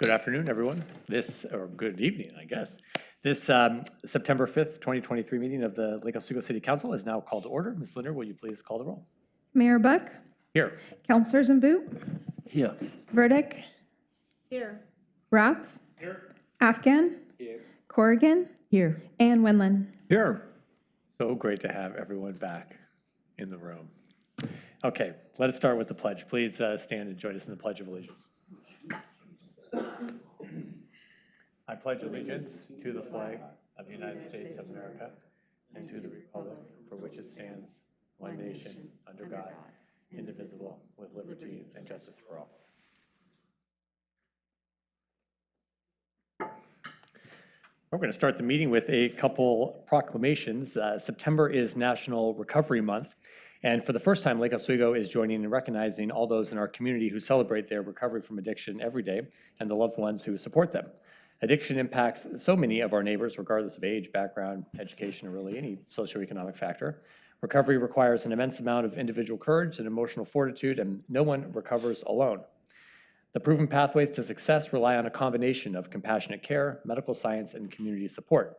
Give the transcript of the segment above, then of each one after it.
Good afternoon, everyone. Or good evening, I guess. This September 5th, 2023 meeting of the Lake Oswego City Council is now called to order. Ms. Linder, will you please call the roll? Mayor Buck? Here. Councilors Mbu? Here. Burdick? Here. Raph? Here. Afghan? Here. Corrigan? Here. And Winland. Here. So great to have everyone back in the room. Okay, let us start with the pledge. Please stand and join us in the Pledge of Allegiance. I pledge allegiance to the flag of the United States of America and to the republic for which it stands, one nation, under God, indivisible, with liberty and justice for all. We're going to start the meeting with a couple proclamations. September is National Recovery Month, and for the first time, Lake Oswego is joining in recognizing all those in our community who celebrate their recovery from addiction every day and the loved ones who support them. Addiction impacts so many of our neighbors, regardless of age, background, education, or really any socioeconomic factor. Recovery requires an immense amount of individual courage and emotional fortitude, and no one recovers alone. The proven pathways to success rely on a combination of compassionate care, medical science, and community support.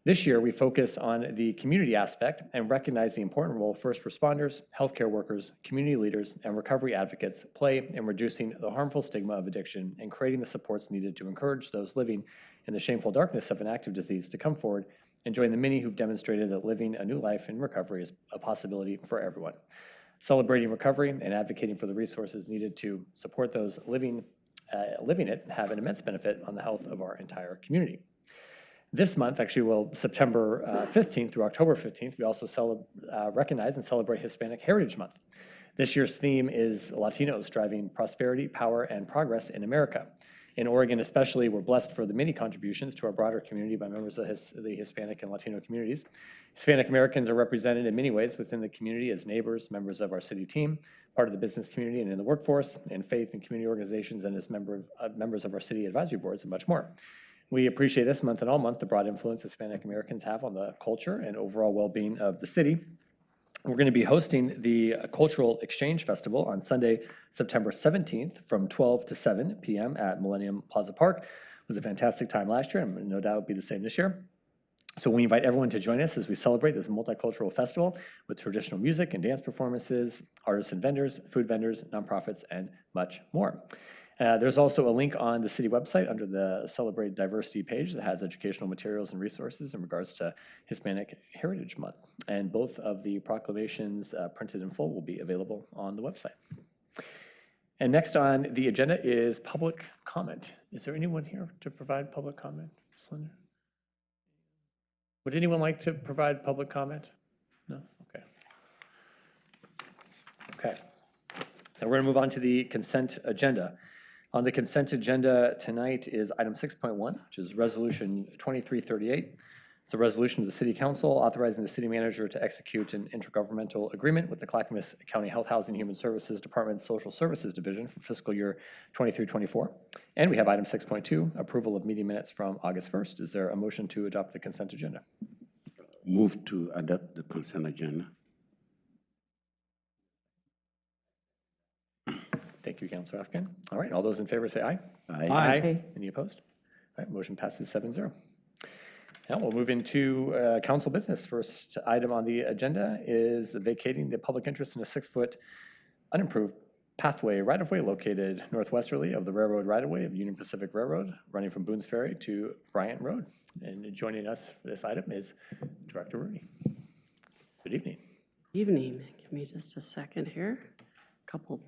This year, we focus on the community aspect and recognize the important role first responders, healthcare workers, community leaders, and recovery advocates play in reducing the harmful stigma of addiction and creating the supports needed to encourage those living in the shameful darkness of an active disease to come forward and join the many who've demonstrated that living a new life in recovery is a possibility for everyone. Celebrating recovery and advocating for the resources needed to support those living it have an immense benefit on the health of our entire community. This month, actually, September 15th through October 15th, we also recognize and celebrate Hispanic Heritage Month. This year's theme is Latinos driving prosperity, power, and progress in America. In Oregon especially, we're blessed for the many contributions to our broader community by members of the Hispanic and Latino communities. Hispanic Americans are represented in many ways within the community as neighbors, members of our city team, part of the business community and in the workforce, in faith and community organizations, and as members of our city advisory boards and much more. We appreciate this month and all month the broad influence Hispanic Americans have on the culture and overall well-being of the city. We're going to be hosting the Cultural Exchange Festival on Sunday, September 17th from 12 to 7 p.m. at Millennium Plaza Park. It was a fantastic time last year, and no doubt it'll be the same this year. So we invite everyone to join us as we celebrate this multicultural festival with traditional music and dance performances, artists and vendors, food vendors, nonprofits, and much more. There's also a link on the city website under the Celebrate Diversity page that has educational materials and resources in regards to Hispanic Heritage Month. And both of the proclamations printed in full will be available on the website. And next on the agenda is public comment. Is there anyone here to provide public comment? Would anyone like to provide public comment? No? Okay. Okay. Now we're going to move on to the consent agenda. On the consent agenda tonight is item 6.1, which is resolution 2338. It's a resolution of the City Council authorizing the city manager to execute an intergovernmental agreement with the Clackamas County Health, Housing, Human Services Department Social Services Division for fiscal year 23-24. And we have item 6.2, approval of meeting minutes from August 1st. Is there a motion to adopt the consent agenda? Move to adopt the consent agenda. Thank you, Councilor Afghan. All right, all those in favor say aye. Aye. Aye. Any opposed? All right, motion passes 7-0. Now we'll move into council business. First item on the agenda is vacating the public interest in a 6-foot unimproved pathway right-of-way located northwesterly of the railroad right-of-way of Union Pacific Railroad, running from Boones Ferry to Bryant Road. And joining us for this item is Director Rooney. Good evening. Evening. Give me just a second here. Couple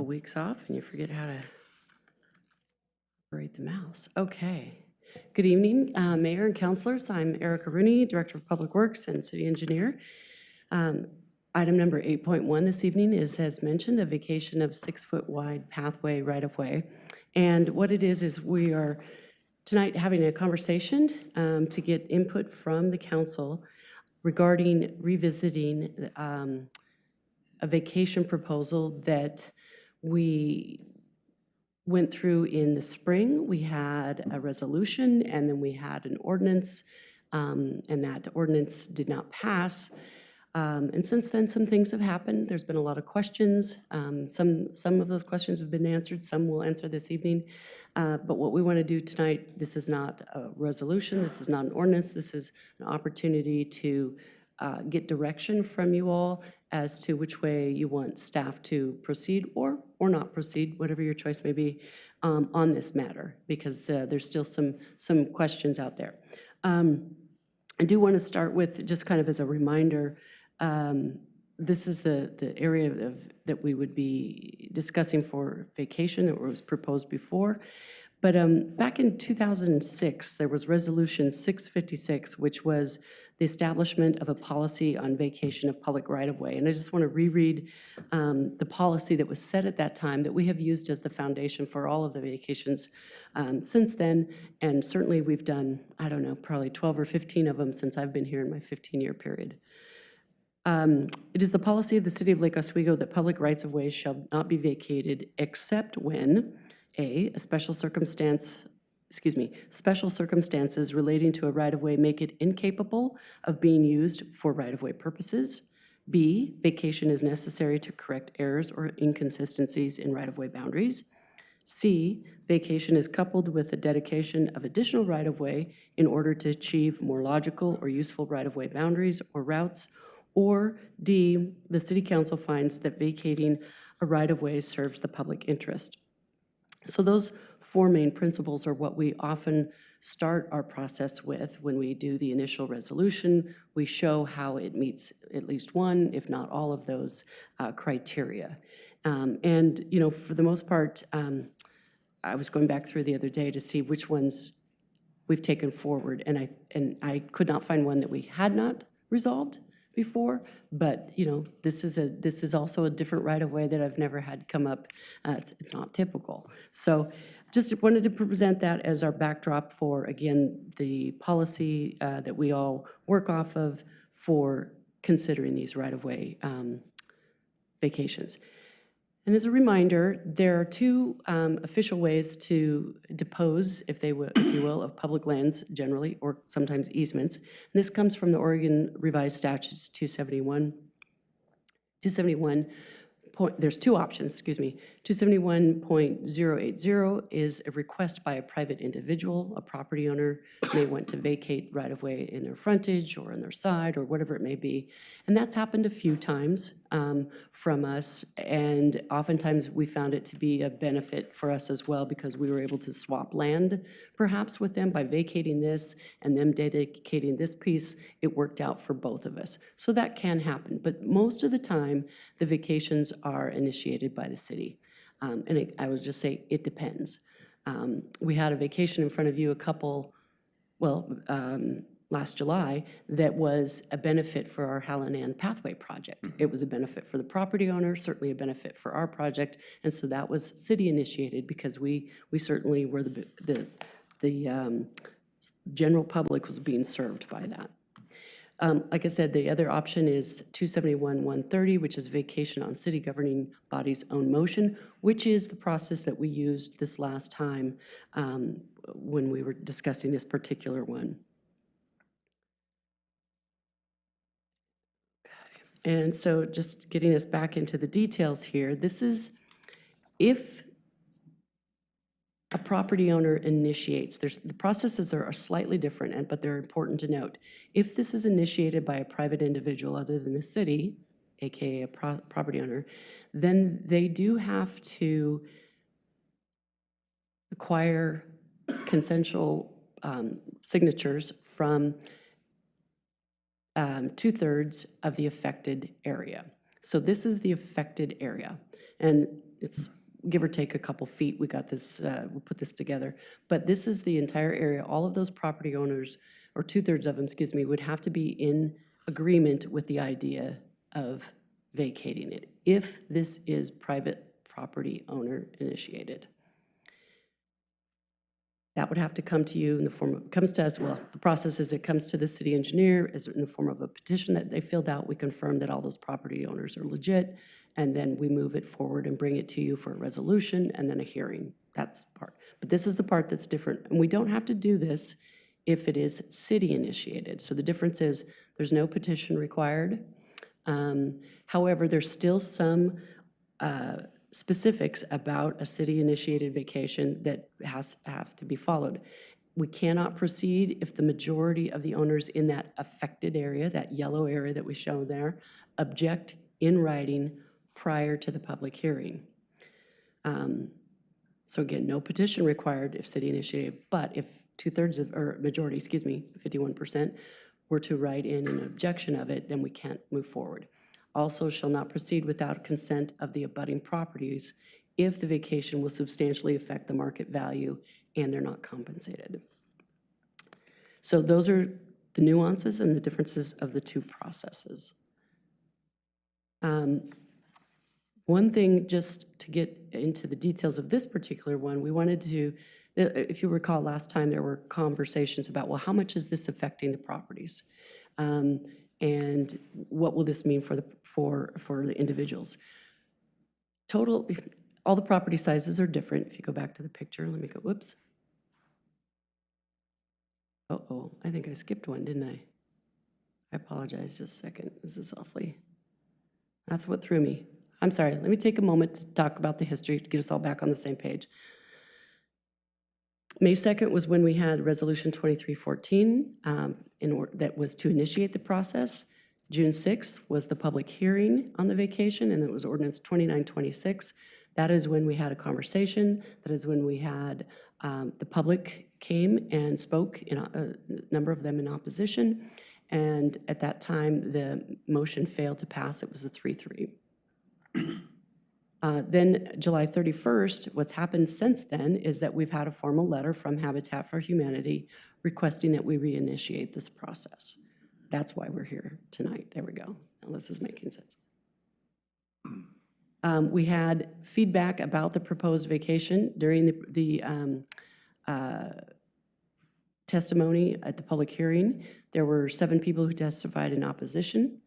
weeks off and you forget how to operate the mouse. Okay. Good evening, Mayor and Councilors. I'm Erica Rooney, Director of Public Works and City Engineer. Item number 8.1 this evening is, as mentioned, a vacation of 6-foot wide pathway right-of-way. And what it is we are tonight having a conversation to get input from the council regarding revisiting a vacation proposal that we went through in the spring. We had a resolution and then we had an ordinance, and that ordinance did not pass. And since then, some things have happened. There's been a lot of questions. Some of those questions have been answered. Some we'll answer this evening. But what we want to do tonight, this is not a resolution. This is not an ordinance. This is an opportunity to get direction from you all as to which way you want staff to proceed or not proceed, whatever your choice may be, on this matter, because there's still some questions out there. I do want to start with, just kind of as a reminder, this is the area that we would be discussing for vacation that was proposed before. But back in 2006, there was Resolution 656, which was the establishment of a policy on vacation of public right-of-way. And I just want to reread the policy that was set at that time that we have used as the foundation for all of the vacations since then. And certainly we've done, I don't know, probably 12 or 15 of them since I've been here in my 15-year period. It is the policy of the City of Lake Oswego that public rights-of-way shall not be vacated except when special circumstances relating to a right-of-way make it incapable of being used for right-of-way purposes. B, vacation is necessary to correct errors or inconsistencies in right-of-way boundaries. C, vacation is coupled with the dedication of additional right-of-way in order to achieve more logical or useful right-of-way boundaries or routes. Or D, the City Council finds that vacating a right-of-way serves the public interest. So those four main principles are what we often start our process with when we do the initial resolution. We show how it meets at least one, if not all of those criteria. And, you know, for the most part, I was going back through the other day to see which ones we've taken forward, and I could not find one that we had not resolved before, but you know, this is also a different right-of-way that I've never had come up. It's not typical. So just wanted to present that as our backdrop for, again, the policy that we all work off of for considering these right-of-way vacations. And as a reminder, there are two official ways to depose, if you will, of public lands generally, or sometimes easements. And this comes from the Oregon Revised Statutes 271. There's two options, 271.080 is a request by a private individual. A property owner may want to vacate right-of-way in their frontage or in their side or whatever it may be. And that's happened a few times from us, and oftentimes we found it to be a benefit for us as well because we were able to swap land perhaps with them by vacating this and them dedicating this piece. It worked out for both of us. So that can happen, but most of the time the vacations are initiated by the city. And I would just say it depends. We had a vacation in front of you last July that was a benefit for our Hallinan Pathway project. It was a benefit for the property owner, certainly a benefit for our project, and so that was city initiated because we certainly were the general public was being served by that. Like I said, the other option is 271.130, which is vacation on city governing body's own motion, which is the process that we used this last time when we were discussing this particular one. And so just getting us back into the details here, this is if a property owner initiates, the processes are slightly different, but they're important to note. If this is initiated by a private individual other than the city, AKA a property owner, then they do have to acquire consensual signatures from 2/3 of the affected area. So this is the affected area, and it's give or take a couple feet. We got this, we'll put this together, but this is the entire area. All of those property owners, or 2/3 of them, excuse me, would have to be in agreement with the idea of vacating it if this is private property owner initiated. That would have to come to you in the form of, comes to us, well, the process is it comes to the city engineer is in the form of a petition that they filled out. We confirm that all those property owners are legit, and then we move it forward and bring it to you for a resolution and then a hearing. That's part. But this is the part that's different. And we don't have to do this if it is city initiated. So the difference is there's no petition required. However, there's still some specifics about a city-initiated vacation that have to be followed. We cannot proceed if the majority of the owners in that affected area, that yellow area that we show there, object in writing prior to the public hearing. So again, no petition required if city-initiated, but if or majority, 51%, were to write in an objection of it, then we can't move forward. Also shall not proceed without consent of the abutting properties if the vacation will substantially affect the market value and they're not compensated. So those are the nuances and the differences of the two processes. One thing, just to get into the details of this particular one, we wanted to, if you recall last time, there were conversations about, well, how much is this affecting the properties? And what will this mean for the individuals? Total, all the property sizes are different. If you go back to the picture, let me go, whoops. Uh-oh, I think I skipped one, didn't I? I apologize, just a second. This is awfully, that's what threw me. I'm sorry, let me take a moment to talk about the history to get us all back on the same page. May 2nd was when we had Resolution 2314 that was to initiate the process. June 6th was the public hearing on the vacation, and it was Ordinance 2926. That is when we had a conversation. That is when we had the public came and spoke, a number of them in opposition. And at that time, the motion failed to pass. It was a 3-3. Then July 31st, what's happened since then is that we've had a formal letter from Habitat for Humanity requesting that we reinitiate this process. That's why we're here tonight. There we go. Now this is making sense. We had feedback about the proposed vacation during the testimony at the public hearing. There were 7 people who testified in opposition.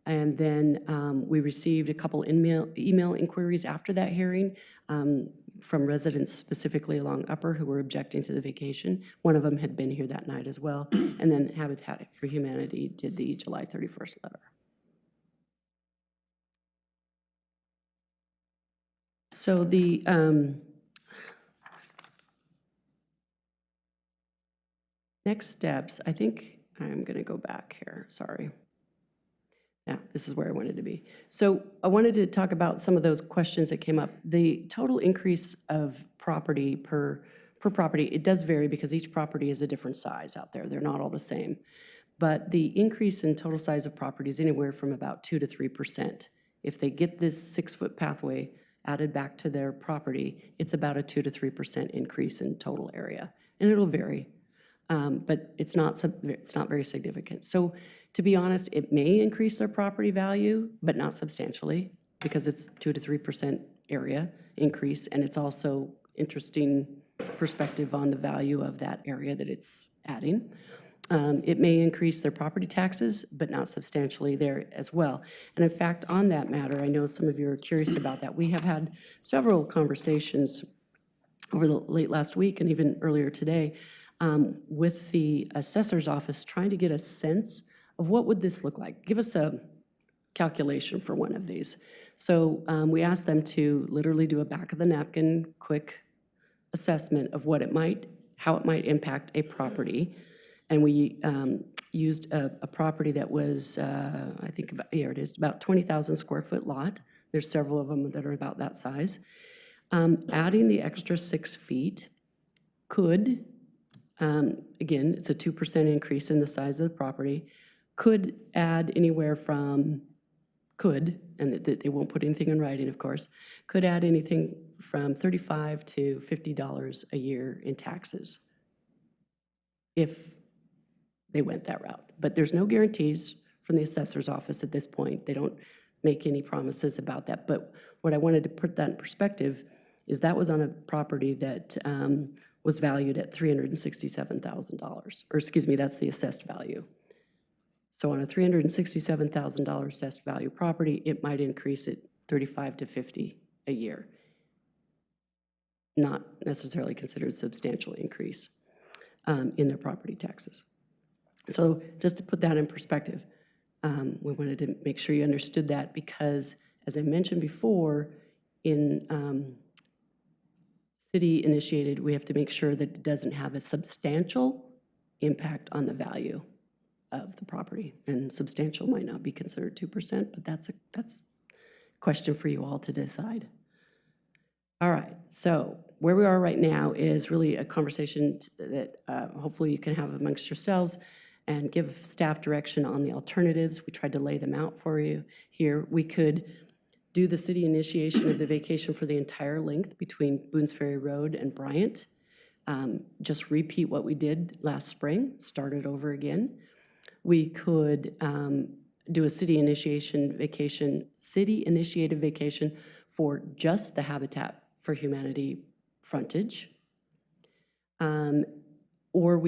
And then we received a couple email inquiries after that hearing from residents specifically along Upper who were objecting to the vacation. One of them had been here that night as well. And then Habitat for Humanity did the July 31st letter. So the next steps, I think I'm going to go back here, sorry. Yeah, this is where I wanted to be. So I wanted to talk about some of those questions that came up. The total increase of property per property, it does vary because each property is a different size out there. They're not all the same. But the increase in total size of property is anywhere from about 2 to 3%. If they get this 6-foot pathway added back to their property, it's about a 2 to 3% increase in total area. And it'll vary, but it's not very significant. So to be honest, it may increase their property value, but not substantially because it's 2 to 3% area increase, and it's also interesting perspective on the value of that area that it's adding. It may increase their property taxes, but not substantially there as well. And in fact, on that matter, I know some of you are curious about that. We have had several conversations over the late last week and even earlier today with the assessor's office trying to get a sense of what would this look like. Give us a calculation for one of these. So we asked them to literally do a back of the napkin quick assessment of what it might, how it might impact a property. And we used a property that was, I think, about, here it is, about 20,000 square foot lot. There's several of them that are about that size. Adding the extra 6 feet could, again, it's a 2% increase in the size of the property, could add anywhere from, and they won't put anything in writing, of course, could add anything from $35 to $50 a year in taxes if they went that route. But there's no guarantees from the assessor's office at this point. They don't make any promises about that. But what I wanted to put that in perspective is that was on a property that was valued at $367,000, or excuse me, that's the assessed value. So on a $367,000 assessed value property, it might increase it $35 to $50 a year. Not necessarily considered a substantial increase in their property taxes. So just to put that in perspective, We wanted to make sure you understood that because, as I mentioned before, in city-initiated, we have to make sure that it doesn't have a substantial impact on the value of the property. And substantial might not be considered 2%, but that's a question for you all to decide. All right, so where we are right now is really a conversation that hopefully you can have amongst yourselves and give staff direction on the alternatives. We tried to lay them out for you here. We could do the city initiation of the vacation for the entire length between Boones Ferry Road and Bryant. Just repeat what we did last spring, start it over again. We could do a city-initiated vacation for just the Habitat for Humanity frontage. Or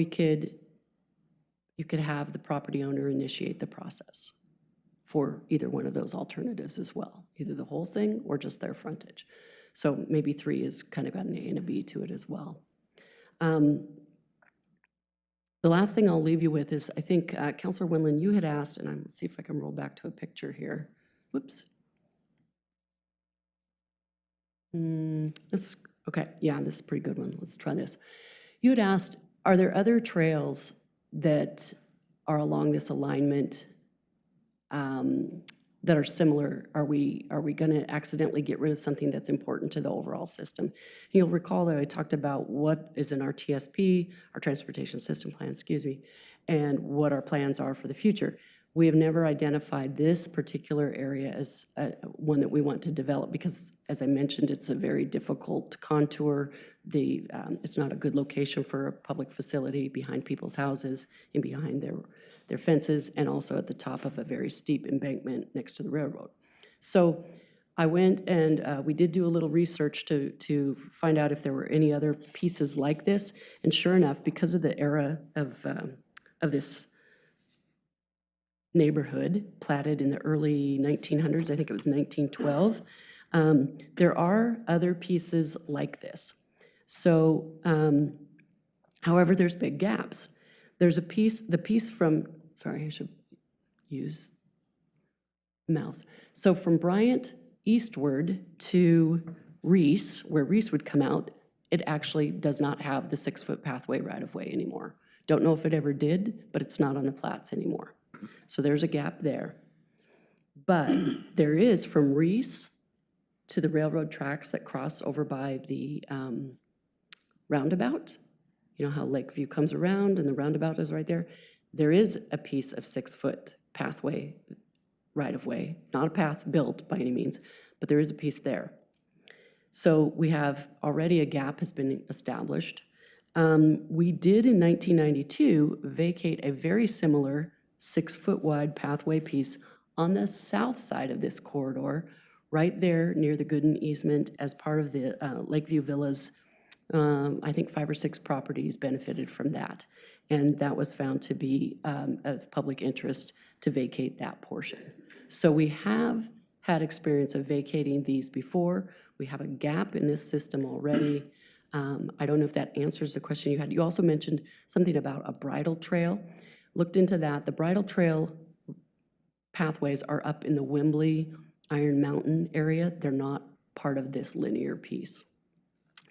you could have the property owner initiate the process for either one of those alternatives as well, either the whole thing or just their frontage. So maybe 3 is kind of got an A and a B to it as well. The last thing I'll leave you with is, I think, Councilor Winland, you had asked, and I'll see if I can roll back to a picture here. Whoops. Okay, yeah, this is a pretty good one. Let's try this. You had asked, are there other trails that are along this alignment that are similar? Are we going to accidentally get rid of something that's important to the overall system? And you'll recall that I talked about what is in our TSP, our Transportation System Plan, excuse me, and what our plans are for the future. We have never identified this particular area as one that we want to develop because, as I mentioned, it's a very difficult contour. It's not a good location for a public facility behind people's houses and behind their fences, and also at the top of a very steep embankment next to the railroad. So I went and we did do a little research to find out if there were any other pieces like this, and sure enough, because of the era of this neighborhood, platted in the early 1900s, I think it was 1912, there are other pieces like this. So, however, there's big gaps. There's the piece from, sorry, I should use the mouse. So from Bryant eastward to Reese, where Reese would come out, it actually does not have the 6-foot pathway right-of-way anymore. Don't know if it ever did, but it's not on the plats anymore. So there's a gap there. But there is from Reese to the railroad tracks that cross over by the roundabout. You know how Lakeview comes around and the roundabout is right there? There is a piece of 6-foot pathway right-of-way, not a path built by any means, but there is a piece there. So we have already a gap has been established. We did in 1992 vacate a very similar 6-foot wide pathway piece on the south side of this corridor, right there near the Gooden easement as part of the Lakeview Villas. I think 5 or 6 properties benefited from that. And that was found to be of public interest to vacate that portion. So we have had experience of vacating these before. We have a gap in this system already. I don't know if that answers the question you had. You also mentioned something about a bridle trail. Looked into that. The bridle trail pathways are up in the Wembley Iron Mountain area. They're not part of this linear piece.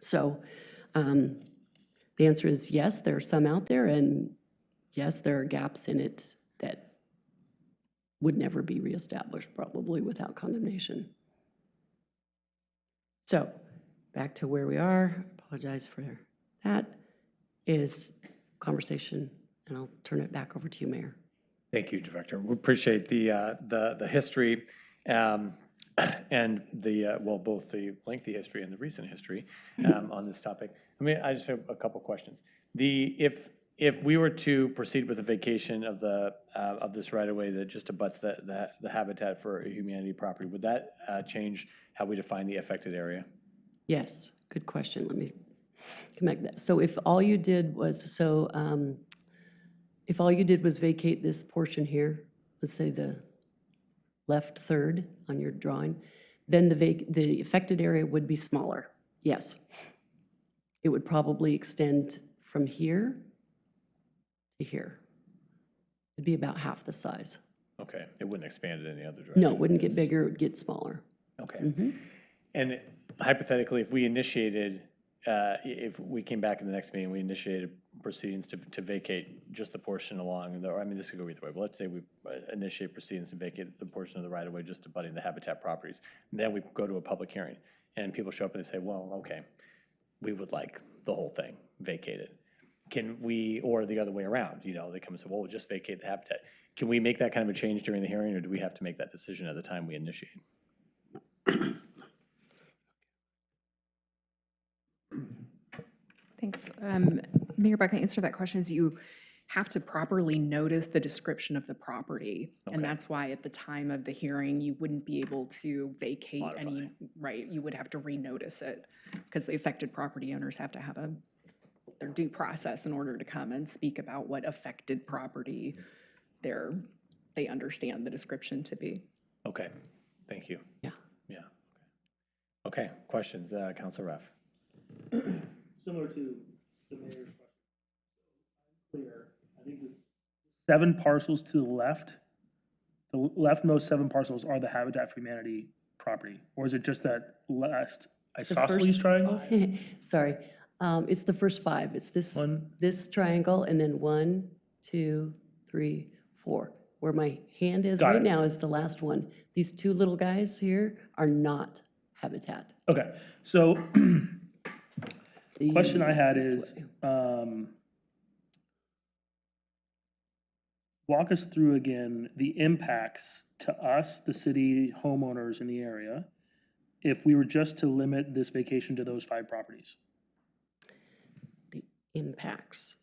So the answer is yes, there are some out there, and yes, there are gaps in it that would never be reestablished, probably without condemnation. So back to where we are. Apologize for that. Is conversation, and I'll turn it back over to you, Mayor. Thank you, Director. We appreciate the history and well, both the lengthy history and the recent history on this topic. I mean, I just have a couple questions. If we were to proceed with the vacation of this right of way that just abuts the Habitat for Humanity property, would that change how we define the affected area? Yes, good question. Let me connect that. So if all you did was vacate this portion here, let's say the left third on your drawing, then the affected area would be smaller. Yes. It would probably extend from here to here. It'd be about half the size. Okay, it wouldn't expand in any other direction? No, it wouldn't get bigger, it would get smaller. Okay. And hypothetically, if we initiated, if we came back in the next meeting, we initiated proceedings to vacate just the portion along, I mean, this could go either way, but let's say we initiate proceedings to vacate the portion of the right-of-way just abutting the habitat properties. And then we go to a public hearing, and people show up and they say, well, okay, we would like the whole thing vacated. Can we, or the other way around, you know, they come and say, well, we'll just vacate the habitat. Can we make that kind of a change during the hearing, or do we have to make that decision at the time we initiate? Thanks. Mayor Buck, the answer to that question is you have to properly notice the description of the property. And that's why at the time of the hearing, you wouldn't be able to vacate any, right? You would have to renotice it because the affected property owners have to have their due process in order to come and speak about what affected property they understand the description to be. Okay, thank you. Yeah. Yeah. Okay, questions, Councilor Raff? Similar to the mayor's question. Clear, I think it's 7 parcels to the left. The leftmost 7 parcels are the Habitat for Humanity property, or is it just that last isosceles triangle? Sorry, it's the first 5. It's this triangle, and then 1, 2, 3, 4. Where my hand is right now is the last one. These 2 little guys here are not habitat. Okay, so the question I had is, walk us through again the impacts to us, the city homeowners in the area, if we were just to limit this vacation to those 5 properties. The impacts,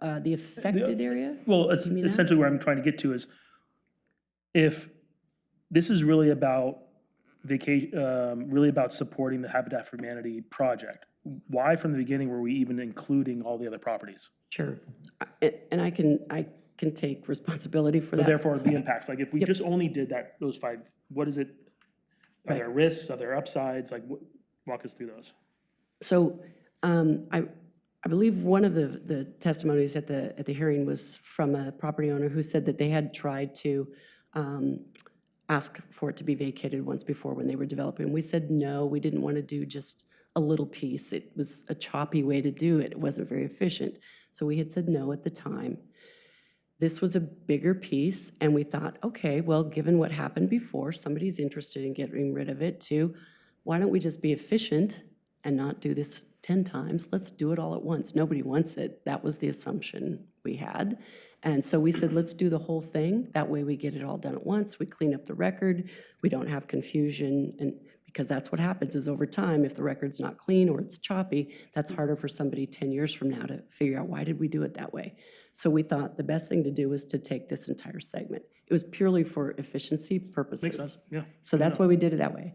the affected area? Well, You mean that? essentially where I'm trying to get to is, if this is really about really about supporting the Habitat for Humanity project, why from the beginning were we even including all the other properties? Sure, and I can take responsibility for So that. therefore, the impacts, like if we just only did those 5, what is it? Are there risks? Are there upsides? Like, walk us through those. So I believe one of the testimonies at the hearing was from a property owner who said that they had tried to ask for it to be vacated once before when they were developing. We said no, we didn't want to do just a little piece. It was a choppy way to do it. It wasn't very efficient. So we had said no at the time. This was a bigger piece, and we thought, okay, well, given what happened before, somebody's interested in getting rid of it too. Why don't we just be efficient and not do this 10 times? Let's do it all at once. Nobody wants it. That was the assumption we had. And so we said, let's do the whole thing. That way we get it all done at once. We clean up the record. We don't have confusion. And because that's what happens is over time, if the record's not clean or it's choppy, that's harder for somebody 10 years from now to figure out why did we do it that way. So we thought the best thing to do was to take this entire segment. It was purely for efficiency purposes. Makes sense, yeah. So that's why we did it that way.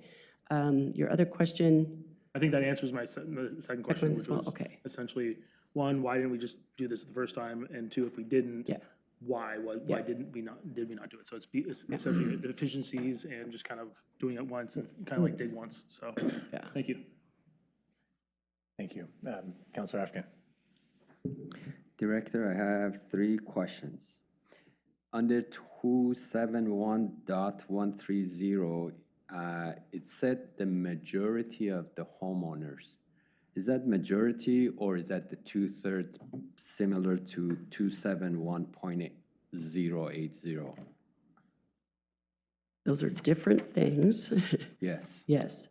Your other question, I think that answers my the second question, one which as well, was okay. essentially, 1, why didn't we just do this the first time? And 2, if we didn't, Yeah. why did we not do it? So it's essentially the efficiencies and just kind of doing it once and kind of like dig once. So, Yeah. thank you. Thank you. Councilor Afghan? Director, I have 3 questions. Under 271.130, it said the majority of the homeowners. Is that majority or is that the 2/3 similar to 271.080? Those are different things. Yes. Yes.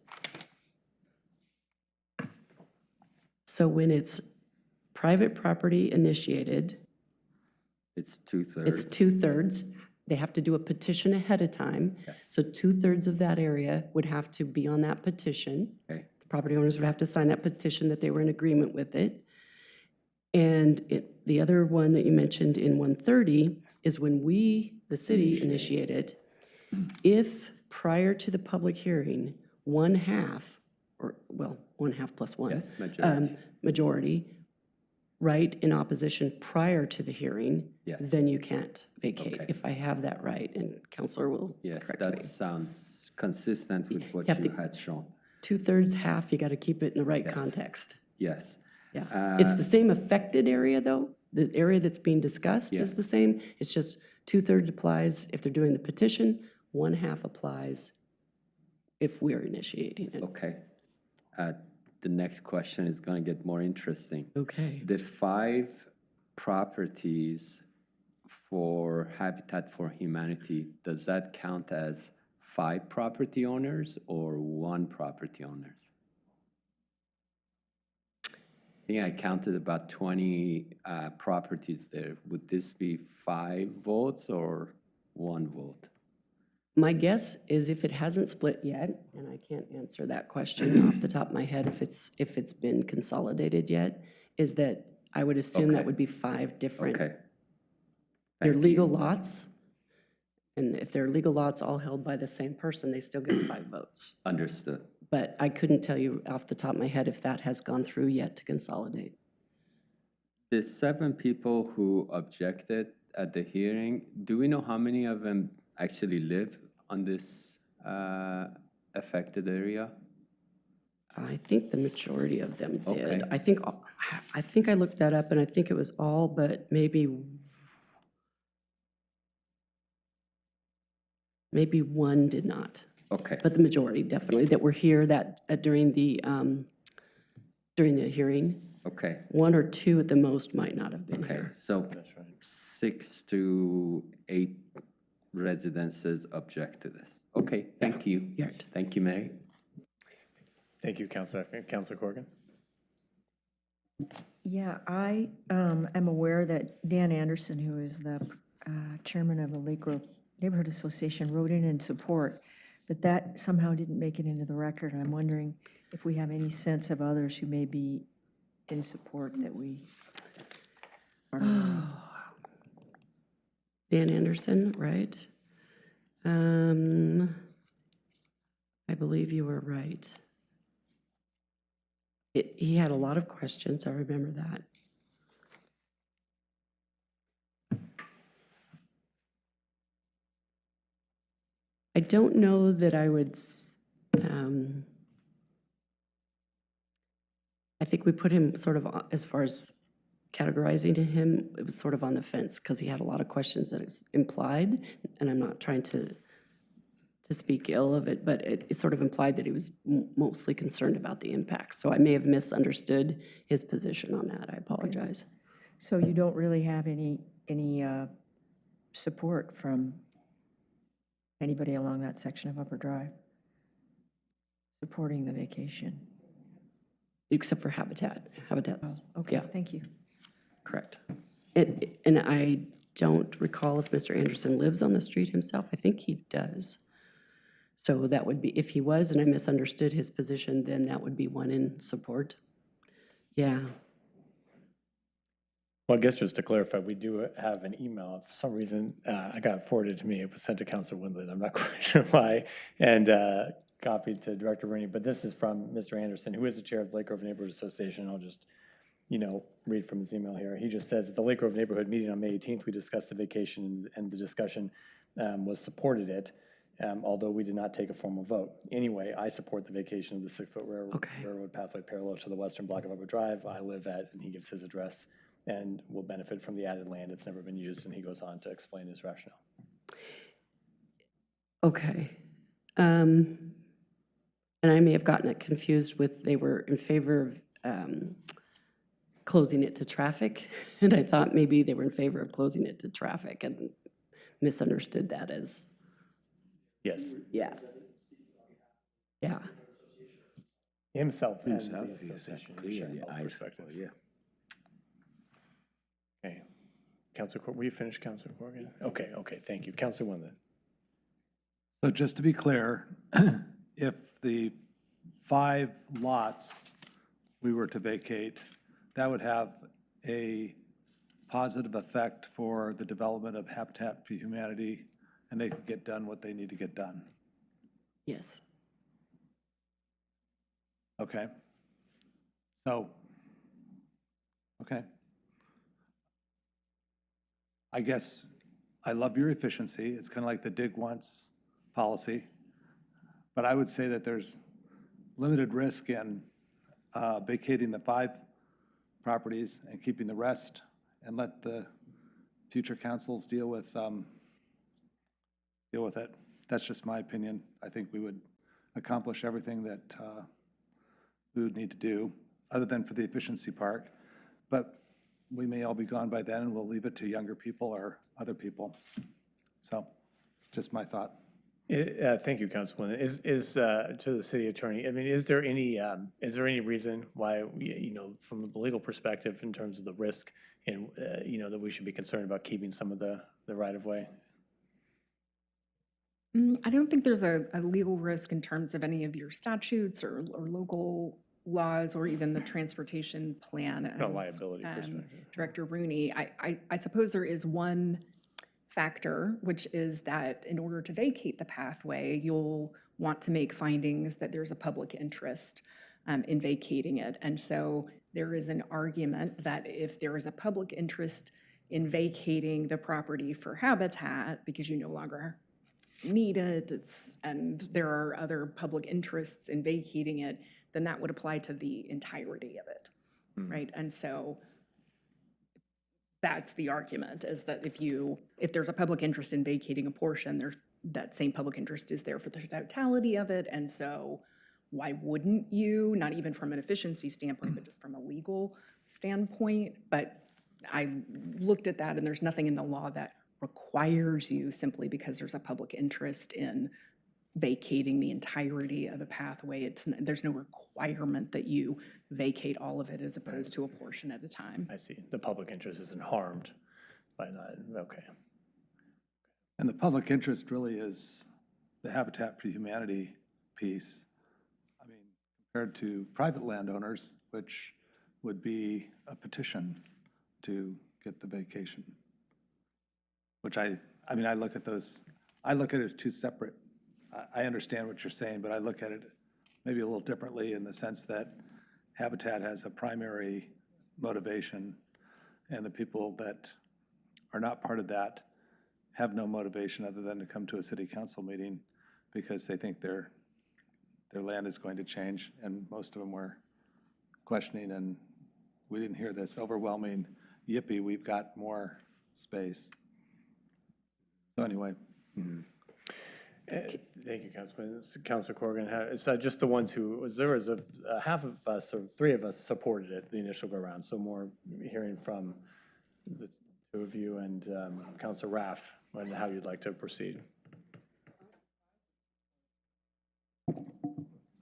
So when it's private property initiated, It's 2/3. it's 2/3. They have to do a petition ahead of time. Yes. So 2/3 of that area would have to be on that petition. Okay. The property owners would have to sign that petition that they were in agreement with it. And the other one that you mentioned in 130 is when we, the city, initiate it. If prior to the public hearing, 1/2, or, well, 1/2 plus 1. Yes, majority. Majority, right, in opposition prior to the hearing, Yes. then you can't vacate, Okay. if I have that right, and Counselor will Yes, correct that me. sounds consistent with what have you to- had shown. 2/3, half, you got to keep it in the right Yes. context. Yes. Yeah, it's the same affected area, though. The area that's being discussed Yeah. is the same. It's just 2/3 applies if they're doing the petition, 1/2 applies if we're initiating it. Okay. The next question is going to get more interesting. Okay. The 5 properties for Habitat for Humanity, does that count as 5 property owners or 1 property owners? I think I counted about 20 properties there. Would this be 5 votes or 1 vote? My guess is if it hasn't split yet, and I can't answer that question off the top of my head if it's been consolidated yet, is that I would assume that Okay. would be 5 different. Okay. They're Thank legal you. lots, and if they're legal lots all held by the same person, they still get 5 votes. Understood. But I couldn't tell you off the top of my head if that has gone through yet to consolidate. The 7 people who objected at the hearing, do we know how many of them actually live on this affected area? I think the majority of them did. Okay. I think I looked that up, and I think it was all but maybe one did not. Okay. But the majority definitely that were here during the hearing. Okay. 1 or 2 at the most might not have been Okay. here. So 6 to 8 residences object to this. Okay, thank you. You're right. Thank you, Mary. Thank you, Councilor. Councilor Corrigan? Yeah, I am aware that Dan Anderson, who is the chairman of the Lake Grove Neighborhood Association, wrote in support, but that somehow didn't make it into the record. And I'm wondering if we have any sense of others who may be in support that we are not aware of. Dan Anderson, right? I believe you were right. He had a lot of questions, I remember that. I don't know that I would, I think we put him sort of, as far as categorizing to him, it was sort of on the fence because he had a lot of questions that is implied, and I'm not trying to speak ill of it, but it sort of implied that he was mostly concerned about the impact. So I may have misunderstood his position on that. I apologize. So you don't really have any support from anybody along that section of Upper Drive supporting the vacation? Except for Habitats. Okay, Yeah, thank you. correct. And I don't recall if Mr. Anderson lives on the street himself. I think he does. So that would be, if he was and I misunderstood his position, then that would be 1 in support. Yeah. Well, I guess just to clarify, we do have an email. For some reason, I got forwarded to me. It was sent to Councilor Windland. I'm not quite sure why. And copied to Director Rooney. But this is from Mr. Anderson, who is the chair of the Lake Grove Neighborhood Association. I'll just, read from his email here. He just says, at the Lake Grove Neighborhood meeting on May 18th, we discussed the vacation, and the discussion was supported it, although we did not take a formal vote. Anyway, I support the vacation of the 6-foot railroad pathway parallel to the western block of Upper Drive. I live at, and he gives his address, and will benefit from the added land. It's never been used, and he goes on to explain his rationale. Okay. And I may have gotten it confused with they were in favor of closing it to traffic, and I thought maybe they were in favor of closing it to traffic and misunderstood that as, Yes, yeah. Yeah. himself and Himself, the he said association clearly, sharing all I perspectives. support, Okay. Councilor, will you finish, Councilor Corrigan? Okay, thank you. Councilor Windland. So just to be clear, if the 5 lots we were to vacate, that would have a positive effect for the development of Habitat for Humanity, and they could get done what they need to get done. Yes. Okay? So, okay. I guess I love your efficiency. It's kind of like the dig once policy. But I would say that there's limited risk in vacating the 5 properties and keeping the rest, and let the future councils deal with with it. That's just my opinion. I think we would accomplish everything that we would need to do, other than for the efficiency part. But we may all be gone by then, and we'll leave it to younger people or other people. So, just my thought. Thank you, Councilwoman. Is to the city attorney, I mean, is there any reason why, from the legal perspective, in terms of the risk, and, that we should be concerned about keeping some of the right-of-way? I don't think there's a legal risk in terms of any of your statutes or local laws or even the transportation plan. No as, liability perspective. Director Rooney, I suppose there is one factor, which is that in order to vacate the pathway, you'll want to make findings that there's a public interest in vacating it. And so there is an argument that if there is a public interest in vacating the property for habitat, because you no longer need it, and there are other public interests in vacating it, then that would apply to the entirety of it, right? And so that's the argument, is that if there's a public interest in vacating a portion, that same public interest is there for the totality of it. And so why wouldn't you, not even from an efficiency standpoint, but just from a legal standpoint? But I looked at that, and there's nothing in the law that requires you, simply because there's a public interest in vacating the entirety of a pathway. There's no requirement that you vacate all of it as opposed to a portion at a time. I see. The public interest isn't harmed by not, okay. And the public interest really is the Habitat for Humanity piece. I mean, compared to private landowners, which would be a petition to get the vacation. Which I look at those, I look at it as two separate. I understand what you're saying, but I look at it maybe a little differently, in the sense that Habitat has a primary motivation, and the people that are not part of that have no motivation other than to come to a city council meeting because they think their land is going to change, and most of them were questioning, and we didn't hear this overwhelming, yippee, we've got more space. So anyway. Thank you, Councilman. Councilor Corrigan, it's just the ones who, there was half of us, or three of us supported it, the initial go-around, so more hearing from the two of you and Councilor Raff on how you'd like to proceed.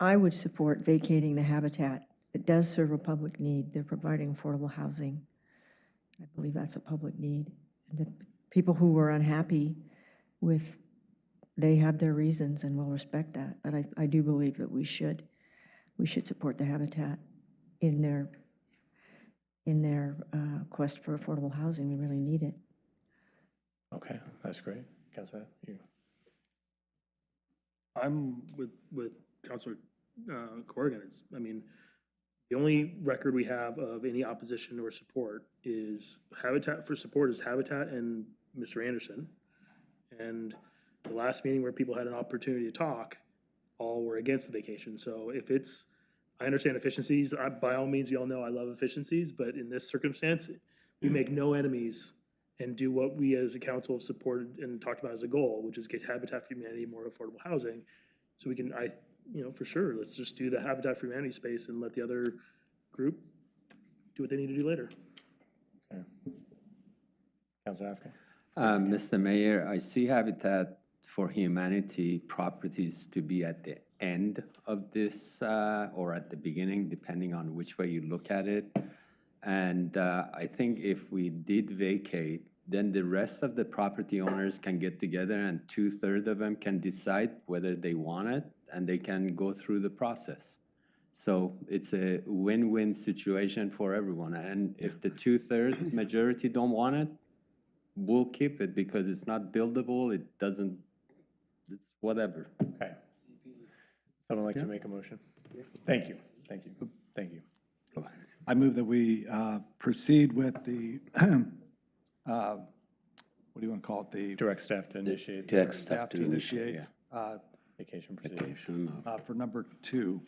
I would support vacating the habitat. It does serve a public need. They're providing affordable housing. I believe that's a public need. And the people who were unhappy with, they have their reasons, and we'll respect that. But I do believe that we should support the habitat in their quest for affordable housing. We really need it. Okay, that's great. Councilor, you. I'm with Councilor Corrigan. The only record we have of any opposition or support is Habitat for support is Habitat and Mr. Anderson. And the last meeting where people had an opportunity to talk, all were against the vacation. So if I understand efficiencies. By all means, you all know I love efficiencies, but in this circumstance, we make no enemies and do what we as a council have supported and talked about as a goal, which is get Habitat for Humanity more affordable housing. So we can, for sure, let's just do the Habitat for Humanity space and let the other group do what they need to do later. Okay. Councilor Africa. Mr. Mayor, I see Habitat for Humanity properties to be at the end of this or at the beginning, depending on which way you look at it. And I think if we did vacate, then the rest of the property owners can get together and 2/3 of them can decide whether they want it, and they can go through the process. So it's a win-win situation for everyone. And if the 2/3 majority don't want it, we'll keep it because it's not buildable. It doesn't, it's whatever. Okay. Someone like to make a motion? Thank you. Thank you. Thank you. I move that we proceed with the, what do you want to call it? The Direct staff to initiate. Direct staff to initiate Vacation proceedings. for number 2.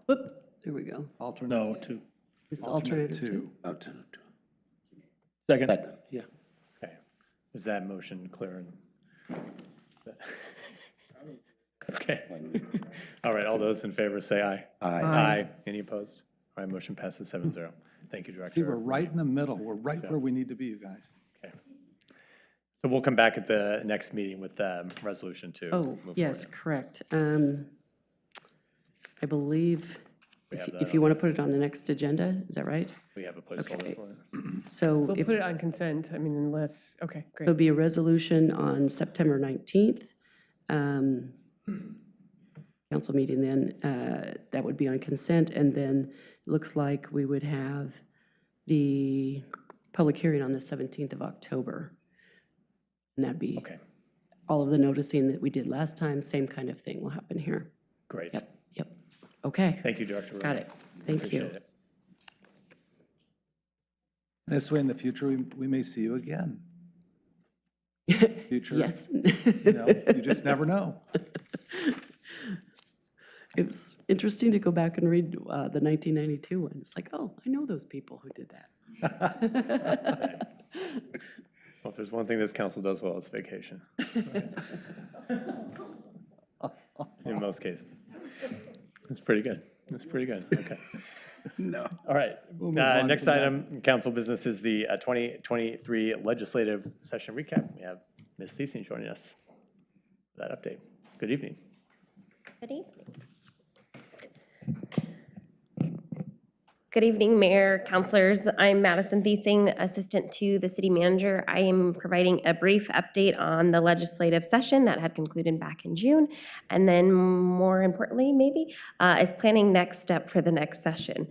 Whoop, there we go. Alternate. No, to It's alternative 2. Alternate. second. Second, yeah. Okay. Is that motion clear? Okay. All right, all those in favor say aye. Aye. Any opposed? All right, motion passes 7-0. Thank you, Director. See, we're right in the middle. We're right where we need to be, you guys. Okay. So we'll come back at the next meeting with resolution 2. Oh, yes, correct. I believe, have that if you want to put it on the next agenda, is that right? We have a placeholder Okay. for it. So We'll if put it on consent, I mean, unless, okay, great. there'll be a resolution on September 19th, council meeting then, that would be on consent, and then it looks like we would have the public hearing on the 17th of October. And that'd be Okay, all of the noticing that we did last time, same kind of thing will happen here. great. Yep. Okay, Thank you, Director. got it. Thank Appreciate you. it. This way in the future, we may see you again. Future, Yes. you know, you just never know. It was interesting to go back and read the 1992 one. It's like, oh, I know those people who did that. Well, if there's one thing this council does well, it's vacation. In most cases. It's pretty good. It's pretty good. Okay. No. All right. move on Next from that. item, council business is the 2023 legislative session recap. We have Ms. Thiesing joining us for that update. Good evening. Good evening. Good evening, Mayor, councilors. I'm Madison Thiesing, Assistant to the City Manager. I am providing a brief update on the legislative session that had concluded back in June, and then more importantly, maybe, is planning next step for the next session.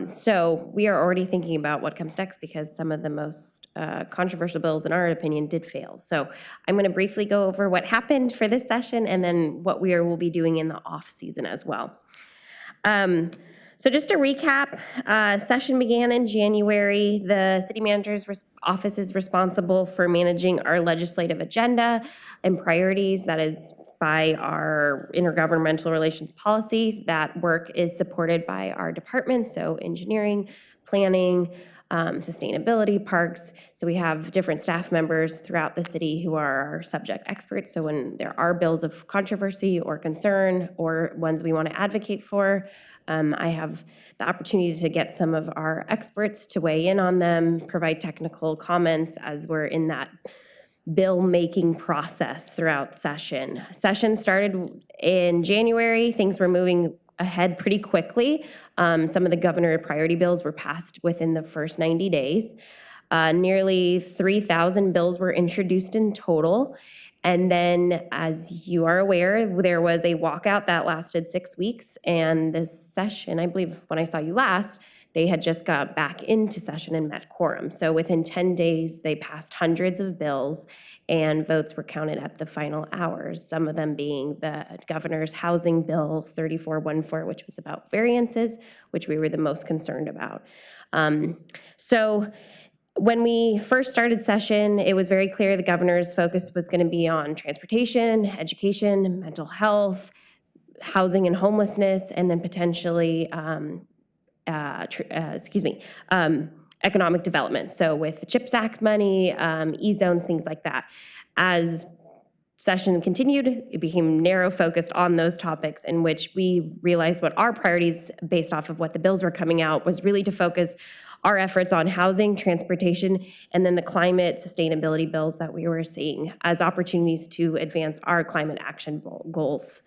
So we are already thinking about what comes next because some of the most controversial bills, in our opinion, did fail. So I'm going to briefly go over what happened for this session and then what will be doing in the off season as well. So just to recap, session began in January. The city manager's office is responsible for managing our legislative agenda and priorities. That is by our intergovernmental relations policy. That work is supported by our departments, so engineering, planning, sustainability, parks. So we have different staff members throughout the city who are our subject experts. So when there are bills of controversy or concern or ones we want to advocate for, I have the opportunity to get some of our experts to weigh in on them, provide technical comments as we're in that bill-making process throughout session. Session started in January. Things were moving ahead pretty quickly. Some of the governor priority bills were passed within the first 90 days. Nearly 3,000 bills were introduced in total. And then, as you are aware, there was a walkout that lasted 6 weeks. And this session, I believe when I saw you last, they had just got back into session and met quorum. So within 10 days, they passed hundreds of bills and votes were counted at the final hours, some of them being the governor's housing bill 3414, which was about variances, which we were the most concerned about. So when we first started session, it was very clear the governor's focus was going to be on transportation, education, mental health, housing and homelessness, and then potentially economic development. So with the CHIPS Act money, E-zones, things like that. As session continued, it became narrow focused on those topics in which we realized what our priorities based off of what the bills were coming out was really to focus our efforts on housing, transportation, and then the climate sustainability bills that we were seeing as opportunities to advance our climate action goals.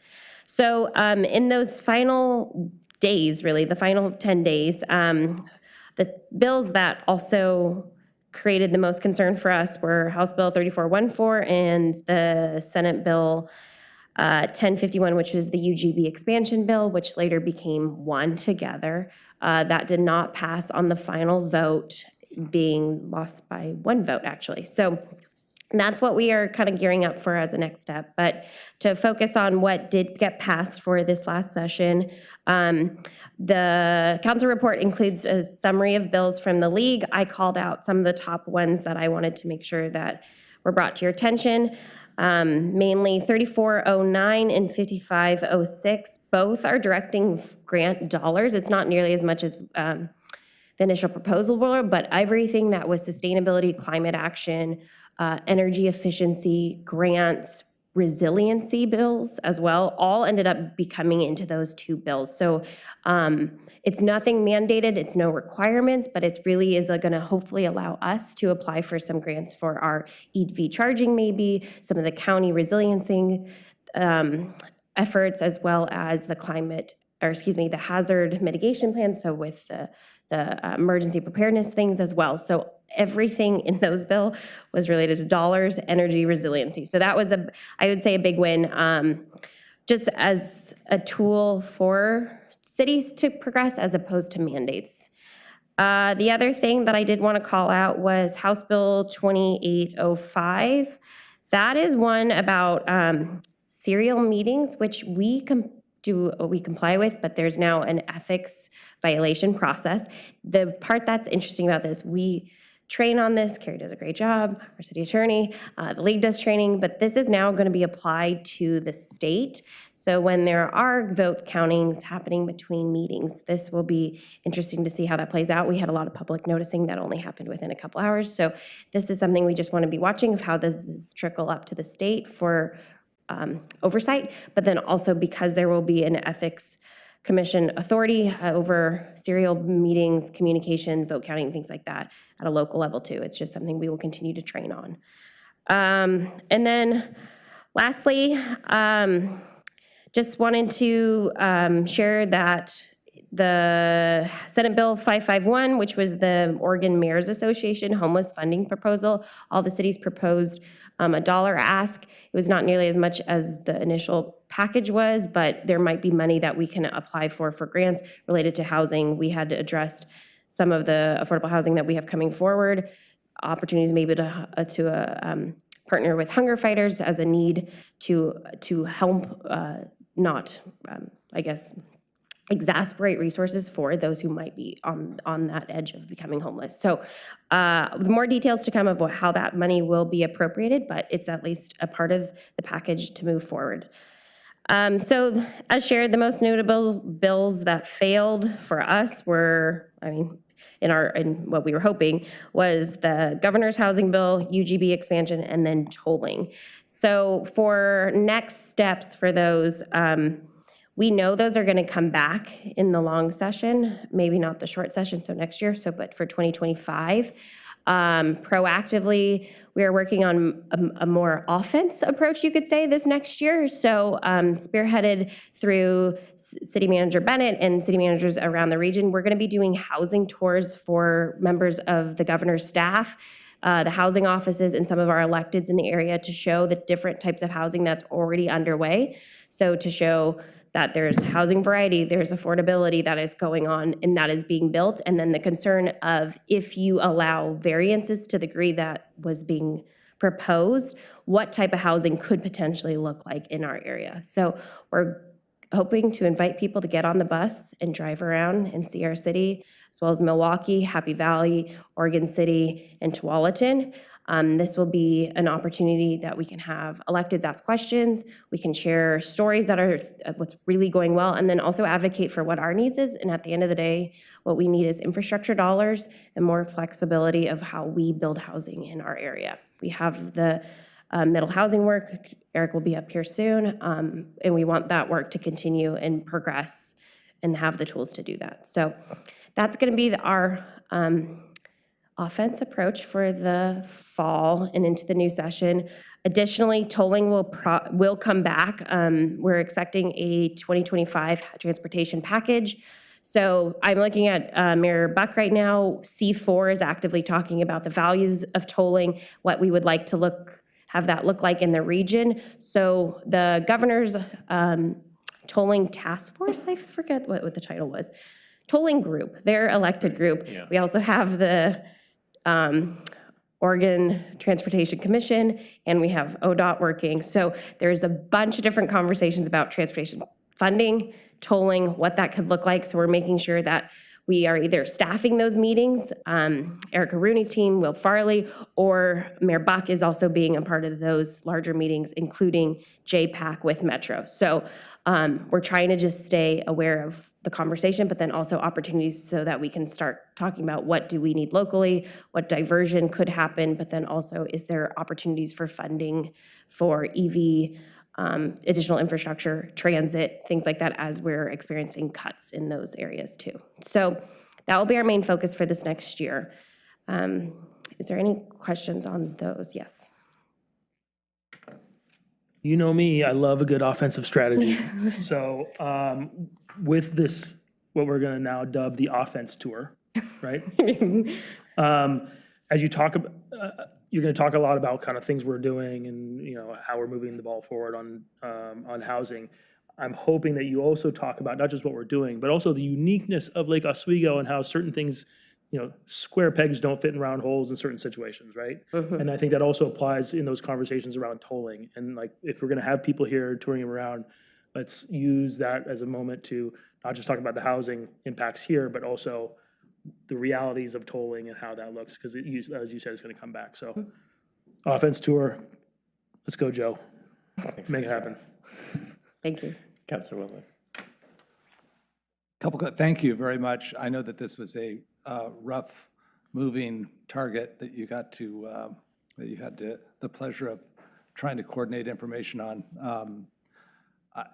So in those final days, really, the final 10 days, the bills that also created the most concern for us were House Bill 3414 and the Senate Bill 1051, which was the UGB expansion bill, which later became one together. That did not pass on the final vote, being lost by one vote, actually. So that's what we are kind of gearing up for as a next step. But to focus on what did get passed for this last session, the council report includes a summary of bills from the league. I called out some of the top ones that I wanted to make sure that were brought to your attention. Mainly 3409 and 5506. Both are directing grant dollars. It's not nearly as much as the initial proposal were, but everything that was sustainability, climate action, energy efficiency, grants, resiliency bills as well, all ended up becoming into those two bills. So it's nothing mandated, it's no requirements, but it really is going to hopefully allow us to apply for some grants for our EV charging, maybe some of the county resiliency efforts, as well as the the hazard mitigation plan, so with the emergency preparedness things as well. So everything in those bill was related to dollars, energy, resiliency. So that was, I would say, a big win, just as a tool for cities to progress as opposed to mandates. The other thing that I did want to call out was House Bill 2805. That is one about serial meetings, which we comply with, but there's now an ethics violation process. The part that's interesting about this, we train on this. Carrie does a great job, our city attorney. The league does training, but this is now going to be applied to the state. So when there are vote countings happening between meetings, this will be interesting to see how that plays out. We had a lot of public noticing that only happened within a couple hours. So this is something we just want to be watching of how does this trickle up to the state for oversight, but then also because there will be an ethics commission authority over serial meetings, communication, vote counting, things like that at a local level too. It's just something we will continue to train on. And then lastly, just wanted to share that the Senate Bill 551, which was the Oregon Mayors Association homeless funding proposal, all the cities proposed a dollar ask. It was not nearly as much as the initial package was, but there might be money that we can apply for grants related to housing. We had addressed some of the affordable housing that we have coming forward, opportunities maybe to partner with hunger fighters as a need to help not, I guess, exasperate resources for those who might be on that edge of becoming homeless. So more details to come of how that money will be appropriated, but it's at least a part of the package to move forward. So as shared, the most notable bills that failed for us were, in what we were hoping, was the governor's housing bill, UGB expansion, and then tolling. So for next steps for those, we know those are going to come back in the long session, maybe not the short session, so next year, but for 2025. Proactively, we are working on a more offense approach, you could say, this next year. So spearheaded through City Manager Bennett and city managers around the region, we're going to be doing housing tours for members of the governor's staff, the housing offices, and some of our electeds in the area to show the different types of housing that's already underway. So to show that there's housing variety, there's affordability that is going on and that is being built, and then the concern of if you allow variances to the degree that was being proposed, what type of housing could potentially look like in our area. So we're hoping to invite people to get on the bus and drive around and see our city, as well as Milwaukee, Happy Valley, Oregon City, and Tualatin. This will be an opportunity that we can have electeds ask questions, we can share stories that are what's really going well, and then also advocate for what our needs is. And at the end of the day, what we need is infrastructure dollars and more flexibility of how we build housing in our area. We have the middle housing work. Eric will be up here soon, and we want that work to continue and progress and have the tools to do that. So that's going to be our offense approach for the fall and into the new session. Additionally, tolling will come back. We're expecting a 2025 transportation package. So I'm looking at Mayor Buck right now. C4 is actively talking about the values of tolling, what we would like to have that look like in the region. So the governor's tolling task force, I forget what the title was, tolling group, their elected group. Yeah. We also have the Oregon Transportation Commission, and we have ODOT working. So there's a bunch of different conversations about transportation funding, tolling, what that could look like. So we're making sure that we are either staffing those meetings, Erica Rooney's team, Will Farley, or Mayor Buck is also being a part of those larger meetings, including JPAC with Metro. So we're trying to just stay aware of the conversation, but then also opportunities so that we can start talking about what do we need locally, what diversion could happen, but then also is there opportunities for funding for EV, additional infrastructure, transit, things like that, as we're experiencing cuts in those areas too. So that will be our main focus for this next year. Is there any questions on those? Yes. You know me, I love a good offensive strategy. So with this, what we're going to now dub the offense tour, right? As you talk about, you're going to talk a lot about kind of things we're doing and, you know, how we're moving the ball forward on housing. I'm hoping that you also talk about not just what we're doing, but also the uniqueness of Lake Oswego and how certain things, you know, square pegs don't fit in round holes in certain situations, right? And I think that also applies in those conversations around tolling. And like, if we're going to have people here touring around, let's use that as a moment to not just talk about the housing impacts here, but also the realities of tolling and how that looks, because as you said, it's going to come back. So offense tour, let's go, Joe. Make it happen. Thank you. Councilor Wendland. Thank you very much. I know that this was a rough moving target that you got to, that you had the pleasure of trying to coordinate information on. A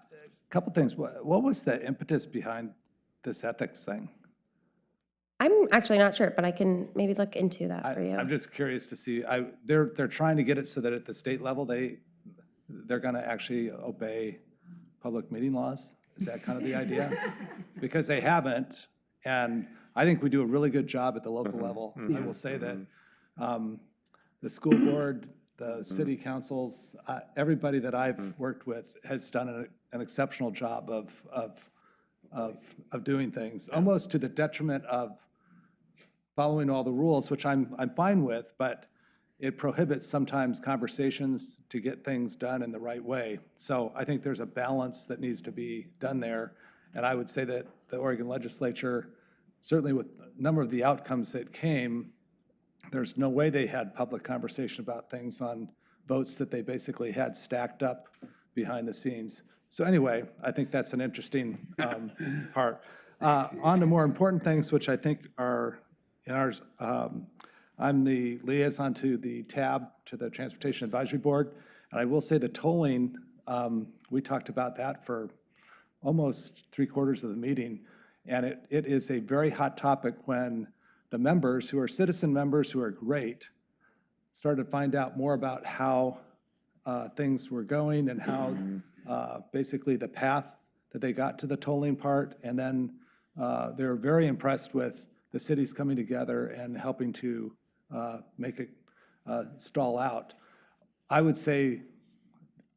couple things. What was the impetus behind this ethics thing? I'm actually not sure, but I can maybe look into that for you. I'm just curious to see. They're trying to get it so that at the state level they're going to actually obey public meeting laws. Is that kind of the idea? Because they haven't, and I think we do a really good job at the local level. I will say that the school board, the city councils, everybody that I've worked with has done an exceptional job of doing things, almost to the detriment of following all the rules, which I'm fine with, but it prohibits sometimes conversations to get things done in the right way. So I think there's a balance that needs to be done there. And I would say that the Oregon legislature, certainly with a number of the outcomes that came, there's no way they had public conversation about things on votes that they basically had stacked up behind the scenes. So anyway, I think that's an interesting part. On to more important things, which I think are in ours. I'm the liaison to the TAB, to the Transportation Advisory Board. And I will say the tolling, we talked about that for almost 3/4 of the meeting. And it is a very hot topic when the members, who are citizen members who are great, started to find out more about how things were going and how basically the path that they got to the tolling part. And then they were very impressed with the cities coming together and helping to make it stall out. I would say,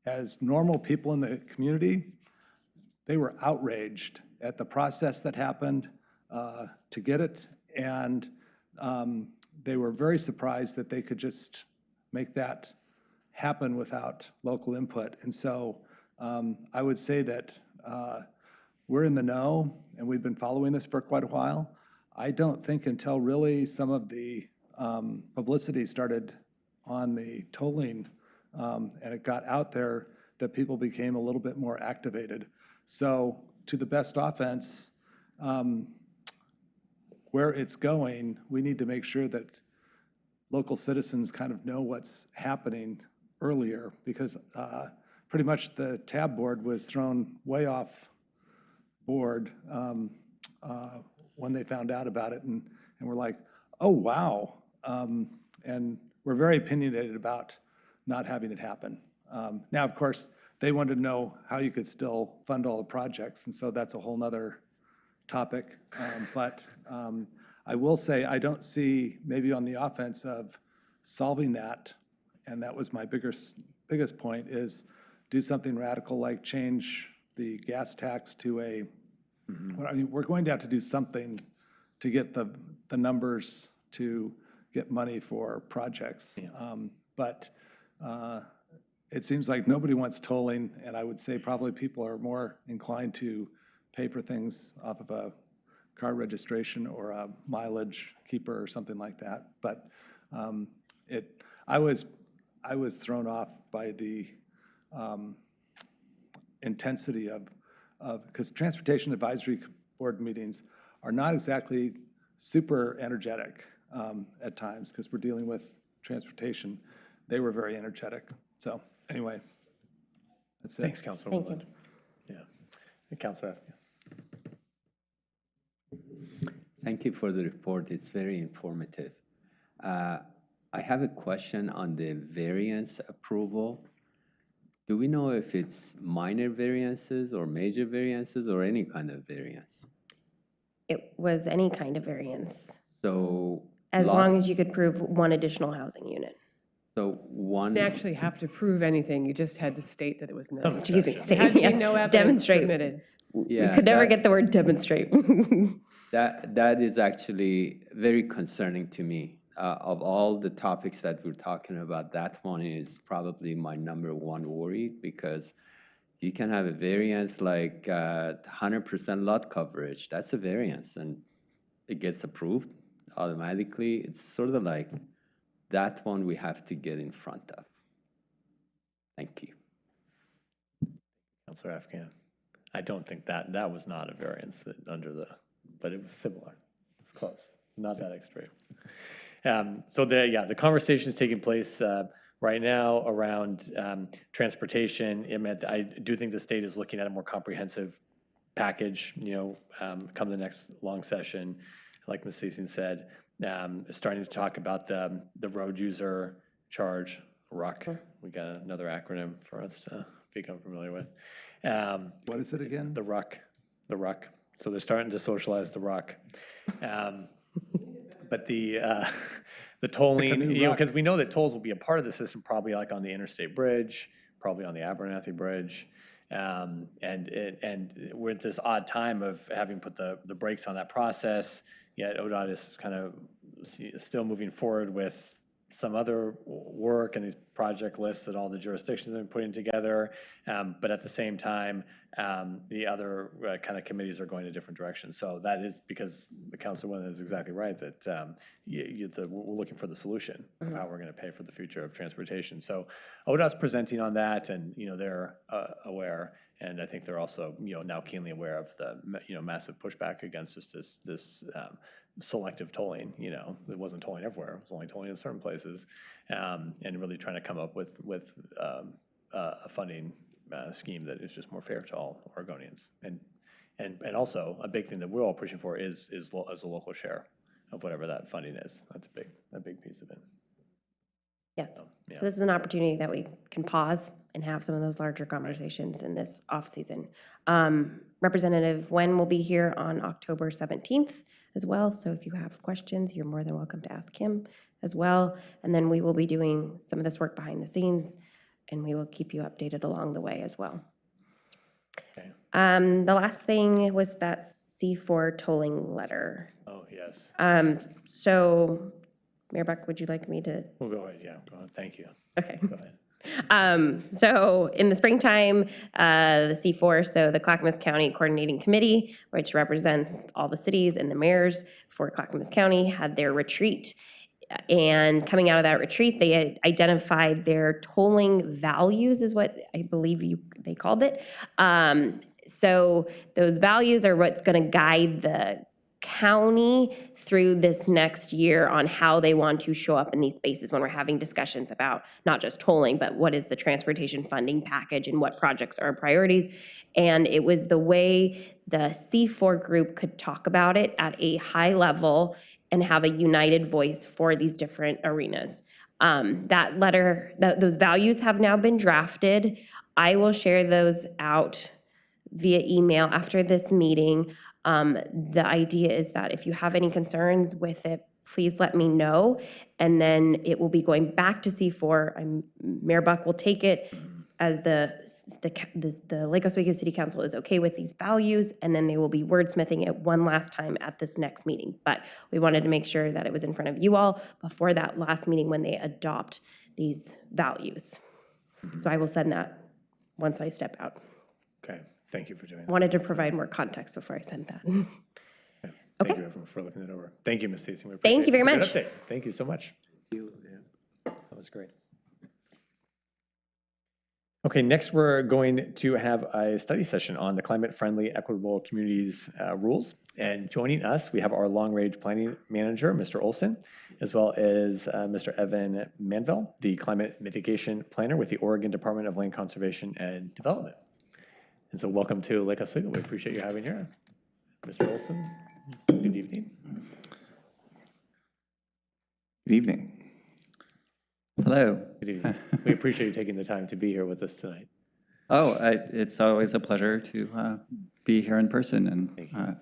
as normal people in the community, they were outraged at the process that happened to get it, and they were very surprised that they could just make that happen without local input. And so I would say that we're in the know, and we've been following this for quite a while. I don't think until really some of the publicity started on the tolling and it got out there that people became a little bit more activated. So to the best offense, where it's going, we need to make sure that local citizens kind of know what's happening earlier, because pretty much the TAB board was thrown way off board when they found out about it, and we're like, oh, wow. And we're very opinionated about not having it happen. Now, of course, they wanted to know how you could still fund all the projects, and so that's a whole nother topic. But I will say I don't see, maybe on the offense of solving that, and that was my biggest point, is do something radical like change the gas tax to a, I mean, we're going to have to do something to get the numbers to get money for projects. But it seems like nobody wants tolling, and I would say probably people are more inclined to pay for things off of a car registration or a mileage keeper or something like that. But I was thrown off by the intensity of because Transportation Advisory board meetings are not exactly super energetic at times because we're dealing with transportation. They were very energetic. So anyway, that's it. Thanks, Councilor Thank you. Woodland. Yeah. And Councilor F. Thank you for the report. It's very informative. I have a question on the variance approval. Do we know if it's minor variances or major variances or any kind of variance? It was any kind of variance, So as lot- long as you could prove one additional housing unit. So one, You didn't actually have to prove anything, you just had to state that it was necessary. Excuse me, There state, had to be yes, no evidence demonstrate. submitted. You yeah, could never that- get the word demonstrate. that is actually very concerning to me. Of all the topics that we're talking about, that one is probably my number one worry because you can have a variance like 100% lot coverage. That's a variance and it gets approved automatically. It's sort of like that one we have to get in front of. Thank you. Councilor Afghan. I don't think that was not a variance under the, but it was similar. It's close, not that extreme. So the conversation is taking place right now around transportation. I do think the state is looking at a more comprehensive package, come the next long session, like Ms. Thiessen said, starting to talk about the road user charge, RUC. We got another acronym for us to become familiar with. What is it again? The RUC. So they're starting to socialize the RUC. But the tolling, because we know that tolls will be a part of the system, probably like on the interstate bridge, probably on the Abernathy Bridge. And we're at this odd time of having put the brakes on that process, yet ODOT is kind of still moving forward with some other work and these project lists that all the jurisdictions have been putting together. But at the same time, the other kind of committees are going a different direction. So that is because the Councilwoman is exactly right that we're looking for the solution of how we're going to pay for the future of transportation. So ODOT's presenting on that, and they're aware, and I think they're also now keenly aware of the massive pushback against just this selective tolling. It wasn't tolling everywhere; it was only tolling in certain places, and really trying to come up with a funding scheme that is just more fair to all Oregonians. And also a big thing that we're all pushing for is a local share of whatever that funding is. That's a big piece of it. Yes. So, yeah. So this is an opportunity that we can pause and have some of those larger conversations in this off-season. Representative Wen will be here on October 17th as well. So if you have questions, you're more than welcome to ask him as well. And then we will be doing some of this work behind the scenes, and we will keep you updated along the way as well. Okay. The last thing was that C4 tolling letter. Oh, yes. So Mayor Buck, would you like me to? We'll go ahead. Yeah, go ahead. Thank you. Okay. Go ahead. So in the springtime, the C4, so the Clackamas County Coordinating Committee, which represents all the cities and the mayors for Clackamas County, had their retreat. And coming out of that retreat, they had identified their tolling values, is what I believe they called it. So those values are what's going to guide the county through this next year on how they want to show up in these spaces when we're having discussions about not just tolling, but what is the transportation funding package and what projects are priorities. And it was the way the C4 group could talk about it at a high level and have a united voice for these different arenas. That letter, those values have now been drafted. I will share those out via email after this meeting. The idea is that if you have any concerns with it, please let me know. And then it will be going back to C4. Mayor Buck will take it as the Lake Oswego City Council is okay with these values, and then they will be wordsmithing it one last time at this next meeting. But we wanted to make sure that it was in front of you all before that last meeting when they adopt these values. So I will send that once I step out. Okay. Thank you for doing that. Wanted to provide more context before I sent that. Thank Okay. you, everyone, for looking it over. Thank you, Ms. Thiessen. We Thank you appreciate very it. much. Good update. Thank you so much. That was great. Okay, next we're going to have a study session on the climate-friendly, equitable communities rules. And joining us, we have our long-range planning manager, Mr. Olson, as well as Mr. Evan Manville, the climate mitigation planner with the Oregon Department of Land Conservation and Development. And so welcome to Lake Oswego. We appreciate you having here. Mr. Olson, good evening. Good evening. Hello. Good evening. We appreciate you taking the time to be here with us tonight. Oh, it's always a pleasure to be here in person, and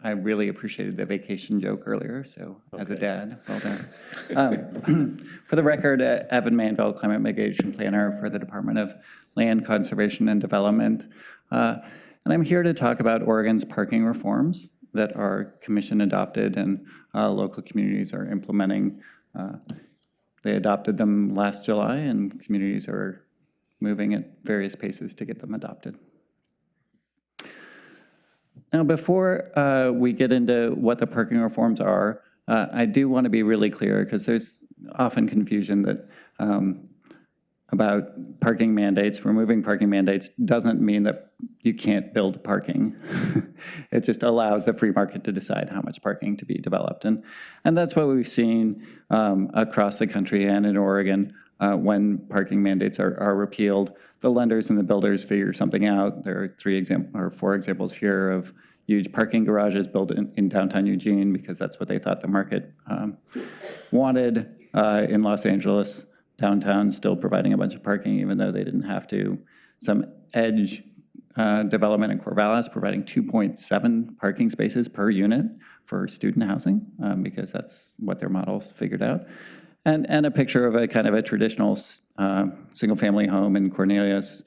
I really appreciated the vacation joke earlier, so as a dad, well done. For the record, Evan Manville, Climate Mitigation Planner for the Department of Land Conservation and Development. And I'm here to talk about Oregon's parking reforms that are commission adopted and local communities are implementing. They adopted them last July, and communities are moving at various paces to get them adopted. Now, before we get into what the parking reforms are, I do want to be really clear, because there's often confusion that about parking mandates. Removing parking mandates doesn't mean that you can't build parking. It just allows the free market to decide how much parking to be developed. And that's what we've seen across the country and in Oregon when parking mandates are repealed. The lenders and the builders figure something out. There are 4 examples here of huge parking garages built in downtown Eugene, because that's what they thought the market wanted. In Los Angeles, downtown still providing a bunch of parking, even though they didn't have to. Some edge development in Corvallis providing 2.7 parking spaces per unit for student housing, because that's what their models figured out. And a picture of a kind of a traditional single-family home in Cornelius.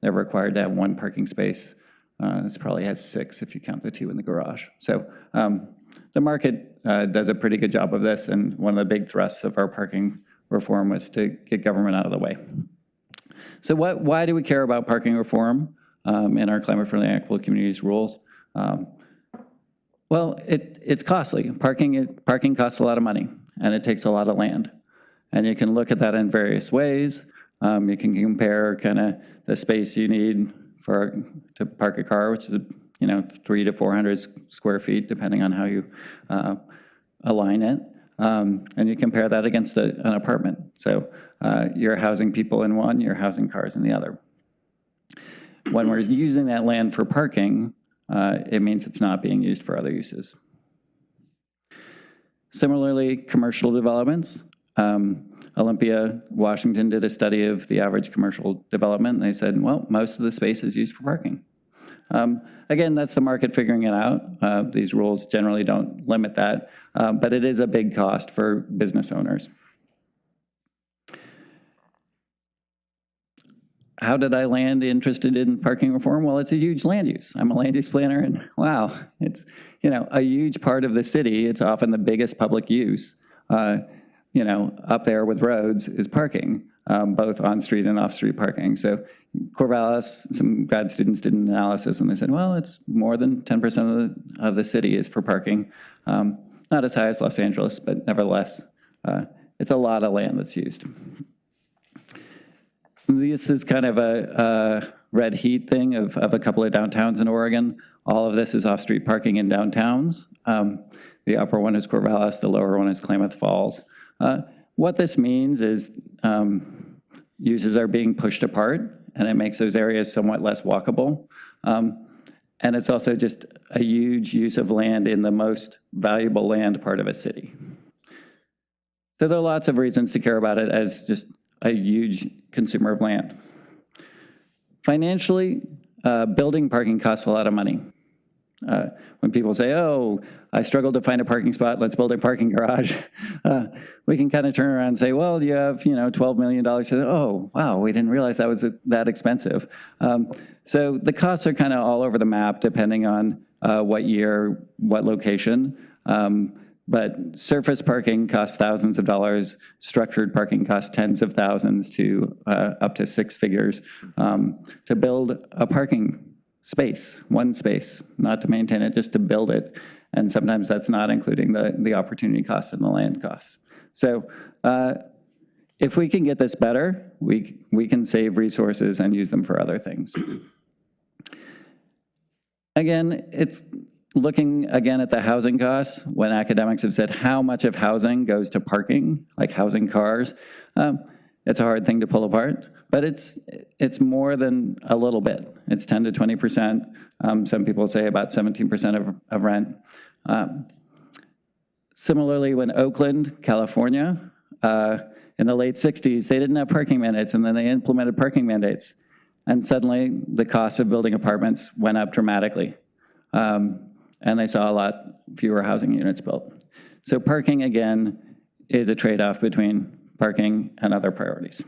They're required to have 1 parking space. This probably has 6 if you count the 2 in the garage. So the market does a pretty good job of this, and one of the big thrusts of our parking reform was to get government out of the way. So why do we care about parking reform in our climate-friendly equitable communities rules? Well, it's costly. Parking costs a lot of money, and it takes a lot of land. And you can look at that in various ways. You can compare kind of the space you need to park a car, which is 300 to 400 square feet, depending on how you align it. And you compare that against an apartment. So you're housing people in one, you're housing cars in the other. When we're using that land for parking, it means it's not being used for other uses. Similarly, commercial developments. Olympia, Washington did a study of the average commercial development, and they said, well, most of the space is used for parking. Again, that's the market figuring it out. These rules generally don't limit that, but it is a big cost for business owners. How did I land interested in parking reform? Well, it's a huge land use. I'm a land use planner, and wow, it's a huge part of the city. It's often the biggest public use. Up there with roads is parking, both on-street and off-street parking. So Corvallis, some grad students did an analysis, and they said, well, it's more than 10% of the city is for parking. Not as high as Los Angeles, but nevertheless, it's a lot of land that's used. This is kind of a red heat thing of a couple of downtowns in Oregon. All of this is off-street parking in downtowns. The upper one is Corvallis, the lower one is Klamath Falls. What this means is uses are being pushed apart, and it makes those areas somewhat less walkable. And it's also just a huge use of land in the most valuable land part of a city. So there are lots of reasons to care about it as just a huge consumer of land. Financially, building parking costs a lot of money. When people say, oh, I struggled to find a parking spot, let's build a parking garage, we can kind of turn around and say, well, you have $12 million. Oh, wow, we didn't realize that was that expensive. So the costs are kind of all over the map depending on what year, what location. But surface parking costs thousands of dollars. Structured parking costs tens of thousands to up to 6 figures to build a parking space, one space, not to maintain it, just to build it. And sometimes that's not including the opportunity cost and the land cost. So if we can get this better, we can save resources and use them for other things. Again, it's looking again at the housing costs, when academics have said how much of housing goes to parking, like housing cars. It's a hard thing to pull apart, but it's more than a little bit. It's 10 to 20%. Some people say about 17% of rent. Similarly, when Oakland, California, in the late 60s, they didn't have parking mandates, and then they implemented parking mandates. And suddenly, the cost of building apartments went up dramatically. And they saw a lot fewer housing units built. So parking, again, is a trade-off between parking and other priorities.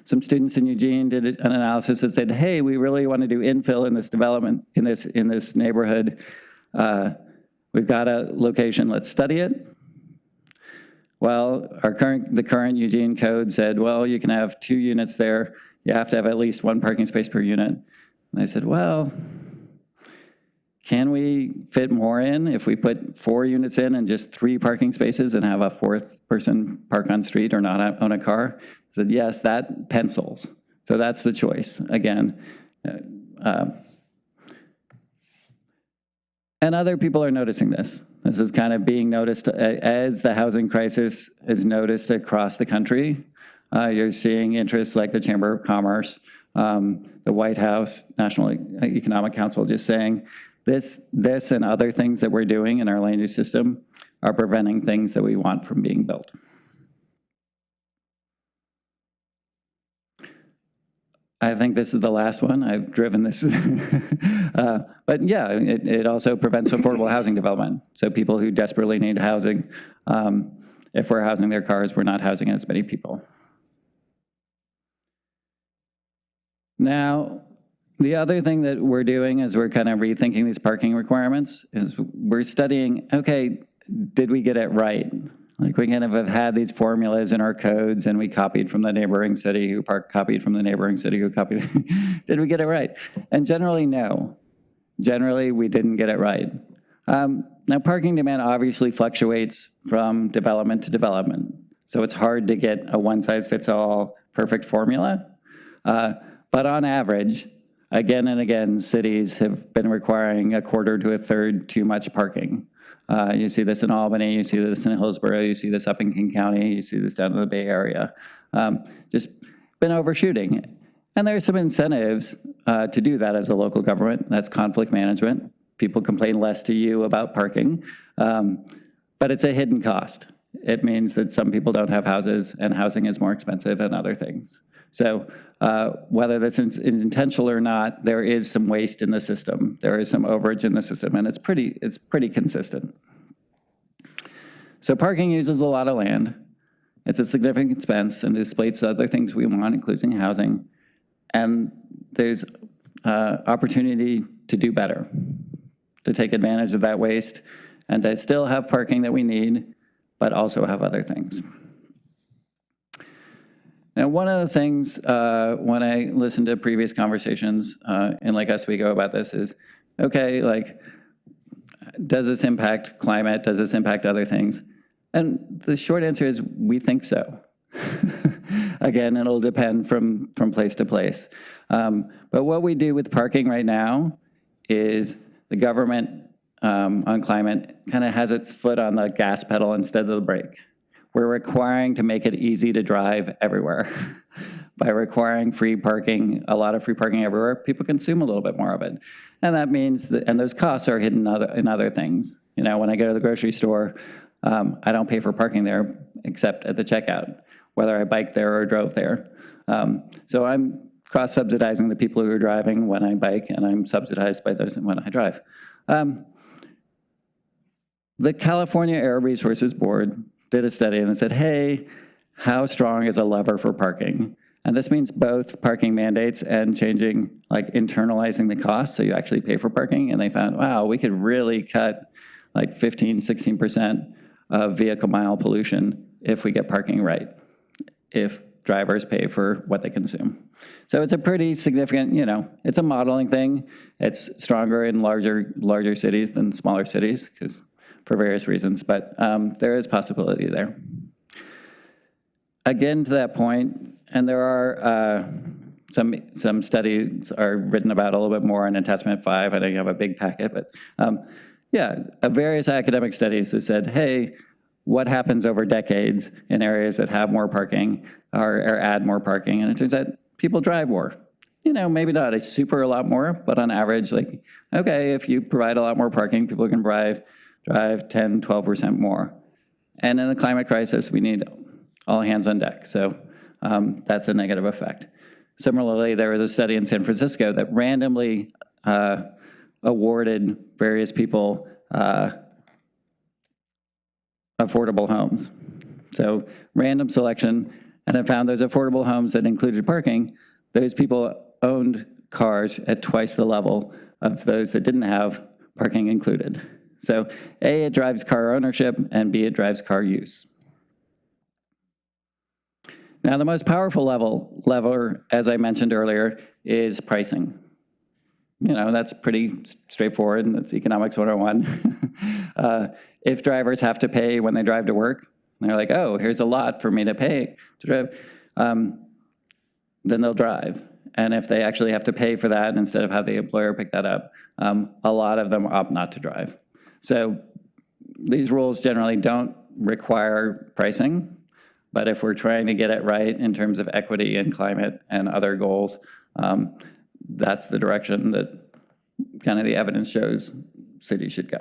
Some students in Eugene did an analysis that said, hey, we really want to do infill in this development, in this neighborhood. We've got a location, let's study it. Well, the current Eugene code said, well, you can have 2 units there. You have to have at least 1 parking space per unit. And I said, well, can we fit more in if we put 4 units in and just 3 parking spaces and have a 4th person park on street or not own a car? I said, yes, that pencils. So that's the choice, again. And other people are noticing this. This is kind of being noticed as the housing crisis is noticed across the country. You're seeing interests like the Chamber of Commerce, the White House, National Economic Council just saying, this and other things that we're doing in our land use system are preventing things that we want from being built. I think this is the last one. I've driven this. But yeah, it also prevents affordable housing development. So people who desperately need housing, if we're housing their cars, we're not housing as many people. Now, the other thing that we're doing as we're kind of rethinking these parking requirements is we're studying, okay, did we get it right? Like we kind of have had these formulas in our codes and we copied from the neighboring city who copied from the neighboring city who copied. Did we get it right? And generally, no. Generally, we didn't get it right. Now, parking demand obviously fluctuates from development to development. So it's hard to get a one-size-fits-all perfect formula. But on average, again and again, cities have been requiring 1/4 to 1/3 too much parking. You see this in Albany, you see this in Hillsborough, you see this up in King County, you see this down in the Bay Area. Just been overshooting. And there are some incentives to do that as a local government. That's conflict management. People complain less to you about parking, but it's a hidden cost. It means that some people don't have houses and housing is more expensive and other things. So whether that's intentional or not, there is some waste in the system. There is some overage in the system, and it's pretty consistent. So parking uses a lot of land. It's a significant expense and displaces other things we want, including housing. And there's opportunity to do better, to take advantage of that waste and to still have parking that we need, but also have other things. Now, one of the things when I listen to previous conversations in Lake Oswego about this is, okay, like, does this impact climate? Does this impact other things? And the short answer is, we think so. Again, it'll depend from place to place. But what we do with parking right now is the government on climate kind of has its foot on the gas pedal instead of the brake. We're requiring to make it easy to drive everywhere. By requiring free parking, a lot of free parking everywhere, people consume a little bit more of it. And that means that, and those costs are hidden in other things. You know, when I go to the grocery store, I don't pay for parking there except at the checkout, whether I bike there or drove there. So I'm cross-subsidizing the people who are driving when I bike, and I'm subsidized by those when I drive. The California Air Resources Board did a study and they said, hey, how strong is a lever for parking? And this means both parking mandates and changing, like internalizing the cost so you actually pay for parking. And they found, wow, we could really cut like 15, 16% of vehicle mile pollution if we get parking right, if drivers pay for what they consume. So it's a pretty significant, you know, it's a modeling thing. It's stronger in larger cities than smaller cities because for various reasons, but there is possibility there. again, to that point, and there are some studies are written about a little bit more in Attachment 5. I know you have a big packet, but yeah, various academic studies that said, hey, what happens over decades in areas that have more parking or add more parking? And it turns out people drive more. You know, maybe not a super a lot more, but on average, like, okay, if you provide a lot more parking, people can drive 10, 12% more. And in the climate crisis, we need all hands on deck. So that's a negative effect. Similarly, there was a study in San Francisco that randomly awarded various people affordable homes. So random selection, and it found those affordable homes that included parking, those people owned cars at twice the level of those that didn't have parking included. So A, it drives car ownership, and B, it drives car use. Now, the most powerful lever, as I mentioned earlier, is pricing. You know, that's pretty straightforward, and that's economics 101. If drivers have to pay when they drive to work, they're like, oh, here's a lot for me to pay to drive, then they'll drive. And if they actually have to pay for that instead of have the employer pick that up, a lot of them opt not to drive. So these rules generally don't require pricing, but if we're trying to get it right in terms of equity and climate and other goals, that's the direction that kind of the evidence shows cities should go.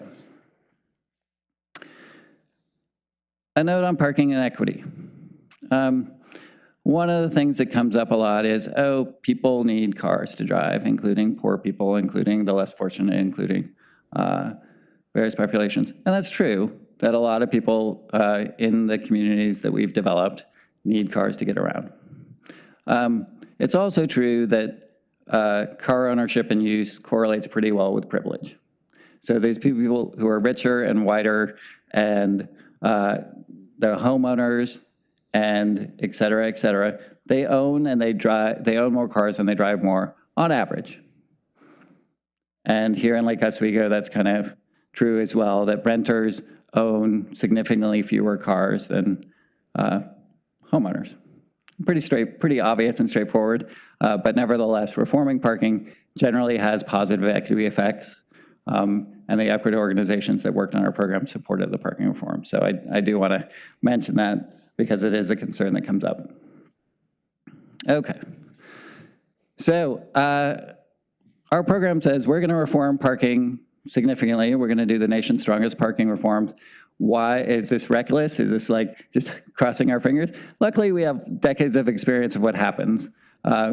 A note on parking and equity. One of the things that comes up a lot is, oh, people need cars to drive, including poor people, including the less fortunate, including various populations. And that's true, that a lot of people in the communities that we've developed need cars to get around. It's also true that car ownership and use correlates pretty well with privilege. So there's people who are richer and whiter, and they're homeowners, and et cetera, they own and they own more cars and they drive more on average. And here in Lake Oswego, that's kind of true as well, that renters own significantly fewer cars than homeowners. Pretty obvious and straightforward, but nevertheless, reforming parking generally has positive equity effects, and the equity organizations that worked on our program supported the parking reform. So I do want to mention that because it is a concern that comes up. Okay. So our program says we're going to reform parking significantly. We're going to do the nation's strongest parking reforms. Why is this reckless? Is this like just crossing our fingers? Luckily, we have decades of experience of what happens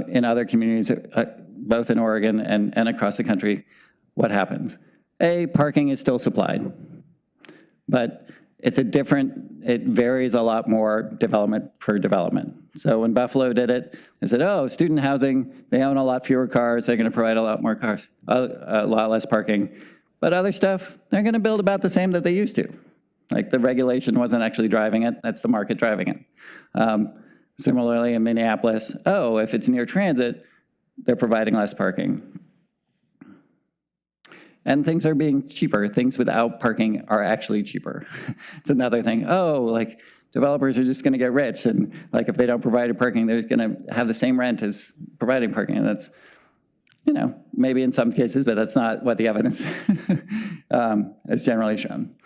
in other communities, both in Oregon and across the country. What happens? Parking is still supplied, but it varies a lot more development per development. So when Buffalo did it, they said, oh, student housing, they own a lot fewer cars, they're going to provide a lot more cars, a lot less parking. But other stuff, they're going to build about the same that they used to. Like the regulation wasn't actually driving it, that's the market driving it. Similarly in Minneapolis, if it's near transit, they're providing less parking. And things are being cheaper. Things without parking are actually cheaper. It's another thing. Like developers are just going to get rich, and like if they don't provide parking, they're going to have the same rent as providing parking. And that's, maybe in some cases, but that's not what the evidence has generally shown.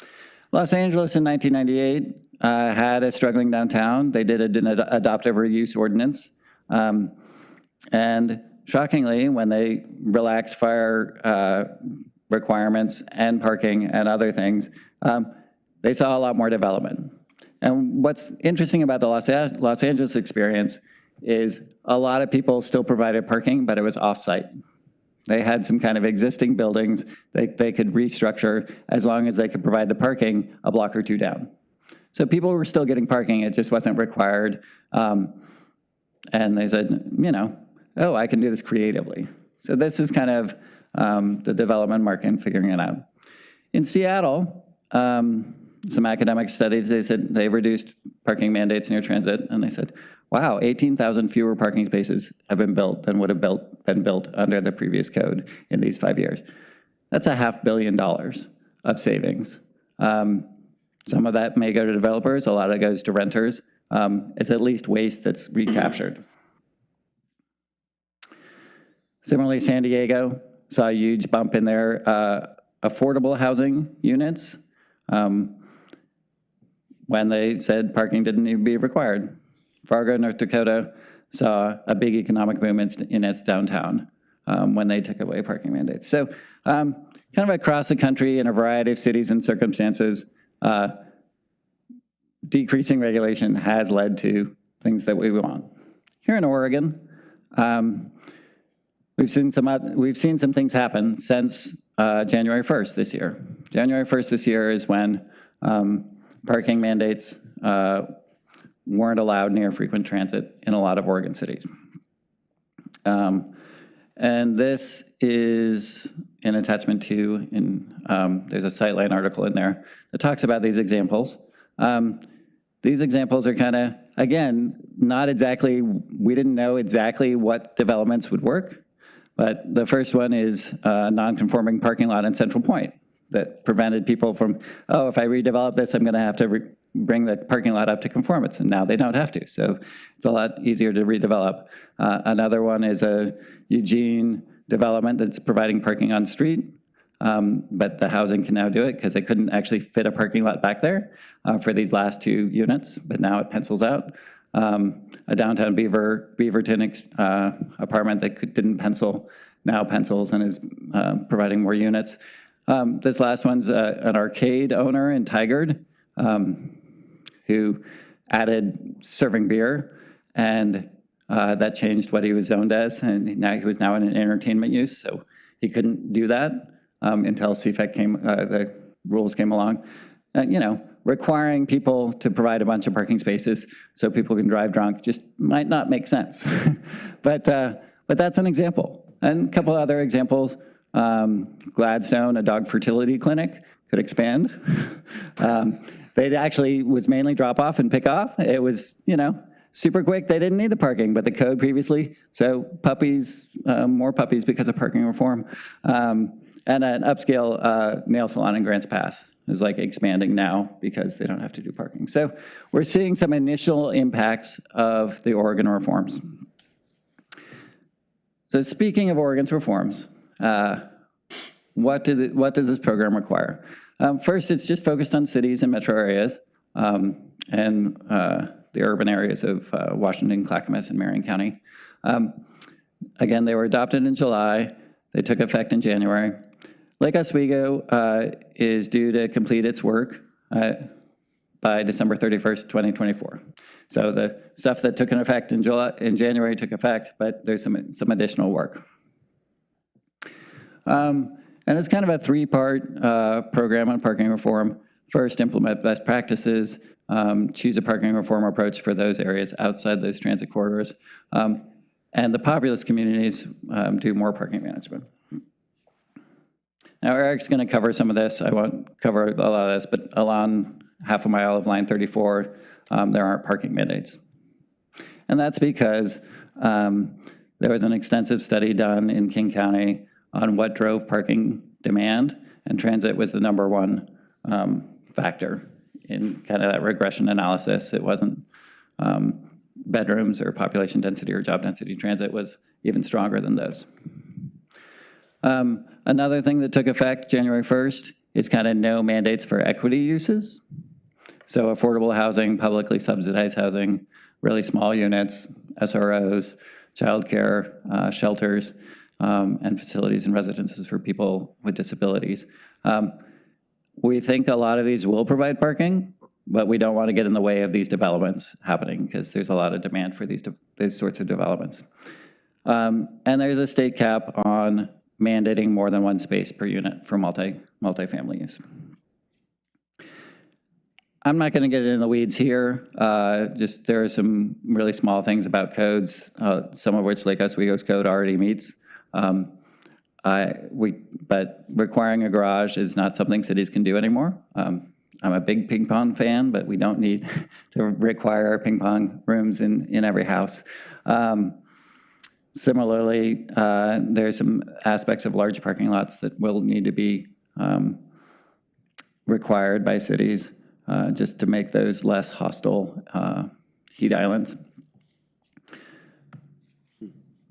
Los Angeles in 1998 had a struggling downtown. They did an adaptive reuse ordinance. And shockingly, when they relaxed fire requirements and parking and other things, they saw a lot more development. And what's interesting about the Los Angeles experience is a lot of people still provided parking, but it was off-site. They had some kind of existing buildings they could restructure as long as they could provide the parking a block or two down. So people were still getting parking, it just wasn't required. And they said, I can do this creatively. So this is kind of the development market and figuring it out. In Seattle, some academic studies, they said they reduced parking mandates near transit, and they said, wow, 18,000 fewer parking spaces have been built than would have been built under the previous code in these 5 years. That's $500 million of savings. Some of that may go to developers, a lot of it goes to renters. it's at least waste that's recaptured. Similarly, San Diego saw a huge bump in their affordable housing units when they said parking didn't need to be required. Fargo, North Dakota saw a big economic boom in its downtown when they took away parking mandates. So kind of across the country in a variety of cities and circumstances, decreasing regulation has led to things that we want. Here in Oregon, we've seen some things happen since January 1st this year. January 1st this year is when parking mandates weren't allowed near frequent transit in a lot of Oregon cities. And this is an attachment 2, there's a Sightline article in there that talks about these examples. These examples are kind of, again, not exactly, we didn't know exactly what developments would work, but the first one is a non-conforming parking lot in Central Point that prevented people from, oh, if I redevelop this, I'm gonna have to bring the parking lot up to conformance, and now they don't have to. So it's a lot easier to redevelop. Another one is a Eugene development that's providing parking on street, but the housing can now do it because they couldn't actually fit a parking lot back there for these last 2 units, but now it pencils out. A downtown Beaverton apartment that didn't pencil, now pencils and is providing more units. This last one's an arcade owner in Tigard, who added serving beer, and that changed what he was zoned as, and now he was now in an entertainment use, so he couldn't do that until CFEC the rules came along. Requiring people to provide a bunch of parking spaces so people can drive drunk just might not make sense. but that's an example. And a couple other examples, Gladstone, a dog fertility clinic, could expand. They actually was mainly drop off and pick off. It was, super quick. They didn't need the parking, but the code previously, so puppies, more puppies because of parking reform. And an upscale nail salon in Grants Pass is like expanding now because they don't have to do parking. So we're seeing some initial impacts of the Oregon reforms. So speaking of Oregon's reforms, what does this program require? First, it's just focused on cities and metro areas and the urban areas of Washington, Clackamas, and Marion County. Again, they were adopted in July. They took effect in January. Lake Oswego is due to complete its work by December 31st, 2024. So the stuff that took effect in January took effect, but there's some additional work. And it's kind of a 3-part program on parking reform. First, implement best practices, choose a parking reform approach for those areas outside those transit corridors, and the populous communities do more parking management. Now, Eric's going to cover some of this. I won't cover a lot of this, but along half a mile of line 34, there aren't parking mandates. And that's because there was an extensive study done in King County on what drove parking demand, and transit was the #1 factor in kind of that regression analysis. It wasn't bedrooms or population density or job density. Transit was even stronger than those. Another thing that took effect January 1st is kind of no mandates for equity uses. So affordable housing, publicly subsidized housing, really small units, SROs, childcare, shelters, and facilities and residences for people with disabilities. We think a lot of these will provide parking, but we don't want to get in the way of these developments happening because there's a lot of demand for these sorts of developments. And there's a state cap on mandating more than 1 space per unit for multifamily use. I'm not going to get into the weeds here. Just there are some really small things about codes, some of which Lake Oswego's code already meets. But requiring a garage is not something cities can do anymore. I'm a big ping pong fan, but we don't need to require ping pong rooms in every house. Similarly, there's some aspects of large parking lots that will need to be required by cities just to make those less hostile heat islands.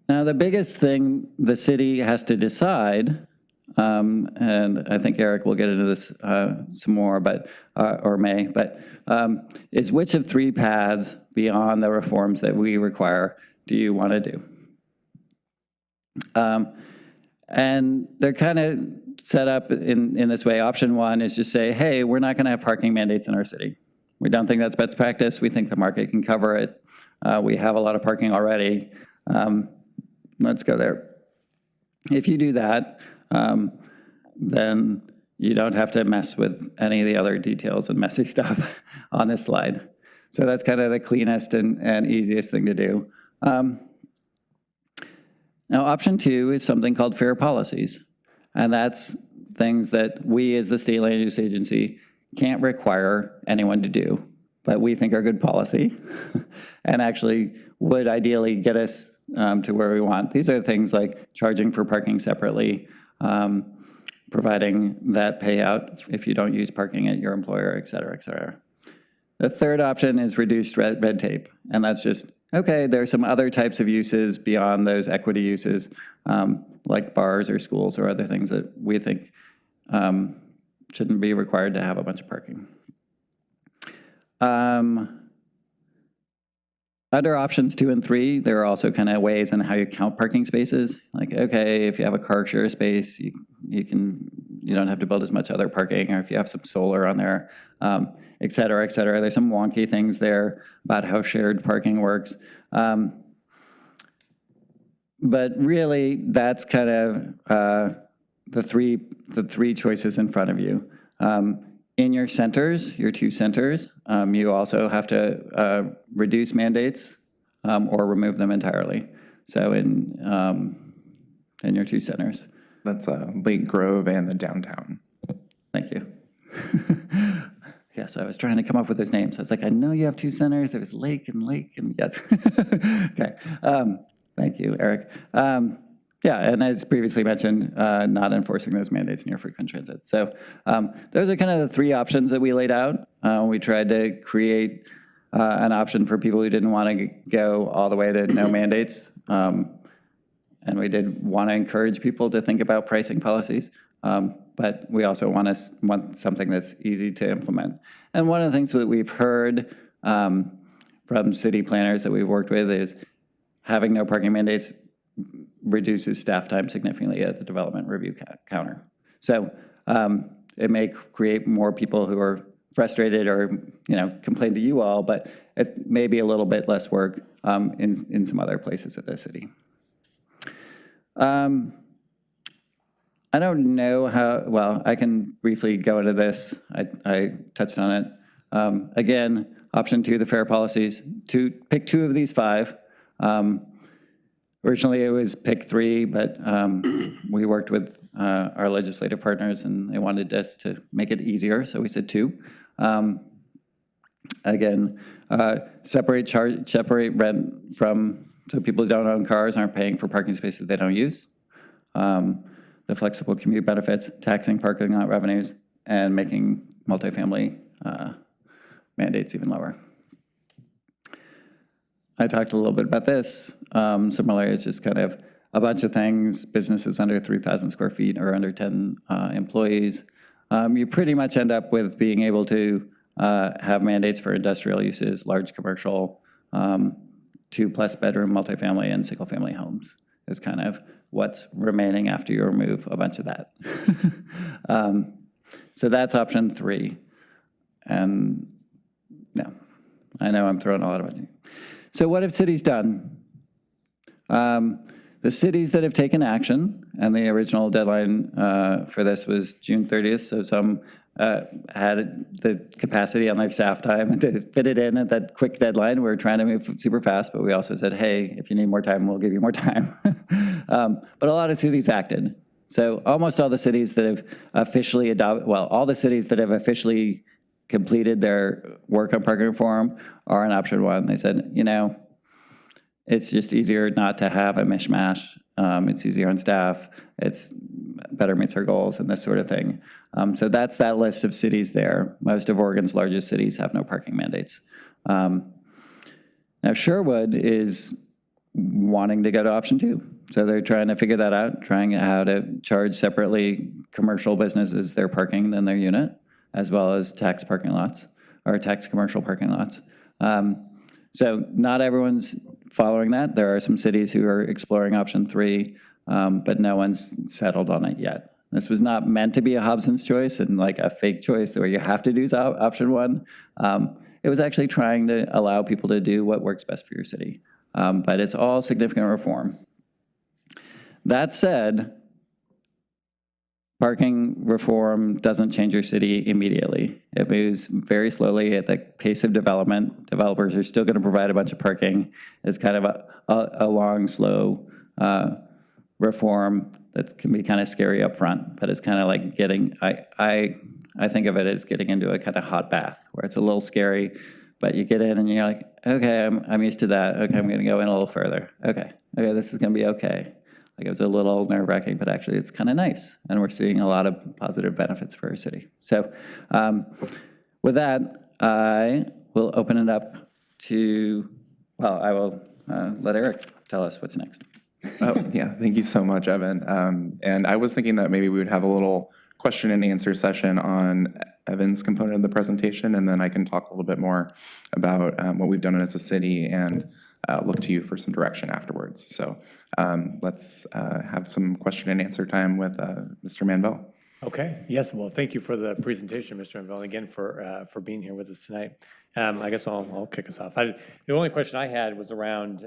Now, the biggest thing the city has to decide, and I think Eric will get into this some more, but is which of three paths beyond the reforms that we require do you want to do? And they're kind of set up in this way. Option one is just say, hey, we're not going to have parking mandates in our city. We don't think that's best practice. We think the market can cover it. We have a lot of parking already. Let's go there. If you do that, then you don't have to mess with any of the other details and messy stuff on this slide. So that's kind of the cleanest and easiest thing to do. Now, option two is something called fair policies. And that's things that we as the state land use agency can't require anyone to do, but we think are good policy and actually would ideally get us to where we want. These are things like charging for parking separately, providing that payout if you don't use parking at your employer, et cetera, et cetera. The third option is reduced red tape, and that's just, okay, there are some other types of uses beyond those equity uses, like bars or schools or other things that we think shouldn't be required to have a bunch of parking. Under options 2 and 3, there are also kind of ways in how you count parking spaces. Like, okay, if you have a car share space, you don't have to build as much other parking, or if you have some solar on there, et cetera, et cetera. There's some wonky things there about how shared parking works. But really, that's kind of the three choices in front of you. In your centers, your 2 centers, you also have to reduce mandates or remove them entirely. So in your 2 centers. That's Lake Grove and the downtown. Thank you. Yes, I was trying to come up with those names. I was like, I know you have 2 centers. It was Lake, and yes. Okay. Thank you, Eric. Yeah, and as previously mentioned, not enforcing those mandates near frequent transit. So those are kind of the 3 options that we laid out. We tried to create an option for people who didn't want to go all the way to no mandates. And we did want to encourage people to think about pricing policies. But we also want something that's easy to implement. And one of the things that we've heard from city planners that we've worked with is having no parking mandates reduces staff time significantly at the development review counter. So it may create more people who are frustrated or complain to you all, but it may be a little bit less work in some other places of the city. I don't know how, well, I can briefly go into this. I touched on it. Again, option 2, the fair policies. Pick 2 of these 5. Originally, it was pick 3, but we worked with our legislative partners, and they wanted us to make it easier, so we said 2. Again, separate rent from, so people who don't own cars aren't paying for parking spaces they don't use. The flexible commute benefits, taxing parking lot revenues, and making multifamily mandates even lower. I talked a little bit about this. Similarly, it's just kind of a bunch of things. Businesses under 3,000 square feet or under 10 employees. You pretty much end up with being able to have mandates for industrial uses, large commercial, 2+ bedroom multifamily, and single family homes is kind of what's remaining after you remove a bunch of that. So that's option 3. And no, I know I'm throwing a lot of it. So what have cities done? The cities that have taken action, and the original deadline for this was June 30th, so some had the capacity on their staff time to fit it in at that quick deadline. We're trying to move super fast, but we also said, hey, if you need more time, we'll give you more time. But a lot of cities acted. So almost all the cities that have officially adopted, well, all the cities that have officially completed their work on parking reform are on option 1. They said, it's just easier not to have a mishmash. It's easier on staff. It's better meets our goals and this sort of thing. So that's that list of cities there. Most of Oregon's largest cities have no parking mandates. Now Sherwood is wanting to go to option 2. So they're trying to figure that out, trying how to charge separately commercial businesses their parking than their unit, as well as tax parking lots, or tax commercial parking lots. So not everyone's following that. There are some cities who are exploring option 3, but no one's settled on it yet. This was not meant to be a Hobson's choice and like a fake choice where you have to do option 1. It was actually trying to allow people to do what works best for your city. But it's all significant reform. That said, parking reform doesn't change your city immediately. It moves very slowly at the pace of development. Developers are still going to provide a bunch of parking. It's kind of a long, slow reform that can be kind of scary up front, but it's kind of like getting, I think of it as getting into a kind of hot bath where it's a little scary, but you get in and you're like, okay, I'm used to that. Okay, I'm going to go in a little further. Okay, this is going to be okay. Like it was a little nerve-wracking, but actually it's kind of nice. And we're seeing a lot of positive benefits for our city. So with that, I will open it up to, well, I will let Eric tell us what's next. Oh, yeah, thank you so much, Evan. And I was thinking that maybe we would have a little question and answer session on Evan's component of the presentation, and then I can talk a little bit more about what we've done as a city and look to you for some direction afterwards. So let's have some question and answer time with Mr. Manvell. Okay, yes, well, thank you for the presentation, Mr. Manvell, again for being here with us tonight. I guess I'll kick us off. The only question I had was around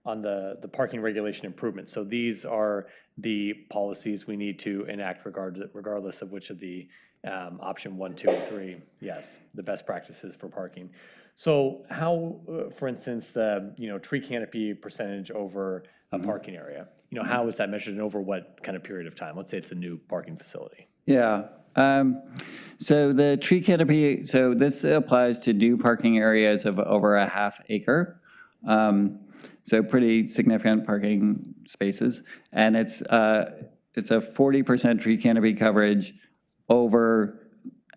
on the parking regulation improvements. So these are the policies we need to enact regardless of which of the option 1, 2, and 3, yes, the best practices for parking. So how, for instance, the tree canopy percentage over a parking area, how is that measured and over what kind of period of time? Let's say it's a new parking facility. Yeah. So the tree canopy, so this applies to new parking areas of over a ½ acre. So pretty significant parking spaces. And it's a 40% tree canopy coverage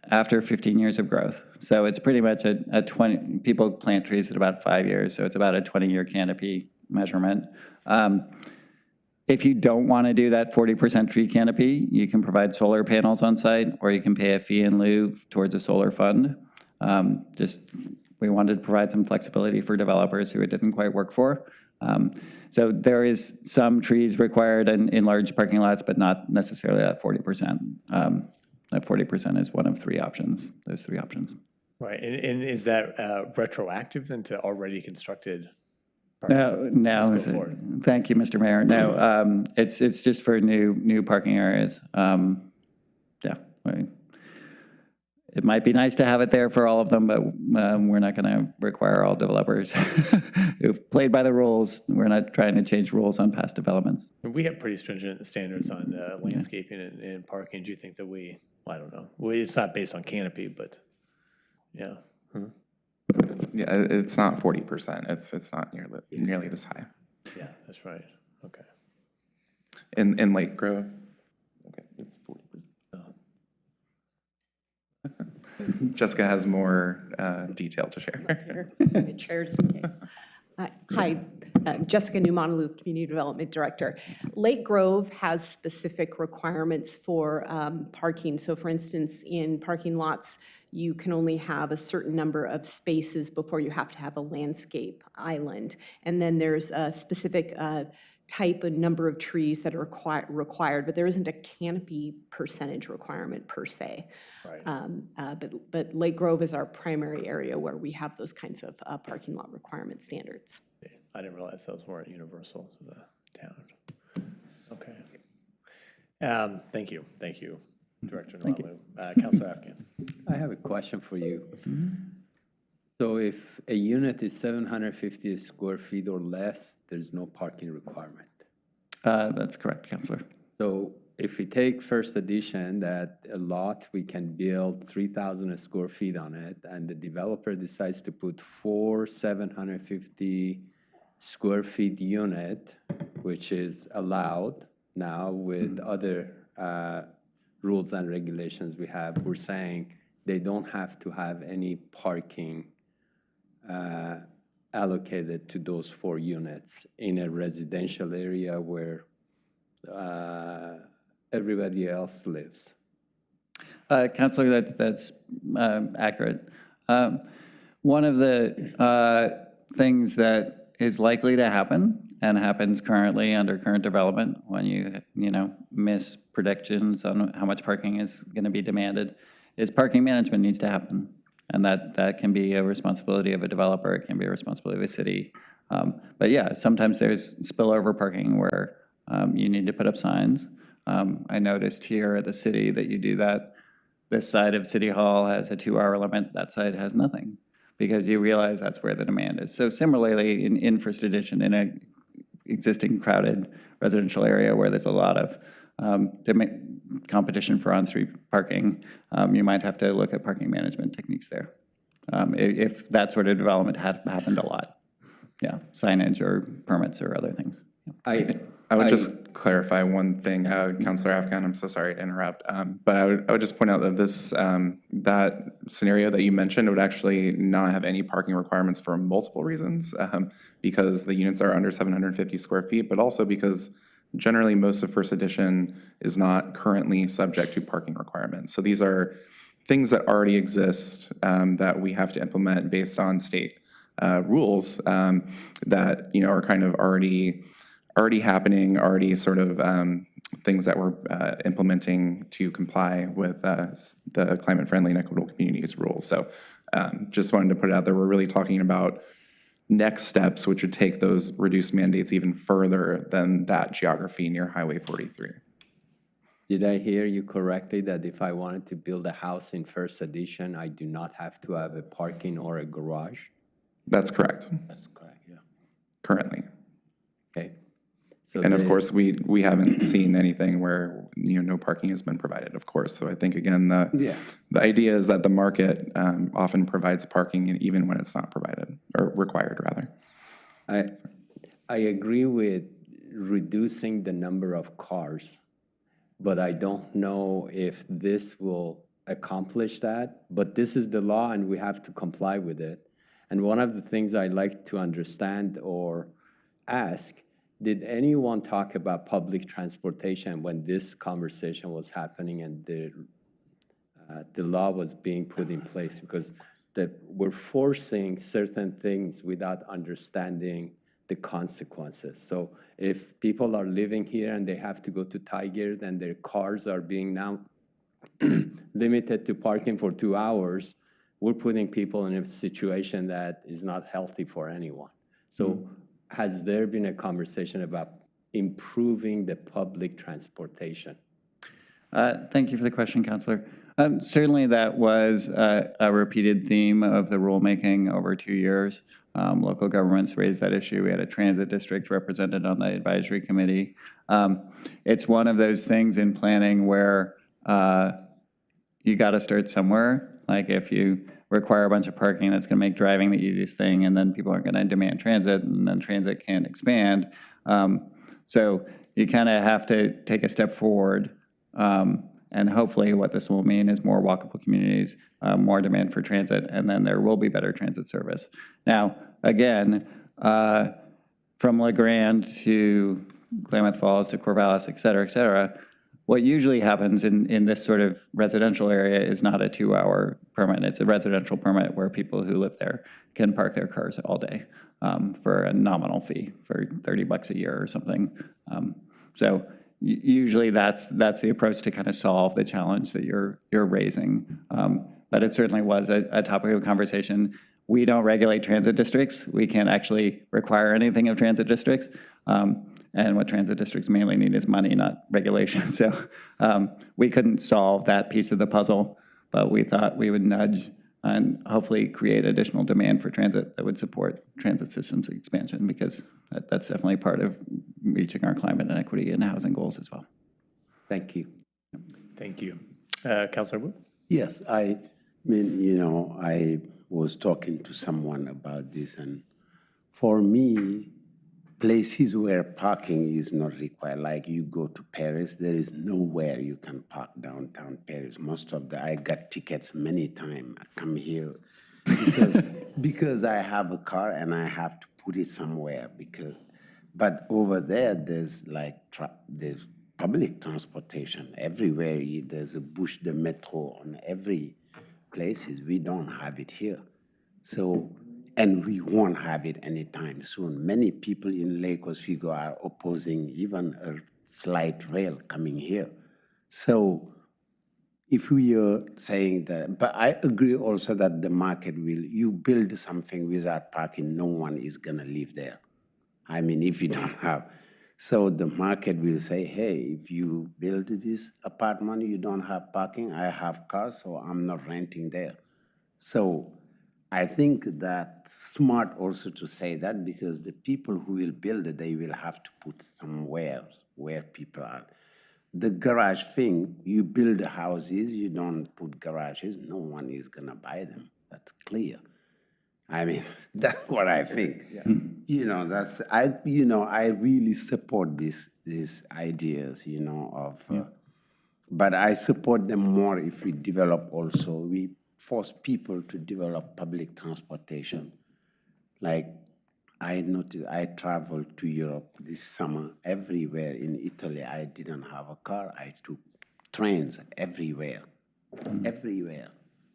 after 15 years of growth. So it's pretty much a 20, people plant trees at about 5 years. So it's about a 20-year canopy measurement. If you don't want to do that 40% tree canopy, you can provide solar panels on site, or you can pay a fee in lieu towards a solar fund. We wanted to provide some flexibility for developers who it didn't quite work for. So there is some trees required in large parking lots, but not necessarily that 40%. That 40% is one of 3 options, those 3 options. Right, and is that retroactive then to already constructed? No, thank you, Mr. Mayor. No, it's just for new parking areas. Yeah, it might be nice to have it there for all of them, but we're not going to require all developers who've played by the rules. We're not trying to change rules on past developments. We have pretty stringent standards on landscaping and parking. Do you think that I don't know, it's not based on canopy, but yeah. Yeah, it's not 40%. It's not nearly this high. Yeah, that's right. Okay. In Lake Grove, okay, it's 40%. Jessica has more detail to share. Chair, just in case. Hi, Jessica Newmontaloo, Community Development Director. Lake Grove has specific requirements for parking. So for instance, in parking lots, you can only have a certain number of spaces before you have to have a landscape island. And then there's a specific type and number of trees that are required, but there isn't a canopy percentage requirement per se. Right. But Lake Grove is our primary area where we have those kinds of parking lot requirement standards. I didn't realize those weren't universal to the town. Okay. Thank you, Director Newmontaloo. Councilor Afghan. I have a question for you. So if a unit is 750 square feet or less, there's no parking requirement? That's correct, Councilor. So if we take first edition, that a lot, we can build 3,000 square feet on it, and the developer decides to put 4 750 square feet unit, which is allowed now with other rules and regulations we have, we're saying they don't have to have any parking allocated to those 4 units in a residential area where everybody else lives? Counselor, that's accurate. One of the things that is likely to happen and happens currently under current development when you miss predictions on how much parking is going to be demanded is parking management needs to happen. And that can be a responsibility of a developer, it can be a responsibility of a city. But yeah, sometimes there's spillover parking where you need to put up signs. I noticed here at the city that you do that. This side of City Hall has a 2-hour limit, that side has nothing, because you realize that's where the demand is. So similarly, in First Edition, in a existing crowded residential area where there's a lot of competition for on-street parking, you might have to look at parking management techniques there. If that sort of development had happened a lot. Yeah, signage or permits or other things. I would just clarify one thing, Councilor Afghan, I'm so sorry to interrupt, but I would just point out that this, that scenario that you mentioned would actually not have any parking requirements for multiple reasons, because the units are under 750 square feet, but also because generally most of First Edition is not currently subject to parking requirements. So these are things that already exist that we have to implement based on state rules that are kind of already happening, already sort of things that we're implementing to comply with the climate-friendly and equitable communities rules. So just wanted to put it out there, we're really talking about next steps, which would take those reduced mandates even further than that geography near Highway 43. Did I hear you correctly that if I wanted to build a house in First Edition, I do not have to have a parking or a garage? That's correct. That's correct, yeah. Currently. Okay. So and of course, we haven't seen anything where no parking has been provided, of course. So I think, again, the idea is that the market often provides parking even when it's not provided, or required, rather. I agree with reducing the number of cars, but I don't know if this will accomplish that. But this is the law, and we have to comply with it. And one of the things I like to understand or ask, did anyone talk about public transportation when this conversation was happening and the law was being put in place? Because we're forcing certain things without understanding the consequences. So if people are living here and they have to go to Tiger, then their cars are being now limited to parking for 2 hours, we're putting people in a situation that is not healthy for anyone. So has there been a conversation about improving the public transportation? Thank you for the question, Councilor. Certainly that was a repeated theme of the rulemaking over 2 years. Local governments raised that issue. We had a transit district represented on the advisory committee. It's one of those things in planning where you got to start somewhere. Like if you require a bunch of parking, that's going to make driving the easiest thing, and then people aren't going to demand transit, and then transit can't expand. So you kind of have to take a step forward, and hopefully what this will mean is more walkable communities, more demand for transit, and then there will be better transit service. Now, again, from La Grande to Klamath Falls to Corvallis, et cetera, what usually happens in this sort of residential area is not a 2-hour permit. It's a residential permit where people who live there can park their cars all day for a nominal fee for $30 a year or something. So usually that's the approach to kind of solve the challenge that you're raising. But it certainly was a topic of conversation. We don't regulate transit districts. We can't actually require anything of transit districts. And what transit districts mainly need is money, not regulation. So we couldn't solve that piece of the puzzle, but we thought we would nudge and hopefully create additional demand for transit that would support transit systems expansion, because that's definitely part of reaching our climate and equity and housing goals as well. Thank you. Thank you. Councilor Wu? Yes, I mean, I was talking to someone about this, and for me, places where parking is not required, like you go to Paris, there is nowhere you can park downtown Paris. I got tickets many times. I come here because because I have a car and I have to put it somewhere but over there, there's there's public transportation everywhere. There's a bus de metro on every places. We don't have it here. So, and we won't have it anytime soon. Many people in Lake Oswego are opposing even a light rail coming here. So if we are saying that, but I agree also that the market you build something without parking, no one is gonna live there. I mean, if you don't have, so the market will say, hey, if you build this apartment, you don't have parking, I have cars, so I'm not renting there. So I think that's smart also to say that, because the people who will build it, they will have to put somewhere where people are. The garage thing, you build houses, you don't put garages, no one is gonna buy them. That's clear. I mean, that's what I think. You know, I really support these ideas, but I support them more if we develop also, we force people to develop public transportation. Like I noticed, I traveled to Europe this summer, everywhere in Italy, I didn't have a car, I took trains everywhere, everywhere.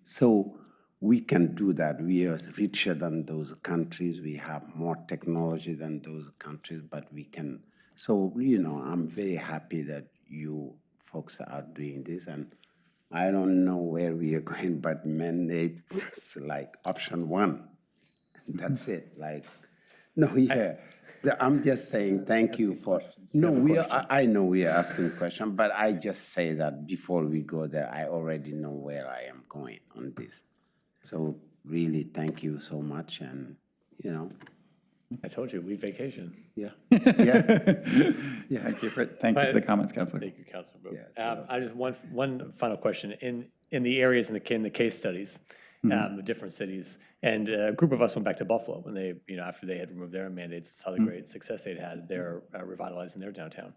So we can do that. We are richer than those countries. We have more technology than those countries, but we can. So, I'm very happy that you folks are doing this. And I don't know where we are going, but mandate is like option one. That's it. I'm just saying thank you for. No, I know we are asking questions, but I just say that before we go there, I already know where I am going on this. So really, thank you so much, and I told you, we vacation. Yeah. Thank you for the comments, Councilor. Thank you, Councilor. I just one final question. In the areas in the case studies, the different cities, and a group of us went back to Buffalo when they, after they had removed their mandates, saw the great success they'd had there revitalizing their downtown.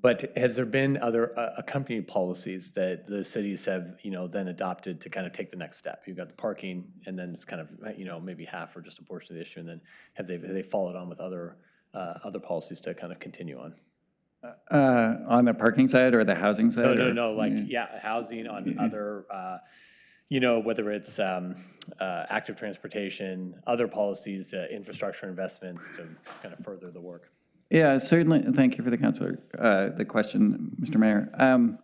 But has there been other accompanying policies that the cities have, then adopted to kind of take the next step? You've got the parking, and then it's kind of, maybe half or just a portion of the issue, and then have they followed on with other policies to kind of continue on? On the parking side or the housing side? No, housing on other, whether it's active transportation, other policies, infrastructure investments to kind of further the work. Yeah, certainly. Thank you for the question, Mr. Mayor.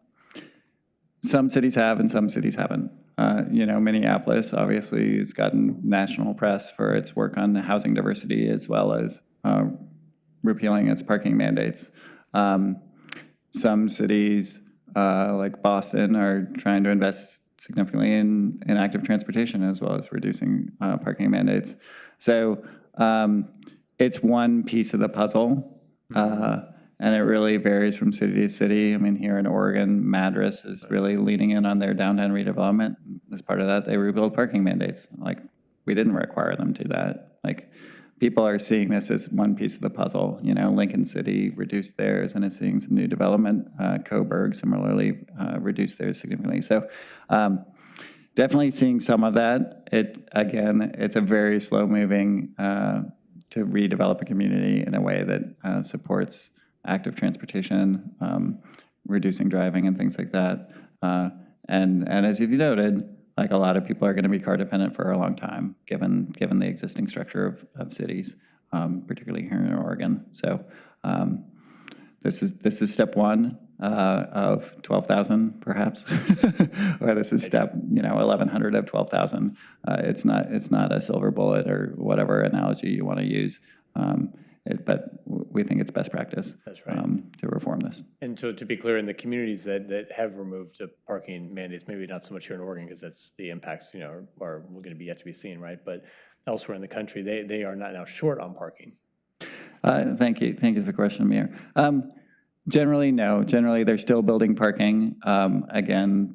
Some cities have and some cities haven't. Minneapolis obviously has gotten national press for its work on housing diversity as well as repealing its parking mandates. Some cities like Boston are trying to invest significantly in active transportation as well as reducing parking mandates. So it's one piece of the puzzle, and it really varies from city to city. I mean, here in Oregon, Madras is really leaning in on their downtown redevelopment. As part of that, they rebuild parking mandates. We didn't require them to do that. People are seeing this as one piece of the puzzle. Lincoln City reduced theirs and is seeing some new development. Coburg similarly reduced theirs significantly. So definitely seeing some of that. It's a very slow-moving to redevelop a community in a way that supports active transportation, reducing driving and things like that. And as you've noted, a lot of people are going to be car dependent for a long time, given the existing structure of cities, particularly here in Oregon. So this is step one of 12,000, perhaps, or this is step 1,100 of 12,000. It's not a silver bullet or whatever analogy you want to use. But we think it's best practice. That's right. To reform this. And so to be clear, in the communities that have removed the parking mandates, maybe not so much here in Oregon because that's the impacts, are going to be yet to be seen, right? But elsewhere in the country, they are not now short on parking. Thank you for the question, Mayor. Generally, no. Generally, they're still building parking. Again,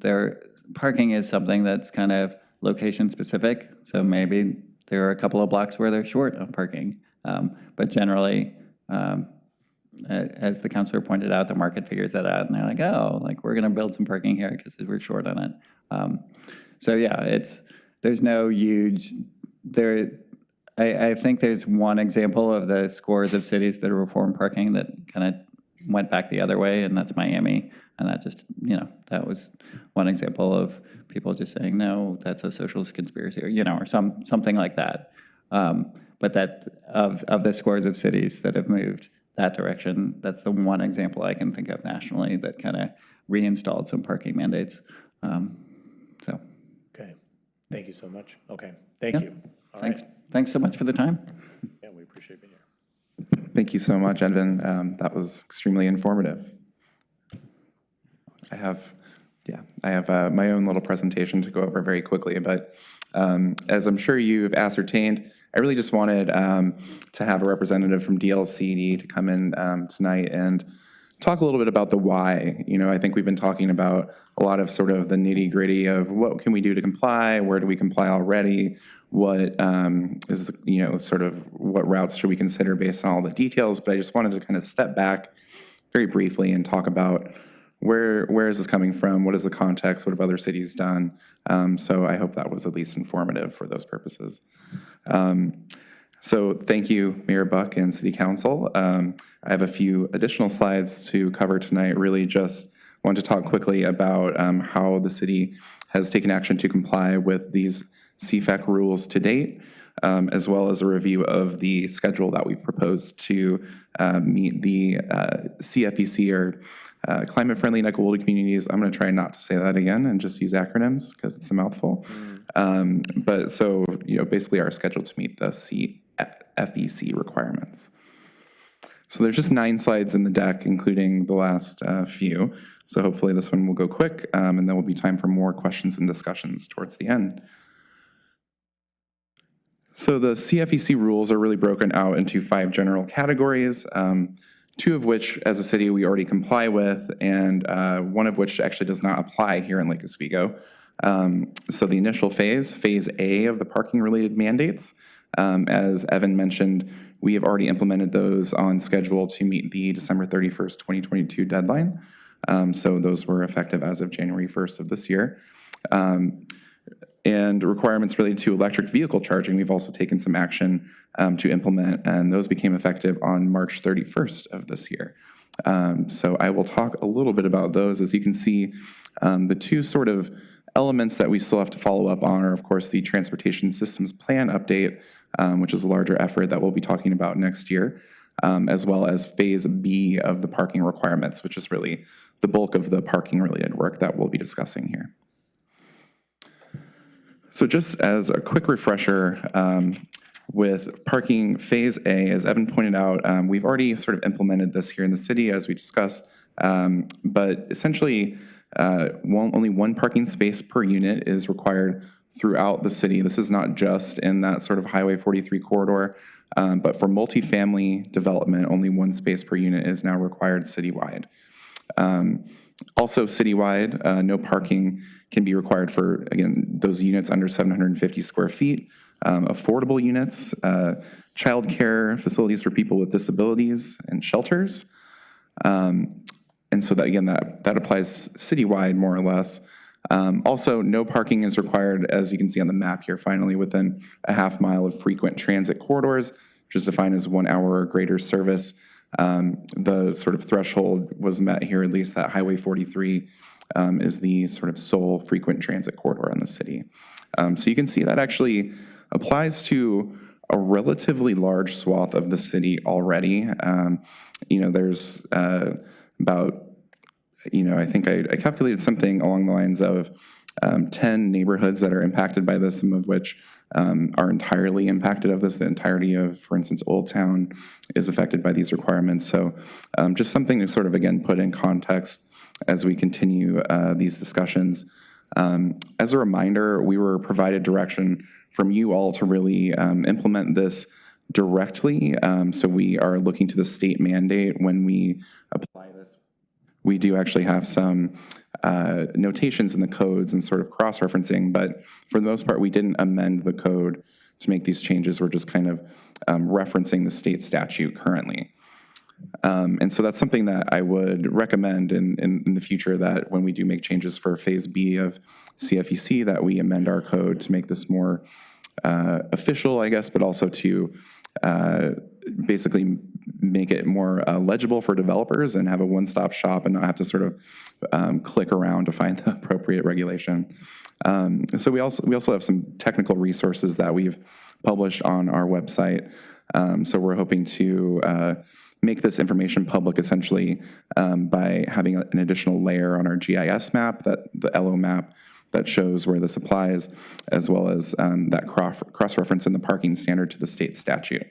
parking is something that's kind of location specific. So maybe there are a couple of blocks where they're short on parking. But generally, as the councilor pointed out, the market figures that out, and they're like, we're going to build some parking here because we're short on it. So yeah, there's no huge, I think there's one example of the scores of cities that reform parking that kind of went back the other way, and that's Miami. And that just, that was one example of people just saying, no, that's a socialist conspiracy, or, or something like that. But that of the scores of cities that have moved that direction, that's the one example I can think of nationally that kind of reinstalled some parking mandates. So. Okay, thank you so much. Okay, thank you. All Thanks. right. Thanks so much for the time. Yeah, we appreciate being here. Thank you so much, Edvin. That was extremely informative. I have my own little presentation to go over very quickly, but as I'm sure you've ascertained, I really just wanted to have a representative from DLCD to come in tonight and talk a little bit about the why. I think we've been talking about a lot of sort of the nitty-gritty of what can we do to comply, where do we comply already, what is the, sort of what routes should we consider based on all the details, but I just wanted to kind of step back very briefly and talk about where is this coming from, what is the context, what have other cities done, so I hope that was at least informative for those purposes. So thank you, Mayor Buck and City Council. I have a few additional slides to cover tonight. Really just want to talk quickly about how the city has taken action to comply with these CFAC rules to date, as well as a review of the schedule that we've proposed to meet the CFEC, or Climate Friendly and Equitable Communities. I'm going to try not to say that again and just use acronyms because it's a mouthful. But so, basically our schedule to meet the CFEC requirements. So there's just 9 slides in the deck, including the last few. So hopefully this one will go quick, and there will be time for more questions and discussions towards the end. So the CFEC rules are really broken out into 5 general categories, 2 of which, as a city, we already comply with, and 1 of which actually does not apply here in Lake Oswego. So the initial phase A of the parking-related mandates, as Evan mentioned, we have already implemented those on schedule to meet the December 31st, 2022 deadline. So those were effective as of January 1st of this year. And requirements related to electric vehicle charging, we've also taken some action to implement, and those became effective on March 31st of this year. So I will talk a little bit about those. As you can see, the 2 sort of elements that we still have to follow up on are, of course, the Transportation Systems Plan update, which is a larger effort that we'll be talking about next year, as well as Phase B of the parking requirements, which is really the bulk of the parking-related work that we'll be discussing here. So just as a quick refresher, with parking Phase A, as Evan pointed out, we've already sort of implemented this here in the city, as we discussed, but essentially only 1 parking space per unit is required throughout the city. This is not just in that sort of Highway 43 corridor, but for multifamily development, only 1 space per unit is now required citywide. Also citywide, no parking can be required for, again, those units under 750 square feet, affordable units, childcare facilities for people with disabilities, and shelters. And so that, again, that applies citywide more or less. Also, no parking is required, as you can see on the map here, finally, within a half mile of frequent transit corridors, which is defined as 1 hour or greater service. The sort of threshold was met here, at least that Highway 43 is the sort of sole frequent transit corridor in the city. So you can see that actually applies to a relatively large swath of the city already. There's about, I think I calculated something along the lines of 10 neighborhoods that are impacted by this, some of which are entirely impacted of this. The entirety of, for instance, Old Town is affected by these requirements. So just something to sort of, again, put in context as we continue these discussions. As a reminder, we were provided direction from you all to really implement this directly. So we are looking to the state mandate when we apply this. We do actually have some notations in the codes and sort of cross-referencing, but for the most part, we didn't amend the code to make these changes. We're just kind of referencing the state statute currently. And so that's something that I would recommend in the future, that when we do make changes for Phase B of CFEC, that we amend our code to make this more official, I guess, but also to basically make it more legible for developers and have a one-stop shop and not have to sort of click around to find the appropriate regulation. So we also have some technical resources that we've published on our website. So we're hoping to make this information public essentially by having an additional layer on our GIS map, the LO map, that shows where this applies, as well as that cross-reference in the parking standard to the state statute.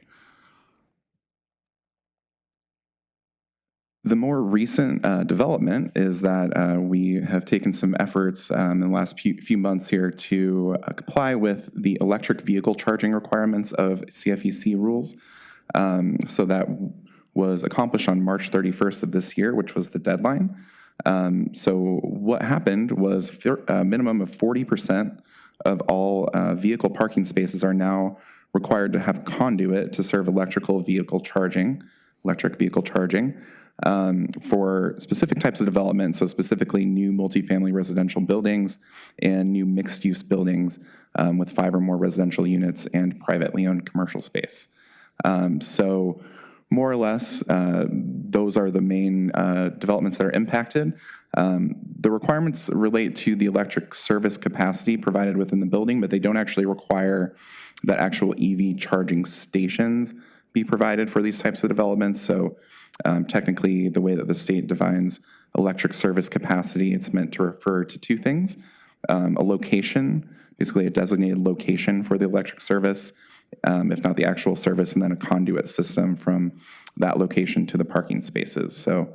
The more recent development is that we have taken some efforts in the last few months here to comply with the electric vehicle charging requirements of CFEC rules. So that was accomplished on March 31st of this year, which was the deadline. So what happened was a minimum of 40% of all vehicle parking spaces are now required to have conduit to serve electric vehicle charging for specific types of development, so specifically new multifamily residential buildings and new mixed-use buildings with 5 or more residential units and privately owned commercial space. So more or less, those are the main developments that are impacted. The requirements relate to the electric service capacity provided within the building, but they don't actually require that actual EV charging stations be provided for these types of developments. So technically, the way that the state defines electric service capacity, it's meant to refer to 2 things. A location, basically a designated location for the electric service, if not the actual service, and then a conduit system from that location to the parking spaces. So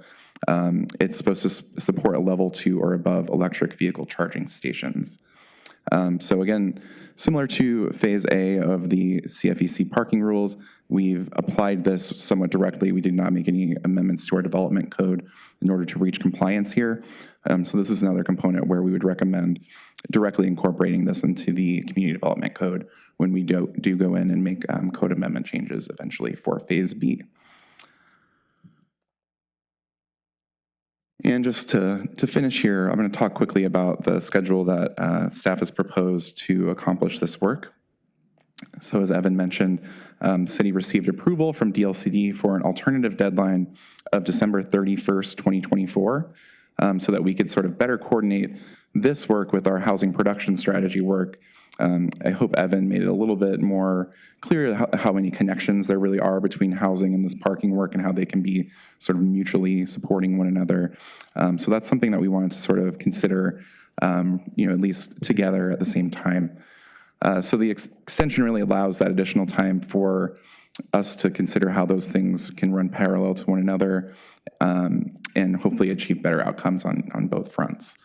it's supposed to support a level 2 or above electric vehicle charging stations. So again, similar to Phase A of the CFEC parking rules, we've applied this somewhat directly. We did not make any amendments to our development code in order to reach compliance here. So this is another component where we would recommend directly incorporating this into the community development code when we do go in and make code amendment changes eventually for Phase B. And just to finish here, I'm going to talk quickly about the schedule that staff has proposed to accomplish this work. So as Evan mentioned, city received approval from DLCD for an alternative deadline of December 31st, 2024, so that we could sort of better coordinate this work with our housing production strategy work. I hope Evan made it a little bit more clear how many connections there really are between housing and this parking work and how they can be sort of mutually supporting one another. So that's something that we wanted to sort of consider, at least together at the same time. So the extension really allows that additional time for us to consider how those things can run parallel to one another and hopefully achieve better outcomes on both fronts.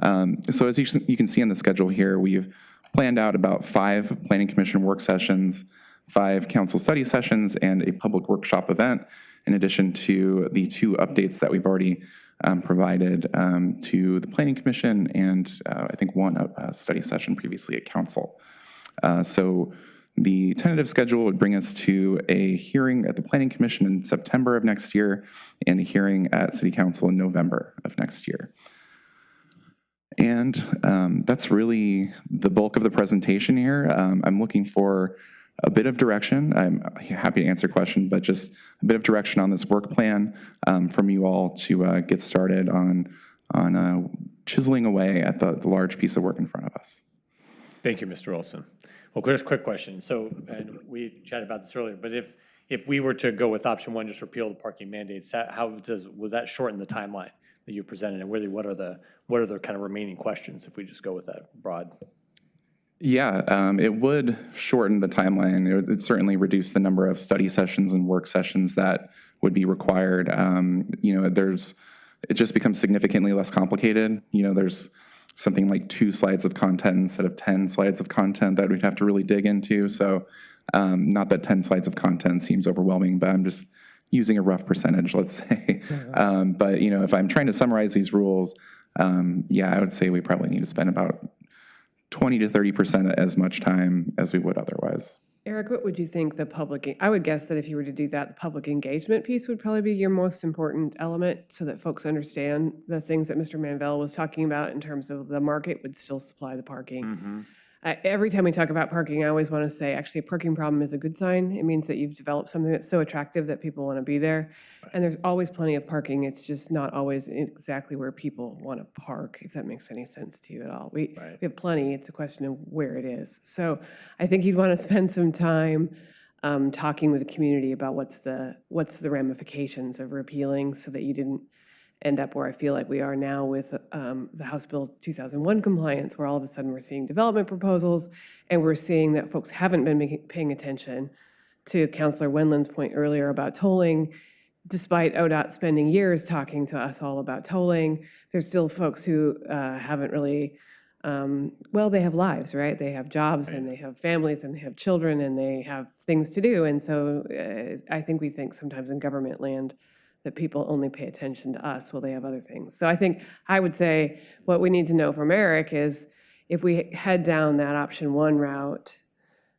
So as you can see on the schedule here, we've planned out about 5 Planning Commission work sessions, 5 council study sessions, and a public workshop event, in addition to the 2 updates that we've already provided to the Planning Commission and I think 1 study session previously at council. So the tentative schedule would bring us to a hearing at the Planning Commission in September of next year and a hearing at City Council in November of next year. And that's really the bulk of the presentation here. I'm looking for a bit of direction. I'm happy to answer questions, but just a bit of direction on this work plan from you all to get started on chiseling away at the large piece of work in front of us. Thank you, Mr. Olson. Well, just a quick question. So, and we chatted about this earlier, but if we were to go with option 1, just repeal the parking mandates, would that shorten the timeline that you presented, and really what are the kind of remaining questions if we just go with that broad? Yeah, it would shorten the timeline. It would certainly reduce the number of study sessions and work sessions that would be required. It just becomes significantly less complicated. There's something like 2 slides of content instead of 10 slides of content that we'd have to really dig into. So not that 10 slides of content seems overwhelming, but I'm just using a rough percentage, let's say. But if I'm trying to summarize these rules, I would say we probably need to spend about 20 to 30% as much time as we would otherwise. Eric, what would you think the public, I would guess that if you were to do that, the public engagement piece would probably be your most important element so that folks understand the things that Mr. Manvel was talking about in terms of the market would still supply the parking. Every time we talk about parking, I always want to say, actually, a parking problem is a good sign. It means that you've developed something that's so attractive that people want to be there. And there's always plenty of parking. It's just not always exactly where people want to park, if that makes any sense to you at all. We have plenty. It's a question of where it is. So I think you'd want to spend some time talking with the community about what's the ramifications of repealing so that you didn't end up where I feel like we are now with the House Bill 2001 compliance, where all of a sudden we're seeing development proposals, and we're seeing that folks haven't been paying attention to Councilor Wendland's point earlier about tolling. Despite ODOT spending years talking to us all about tolling, there's still folks who haven't really, well, they have lives, right? They have jobs, and they have families, and they have children, and they have things to do. And so I think we think sometimes in government land that people only pay attention to us while they have other things. So I would say what we need to know from Eric is if we head down that option 1 route,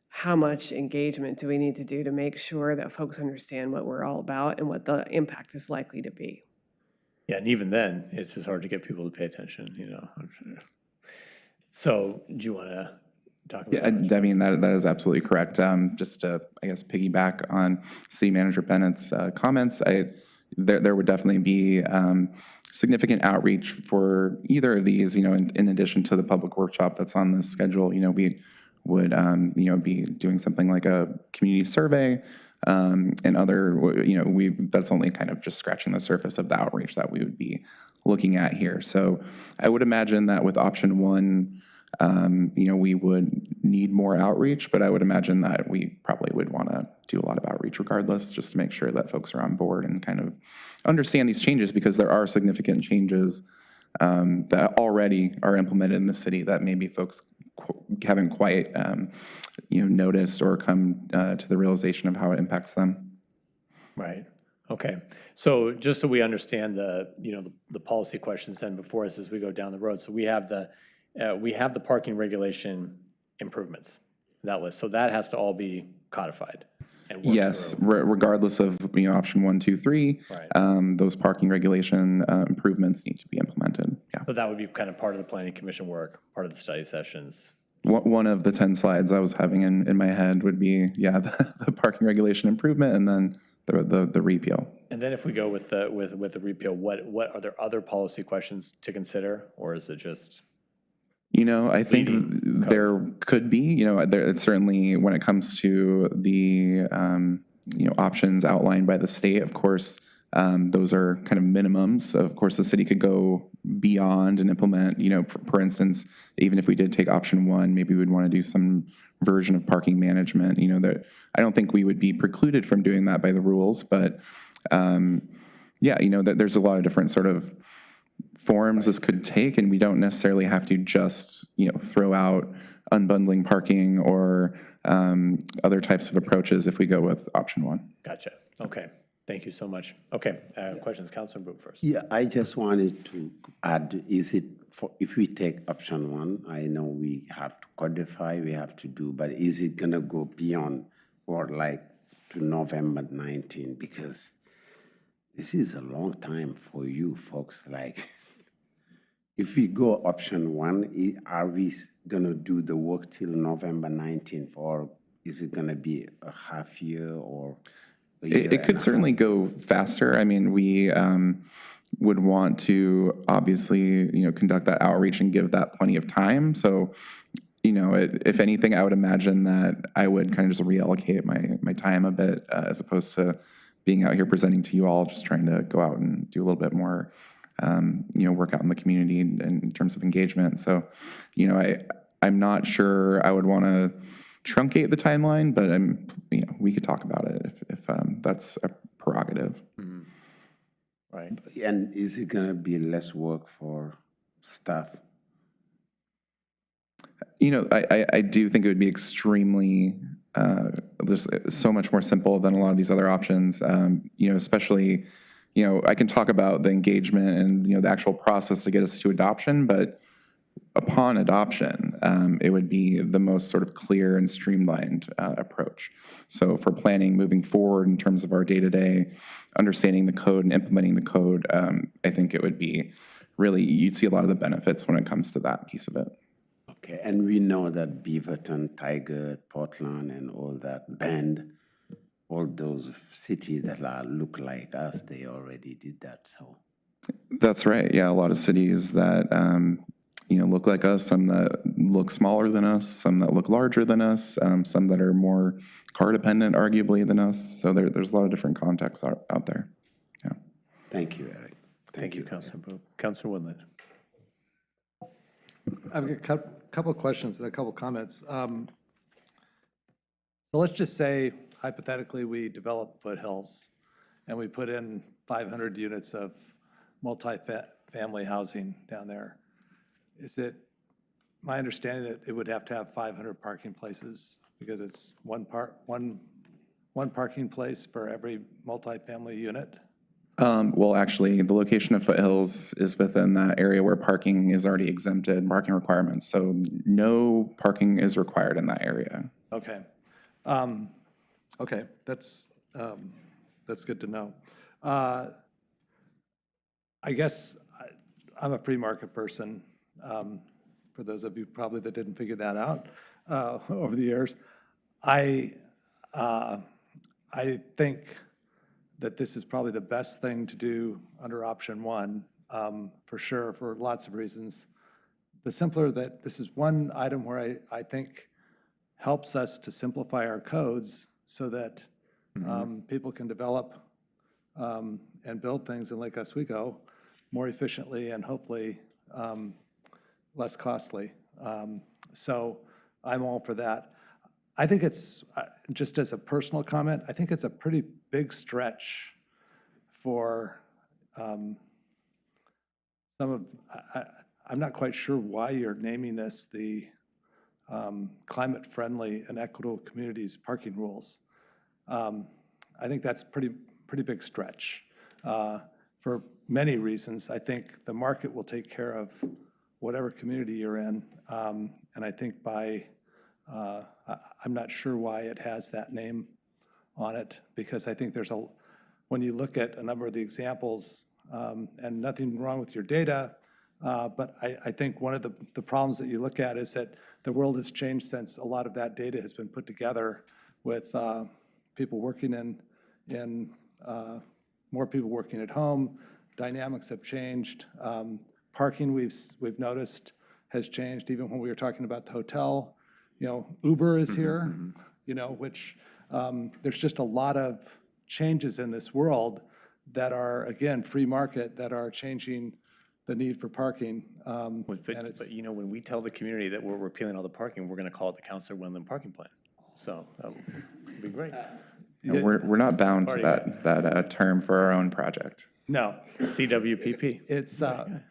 how much engagement do we need to do to make sure that folks understand what we're all about and what the impact is likely to be? Yeah, and even then, it's just hard to get people to pay attention, So do you want to talk about that? I mean, that is absolutely correct. Just to, I guess, piggyback on City Manager Bennett's comments, there would definitely be significant outreach for either of these, in addition to the public workshop that's on the schedule. We would, be doing something like a community survey and other, that's only kind of just scratching the surface of the outreach that we would be looking at here. So I would imagine that with option 1, we would need more outreach, but I would imagine that we probably would want to do a lot of outreach regardless, just to make sure that folks are on board and kind of understand these changes, because there are significant changes that already are implemented in the city that maybe folks haven't quite, noticed or come to the realization of how it impacts them. Right. Okay. So just so we understand the policy questions then before us as we go down the road. So we have the parking regulation improvements, that list. So that has to all be codified. And yes, regardless of option 1, 2, 3, those parking regulation improvements need to be implemented. Yeah. So that would be kind of part of the planning commission work, part of the study sessions. One of the 10 slides I was having in my head would be, the parking regulation improvement, and then the repeal. And then if we go with the repeal, what are there other policy questions to consider, or is it just? I think there could be, it's certainly when it comes to the, options outlined by the state, of course, those are kind of minimums. Of course, the city could go beyond and implement, for instance, even if we did take option 1, maybe we'd want to do some version of parking management, that I don't think we would be precluded from doing that by the rules, but that there's a lot of different sort of forms this could take, and we don't necessarily have to just, throw out unbundling parking or other types of approaches if we go with option 1. Gotcha. Okay. Thank you so much. Okay. Questions, Councilor Boone first. Yeah, I just wanted to add, if we take option 1, I know we have to codify, we have to do, but is it gonna go beyond or like to November 19? Because this is a long time for you folks, like, if we go option 1, are we gonna do the work till November 19th, or is it gonna be a half year or a year? It could certainly go faster. I mean, we would want to obviously, conduct that outreach and give that plenty of time. So, if anything, I would imagine that I would kind of just reallocate my time a bit as opposed to being out here presenting to you all, just trying to go out and do a little bit more work out in the community in terms of engagement. So, I'm not sure I would want to truncate the timeline, but we could talk about it if that's a prerogative. Mm-hmm. Right. And is it going to be less work for staff? I do think it would be extremely, just so much more simple than a lot of these other options, especially, I can talk about the engagement and, the actual process to get us to adoption, but upon adoption, it would be the most sort of clear and streamlined approach. So for planning moving forward in terms of our day-to-day, understanding the code and implementing the code, I think it would be really, you'd see a lot of the benefits when it comes to that piece of it. Okay, and we know that Beaverton, Tigard, Portland, and all that, Bend, all those cities that look like us, they already did that, so. That's right. Yeah, a lot of cities that look like us, some that look smaller than us, some that look larger than us, some that are more car dependent, arguably, than us. So there's a lot of different contexts out there. Yeah. Thank you, Eric. Thank you, Councilor Booth. Councilor Woodland. I've got a couple of questions and a couple of comments. So let's just say, hypothetically, we develop Foothills and we put in 500 units of multi-family housing down there. Is it my understanding that it would have to have 500 parking places because it's one parking place for every multi-family unit? Well, actually, the location of Foothills is within that area where parking is already exempted, parking requirements. So no parking is required in that area. Okay. Okay, that's good to know. I guess I'm a free market person. For those of you probably that didn't figure that out over the years, I think that this is probably the best thing to do under option one, for sure, for lots of reasons. The simpler that this is one item where I think helps us to simplify our codes so that people can develop and build things in Lake Oswego more efficiently and hopefully less costly. So I'm all for that. I think it's, just as a personal comment, I think it's a pretty big stretch for some of, I'm not quite sure why you're naming this the climate-friendly and equitable communities parking rules. I think that's pretty big stretch for many reasons. I think the market will take care of whatever community you're in, and I think by I'm not sure why it has that name on it, because I think there's when you look at a number of the examples, and nothing wrong with your data, but I think one of the problems that you look at is that the world has changed since a lot of that data has been put together with people working in more people working at home. Dynamics have changed. Parking, we've noticed, has changed. Even when we were talking about the hotel, Uber is here, which there's just a lot of changes in this world that are, again, free market, that are changing the need for parking. But when we tell the community that we're repealing all the parking, we're going to call it the Councilor Woodland Parking Plan. So that would be great. We're not bound to that term for our own project. No. CWPP. It's,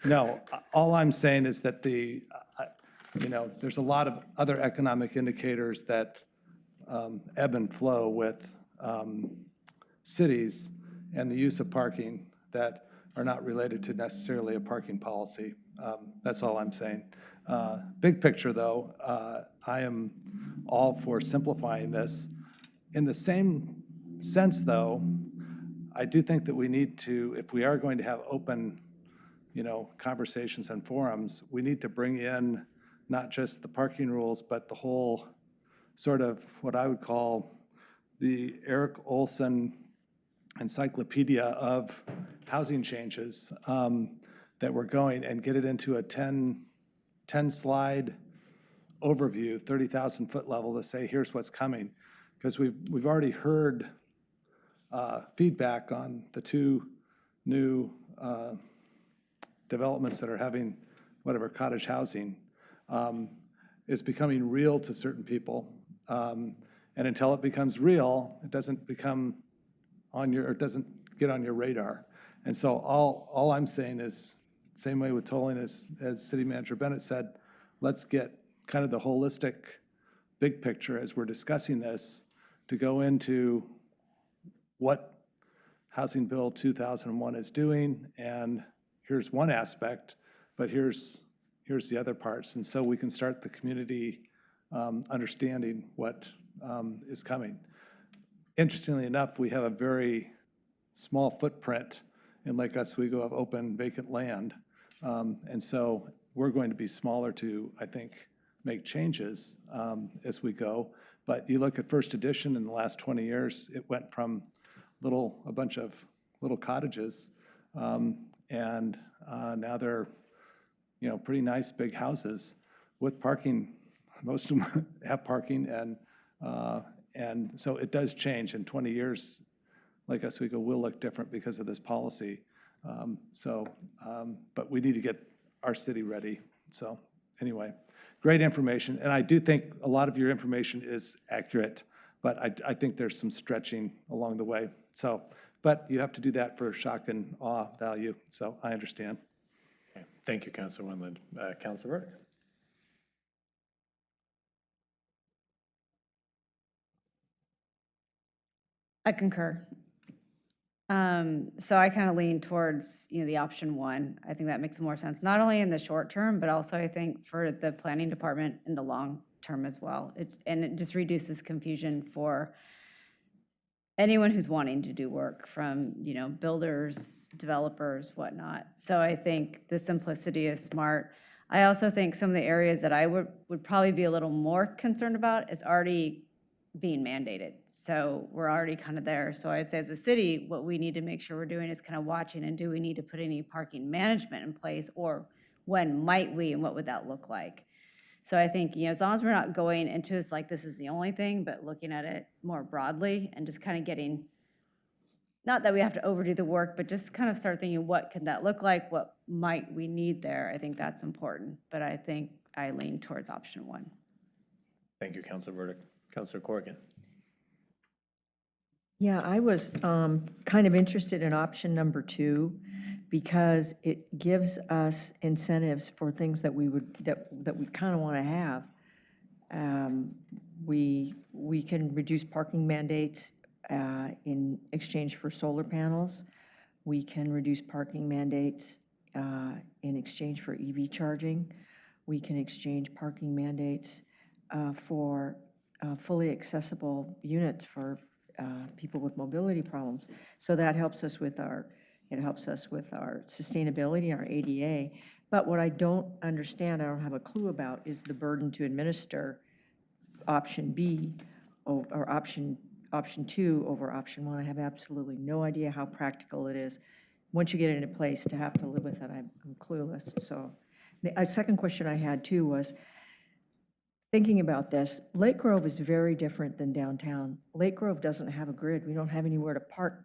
no, all I'm saying is that there's a lot of other economic indicators that ebb and flow with cities and the use of parking that are not related to necessarily a parking policy. That's all I'm saying. Big picture, though, I am all for simplifying this. In the same sense, though, I do think that we need to, if we are going to have open, conversations and forums, we need to bring in not just the parking rules, but the whole sort of what I would call the Eric Olson encyclopedia of housing changes that we're going, and get it into a 10-slide overview, 30,000 foot level, to say, here's what's coming. Because we've already heard feedback on the two new developments that are having cottage housing. Is becoming real to certain people. And until it becomes real, it doesn't become it doesn't get on your radar. And so all I'm saying is, same way with tolling as City Manager Bennett said, let's get kind of the holistic big picture as we're discussing this, to go into what Housing Bill 2001 is doing, and here's one aspect, but here's here's the other parts. And so we can start the community understanding what is coming. Interestingly enough, we have a very small footprint in Lake Oswego of open vacant land. And so we're going to be smaller to, I think, make changes as we go. But you look at First Edition in the last 20 years, it went from a bunch of little cottages, and now they're, pretty nice big houses with parking. Most of them have parking, and so it does change. In 20 years, Lake Oswego will look different because of this policy. But we need to get our city ready. So anyway, great information. And I do think a lot of your information is accurate, but I think there's some stretching along the way. So, but you have to do that for shock and awe value. So I understand. Okay. Thank you, Councilor Wendland. Councilor Burdick. I concur. So I kind of lean towards, the option one. I think that makes more sense, not only in the short term, but also I think for the planning department in the long term as well. It just reduces confusion for anyone who's wanting to do work, from, builders, developers, whatnot. So I think the simplicity is smart. I also think some of the areas that I would probably be a little more concerned about is already being mandated. So we're already kind of there. So I'd say as a city, what we need to make sure we're doing is kind of watching, and do we need to put any parking management in place, or when might we, and what would that look like? So I think, as long as we're not going into this like this is the only thing, but looking at it more broadly and just kind of getting, not that we have to overdo the work, but just kind of start thinking, what can that look like? What might we need there? I think that's important. But I think I lean towards option one. Thank you, Councilor Burdick. Councilor Corrigan. Yeah, I was kind of interested in option number 2, because it gives us incentives for things that we kind of want to have. We can reduce parking mandates in exchange for solar panels. We can reduce parking mandates in exchange for EV charging. We can exchange parking mandates for fully accessible units for people with mobility problems. So that helps us with our sustainability, our ADA. But what I don't understand, I don't have a clue about, is the burden to administer option B or option 2 over option 1. I have absolutely no idea how practical it is. Once you get it into place, to have to live with it, I'm clueless. So the second question I had too was, thinking about this, Lake Grove is very different than downtown. Lake Grove doesn't have a grid. We don't have anywhere to park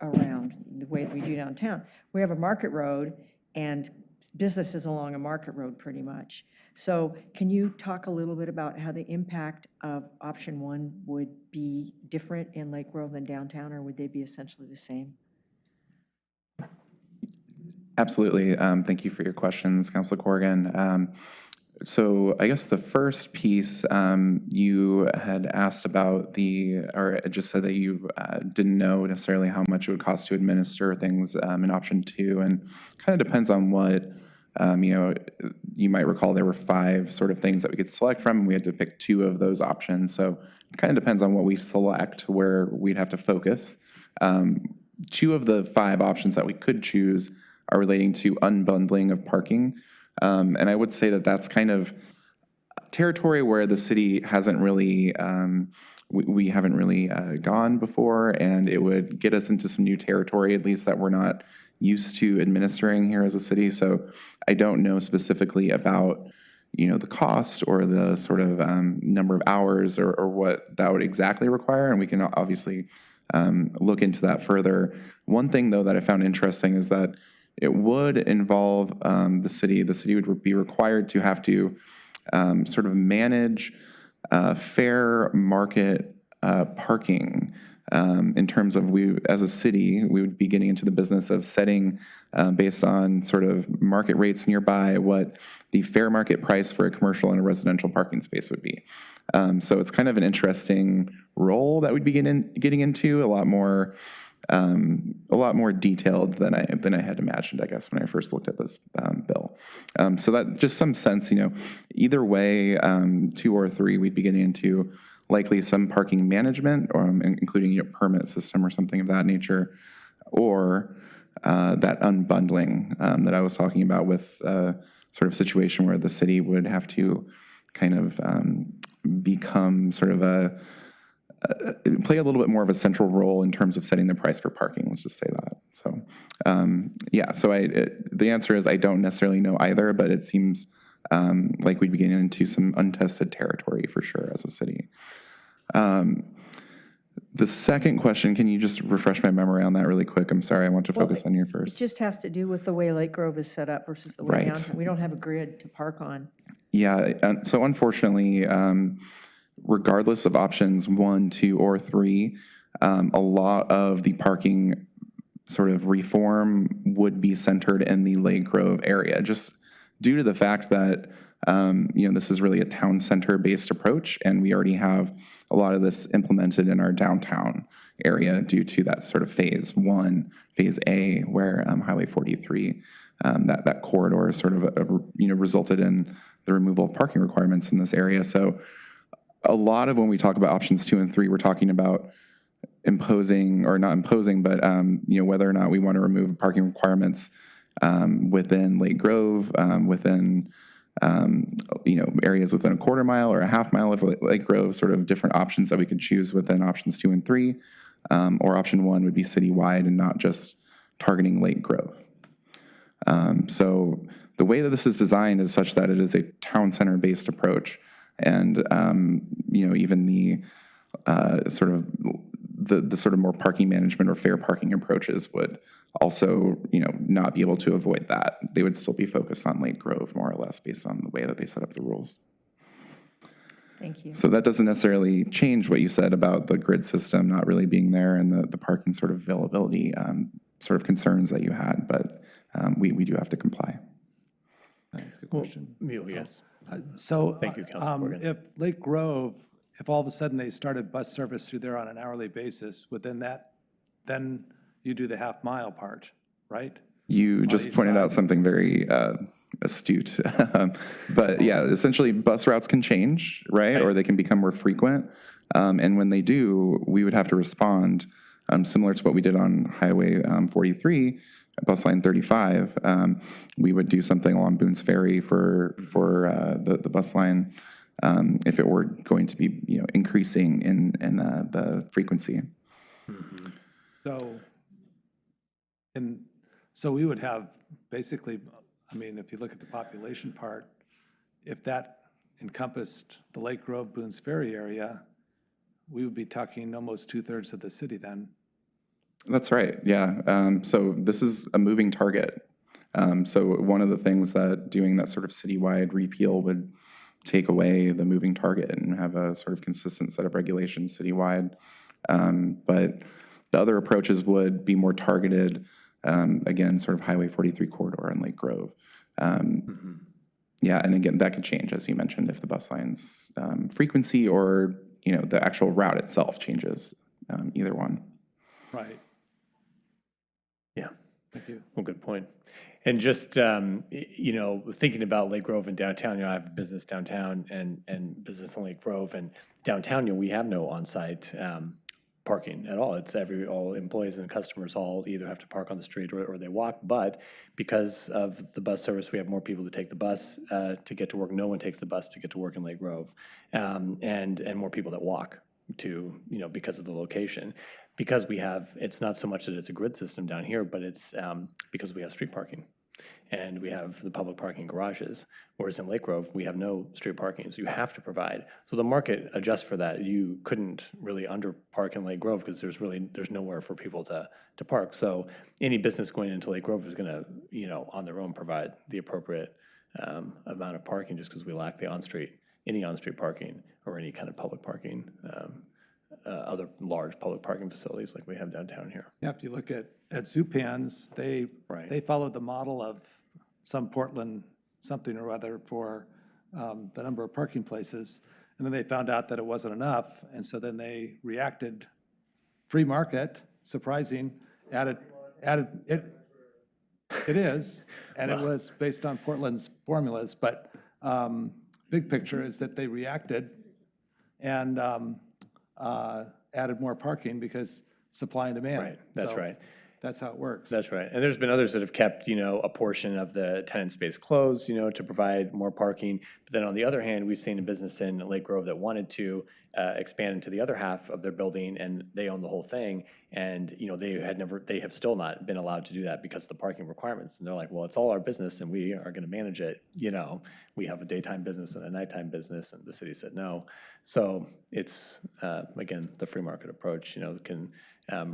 around the way we do downtown. We have a market road and businesses along a market road pretty much. So can you talk a little bit about how the impact of option 1 would be different in Lake Grove than downtown, or would they be essentially the same? Absolutely. Thank you for your questions, Councilor Corrigan. So I guess the first piece, you had asked about or just said that you didn't know necessarily how much it would cost to administer things in option 2, and kind of depends on what, you might recall there were 5 sort of things that we could select from, and we had to pick 2 of those options. So it kind of depends on what we select, where we'd have to focus. 2 of the 5 options that we could choose are relating to unbundling of parking. And I would say that that's kind of territory where the city hasn't really, we haven't really gone before, and it would get us into some new territory, at least that we're not used to administering here as a city. So I don't know specifically about, the cost or the sort of number of hours or what that would exactly require, and we can obviously look into that further. One thing, though, that I found interesting is that it would involve the city. The city would be required to have to sort of manage fair market parking in terms of, as a city, we would be getting into the business of setting based on sort of market rates nearby what the fair market price for a commercial and a residential parking space would be. So it's kind of an interesting role that we'd be getting into, a lot more detailed than I had imagined, I guess, when I first looked at this bill. So that just some sense, either way, 2 or 3, we'd be getting into likely some parking management, or including permit system or something of that nature, or that unbundling that I was talking about with sort of situation where the city would have to kind of become sort of play a little bit more of a central role in terms of setting the price for parking. Let's just say that. So, the answer is I don't necessarily know either, but it seems like we'd be getting into some untested territory for sure as a city. The second question, can you just refresh my memory on that really quick? I'm sorry, I want to focus on you It first. just has to do with the way Lake Grove is set up versus the way Right. downtown. We don't have a grid to park on. Yeah, so unfortunately, regardless of options 1, 2, or 3, a lot of the parking sort of reform would be centered in the Lake Grove area, just due to the fact that this is really a town center based approach, and we already have a lot of this implemented in our downtown area due to that sort of phase 1, phase A, where Highway 43, that corridor sort of resulted in the removal of parking requirements in this area. So a lot of when we talk about options 2 and 3, we're talking about imposing, or not imposing, but whether or not we want to remove parking requirements within Lake Grove, within areas within a quarter mile or a half mile of Lake Grove, sort of different options that we could choose within options 2 and 3, or option 1 would be citywide and not just targeting Lake Grove. So the way that this is designed is such that it is a town center based approach, and even the sort of the sort of more parking management or fair parking approaches would also, not be able to avoid that. They would still be focused on Lake Grove more or less based on the way that they set up the rules. Thank you. So that doesn't necessarily change what you said about the grid system not really being there and the parking sort of availability sort of concerns that you had, but we do have to comply. That's a good question. Yes. So, Thank you, Councilor Morgan. if Lake Grove, if all of a sudden they started bus service through there on an hourly basis, within that, then you do the half-mile part, right? You just pointed out something very astute. But yeah, essentially bus routes can change, right? Or they can become more frequent. And when they do, we would have to respond similar to what we did on Highway 43, bus line 35. We would do something along Boones Ferry for the bus line if it were going to be increasing in the frequency. Mm-hmm. So we would have basically, if you look at the population part, if that encompassed the Lake Grove, Boones Ferry area, we would be talking almost 2/3 of the city then. That's right, yeah. So this is a moving target. So one of the things that doing that sort of citywide repeal would take away the moving target and have a sort of consistent set of regulations citywide. But the other approaches would be more targeted, again, sort of Highway 43 corridor and Lake Grove. Yeah, and again, that could change, as you mentioned, if the bus line's frequency or, the actual route itself changes, either one. Right. Yeah. Thank you. Well, good point. And just, thinking about Lake Grove and downtown, I have business downtown and business in Lake Grove, and downtown, we have no on-site parking at all. It's all employees and customers all either have to park on the street or they walk, but because of the bus service, we have more people to take the bus to get to work. No one takes the bus to get to work in Lake Grove, and more people that walk to, because of the location. Because it's not so much that it's a grid system down here, but it's because we have street parking. And we have the public parking garages, whereas in Lake Grove, we have no street parking, so you have to provide. So the market adjusts for that. You couldn't really underpark in Lake Grove because there's nowhere for people to park. So any business going into Lake Grove is gonna, on their own provide the appropriate amount of parking just because we lack the any on-street parking or any kind of public parking, other large public parking facilities like we have downtown here. Yeah, if you look at Zupans, they followed the model of some Portland something or other for the number of parking places, and then they found out that it wasn't enough, and so then they reacted, free market, surprising, added it. It is, and it was based on Portland's formulas, but big picture is that they reacted and added more parking because supply and demand. Right, that's So right. That's how it works. That's right. And there's been others that have kept, a portion of the tenant space closed, to provide more parking. But then on the other hand, we've seen a business in Lake Grove that wanted to expand into the other half of their building, and they own the whole thing. And, they have still not been allowed to do that because of the parking requirements. And they're like, well, it's all our business and we are going to manage it. We have a daytime business and a nighttime business, and the city said no. So it's, again, the free market approach, can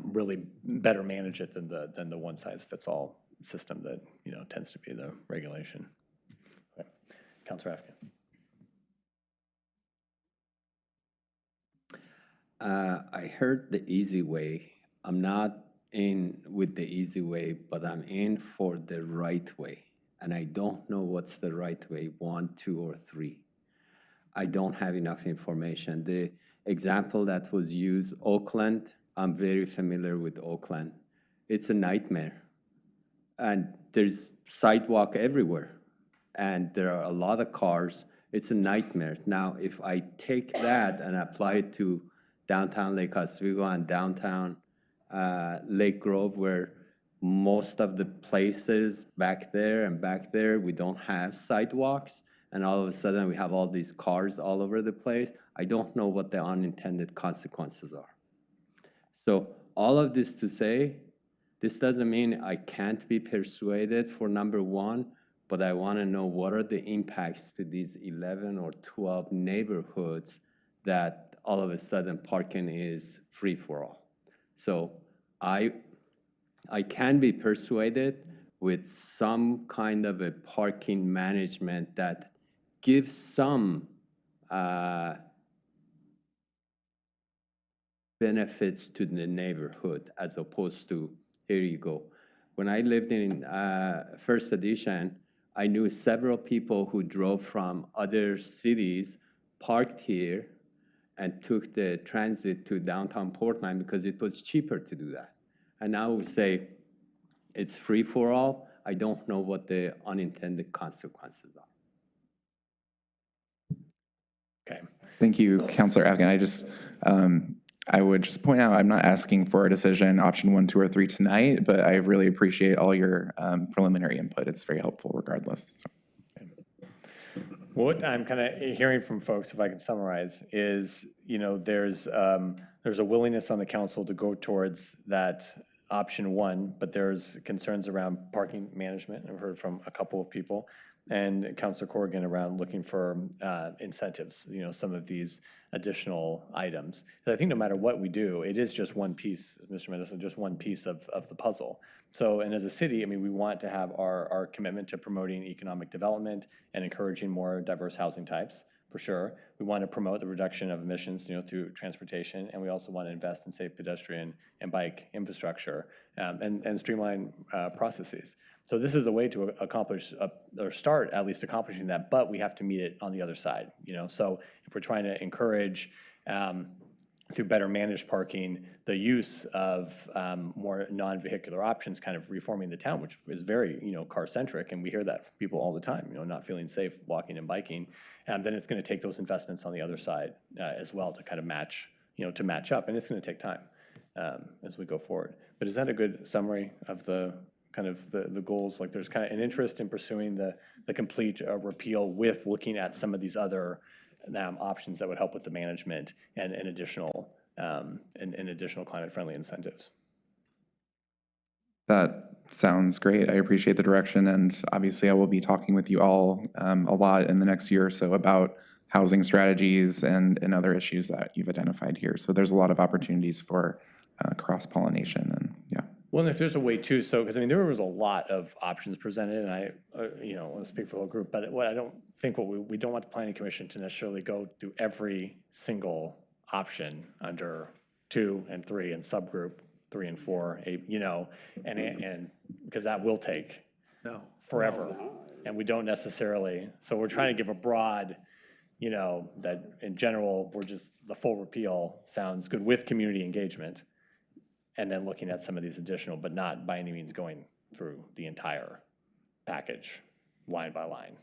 really better manage it than the one-size-fits-all system that, tends to be the regulation. Okay. Councilor Afkin. I heard the easy way. I'm not in with the easy way, but I'm in for the right way. And I don't know what's the right way, 1, 2, or 3. I don't have enough information. The example that was used, Oakland, I'm very familiar with Oakland. It's a nightmare. And there's sidewalk everywhere. And there are a lot of cars. It's a nightmare. Now, if I take that and apply it to downtown Lake Oswego and downtown Lake Grove, where most of the places back there, we don't have sidewalks, and all of a sudden we have all these cars all over the place, I don't know what the unintended consequences are. So all of this to say, this doesn't mean I can't be persuaded for number 1, but I want to know what are the impacts to these 11 or 12 neighborhoods that all of a sudden parking is free for all. So I can be persuaded with some kind of a parking management that gives some benefits to the neighborhood, as opposed to, here you go. When I lived in First Edition, I knew several people who drove from other cities, parked here, and took the transit to downtown Portland because it was cheaper to do that. And now we say it's free for all. I don't know what the unintended consequences are. Okay. Thank you, Councilor Afgan. I would just point out, I'm not asking for a decision, option 1, 2, or 3 tonight, but I really appreciate all your preliminary input. It's very helpful regardless. What I'm kind of hearing from folks, if I can summarize, is, there's a willingness on the council to go towards that option 1, but there's concerns around parking management. I've heard from a couple of people, and Councilor Corrigan around looking for incentives, some of these additional items. So I think no matter what we do, it is just one piece, Mr. Mendelson, just one piece of the puzzle. So, and as a city, we want to have our commitment to promoting economic development and encouraging more diverse housing types, for sure. We want to promote the reduction of emissions, through transportation, and we also want to invest in safe pedestrian and bike infrastructure and streamline processes. So this is a way to accomplish, or start at least accomplishing that, but we have to meet it on the other side, So if we're trying to encourage, through better managed parking, the use of more non-vehicular options, kind of reforming the town, which is very, car-centric, and we hear that from people all the time, not feeling safe walking and biking, then it's going to take those investments on the other side as well to kind of match, to match up, and it's going to take time as we go forward. But is that a good summary of the kind of the goals? Like, there's kind of an interest in pursuing the complete repeal with looking at some of these other options that would help with the management and additional climate-friendly incentives. That sounds great. I appreciate the direction, and obviously I will be talking with you all a lot in the next year or so about housing strategies and other issues that you've identified here. So there's a lot of opportunities for cross-pollination, and yeah. Well, and if there's a way too, so, because there was a lot of options presented, and I, want to speak for the whole group, but what I don't think we don't want the Planning Commission to necessarily go through every single option under 2 and 3 and subgroup 3 and 4, and because that will take forever, and we don't necessarily, so we're trying to give a broad, that in general, the full repeal sounds good with community engagement, and then looking at some of these additional, but not by any means going through the entire package, line by line.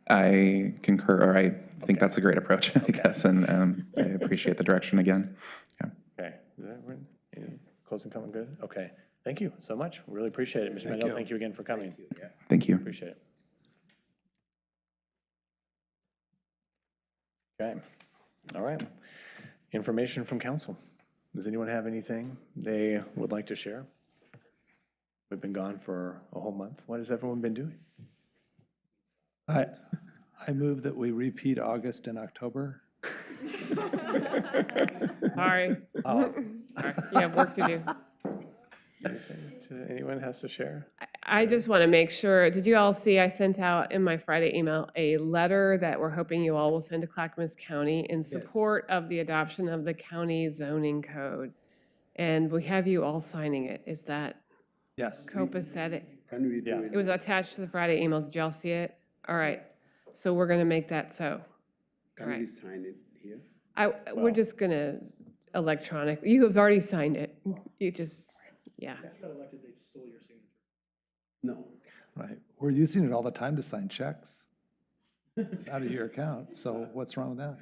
I concur, or I think that's a great approach, I guess, and I appreciate the direction again. Yeah. Okay, is that right? Any closing comment, good? Okay, thank you so much, really appreciate it. Mr. Mandel, thank you again for coming. Thank you. Appreciate it. Okay, all right. Information from council. Does anyone have anything they would like to share? We've been gone for a whole month. What has everyone been doing? I move that we repeat August and October. Sorry. Sorry. You have work to do. Anything anyone has to share? I just want to make sure, did you all see, I sent out in my Friday email a letter that we're hoping you all will send to Clackamas County in support of the adoption of the county zoning code. And we have you all signing it. Is that Yes. Can copacetic? we do it? It was attached to the Friday email. Did y'all see it? All right. So we're going to make that so. Can we sign it here? We're just going to electronic. You have already signed it. You just, yeah. Got elected, they stole your signature. No. Right. We're using it all the time to sign checks out of your account. So what's wrong with that?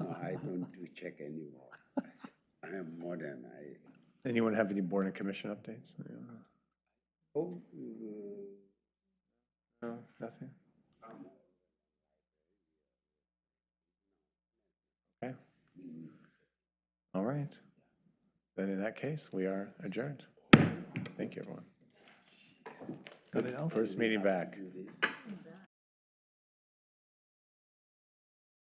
No, I don't do check anymore. I am modern. Anyone have any board and commission updates? Oh, No, nothing? Okay. All right. Then in that case, we are adjourned. Thank you, everyone. Anything else? First meeting back.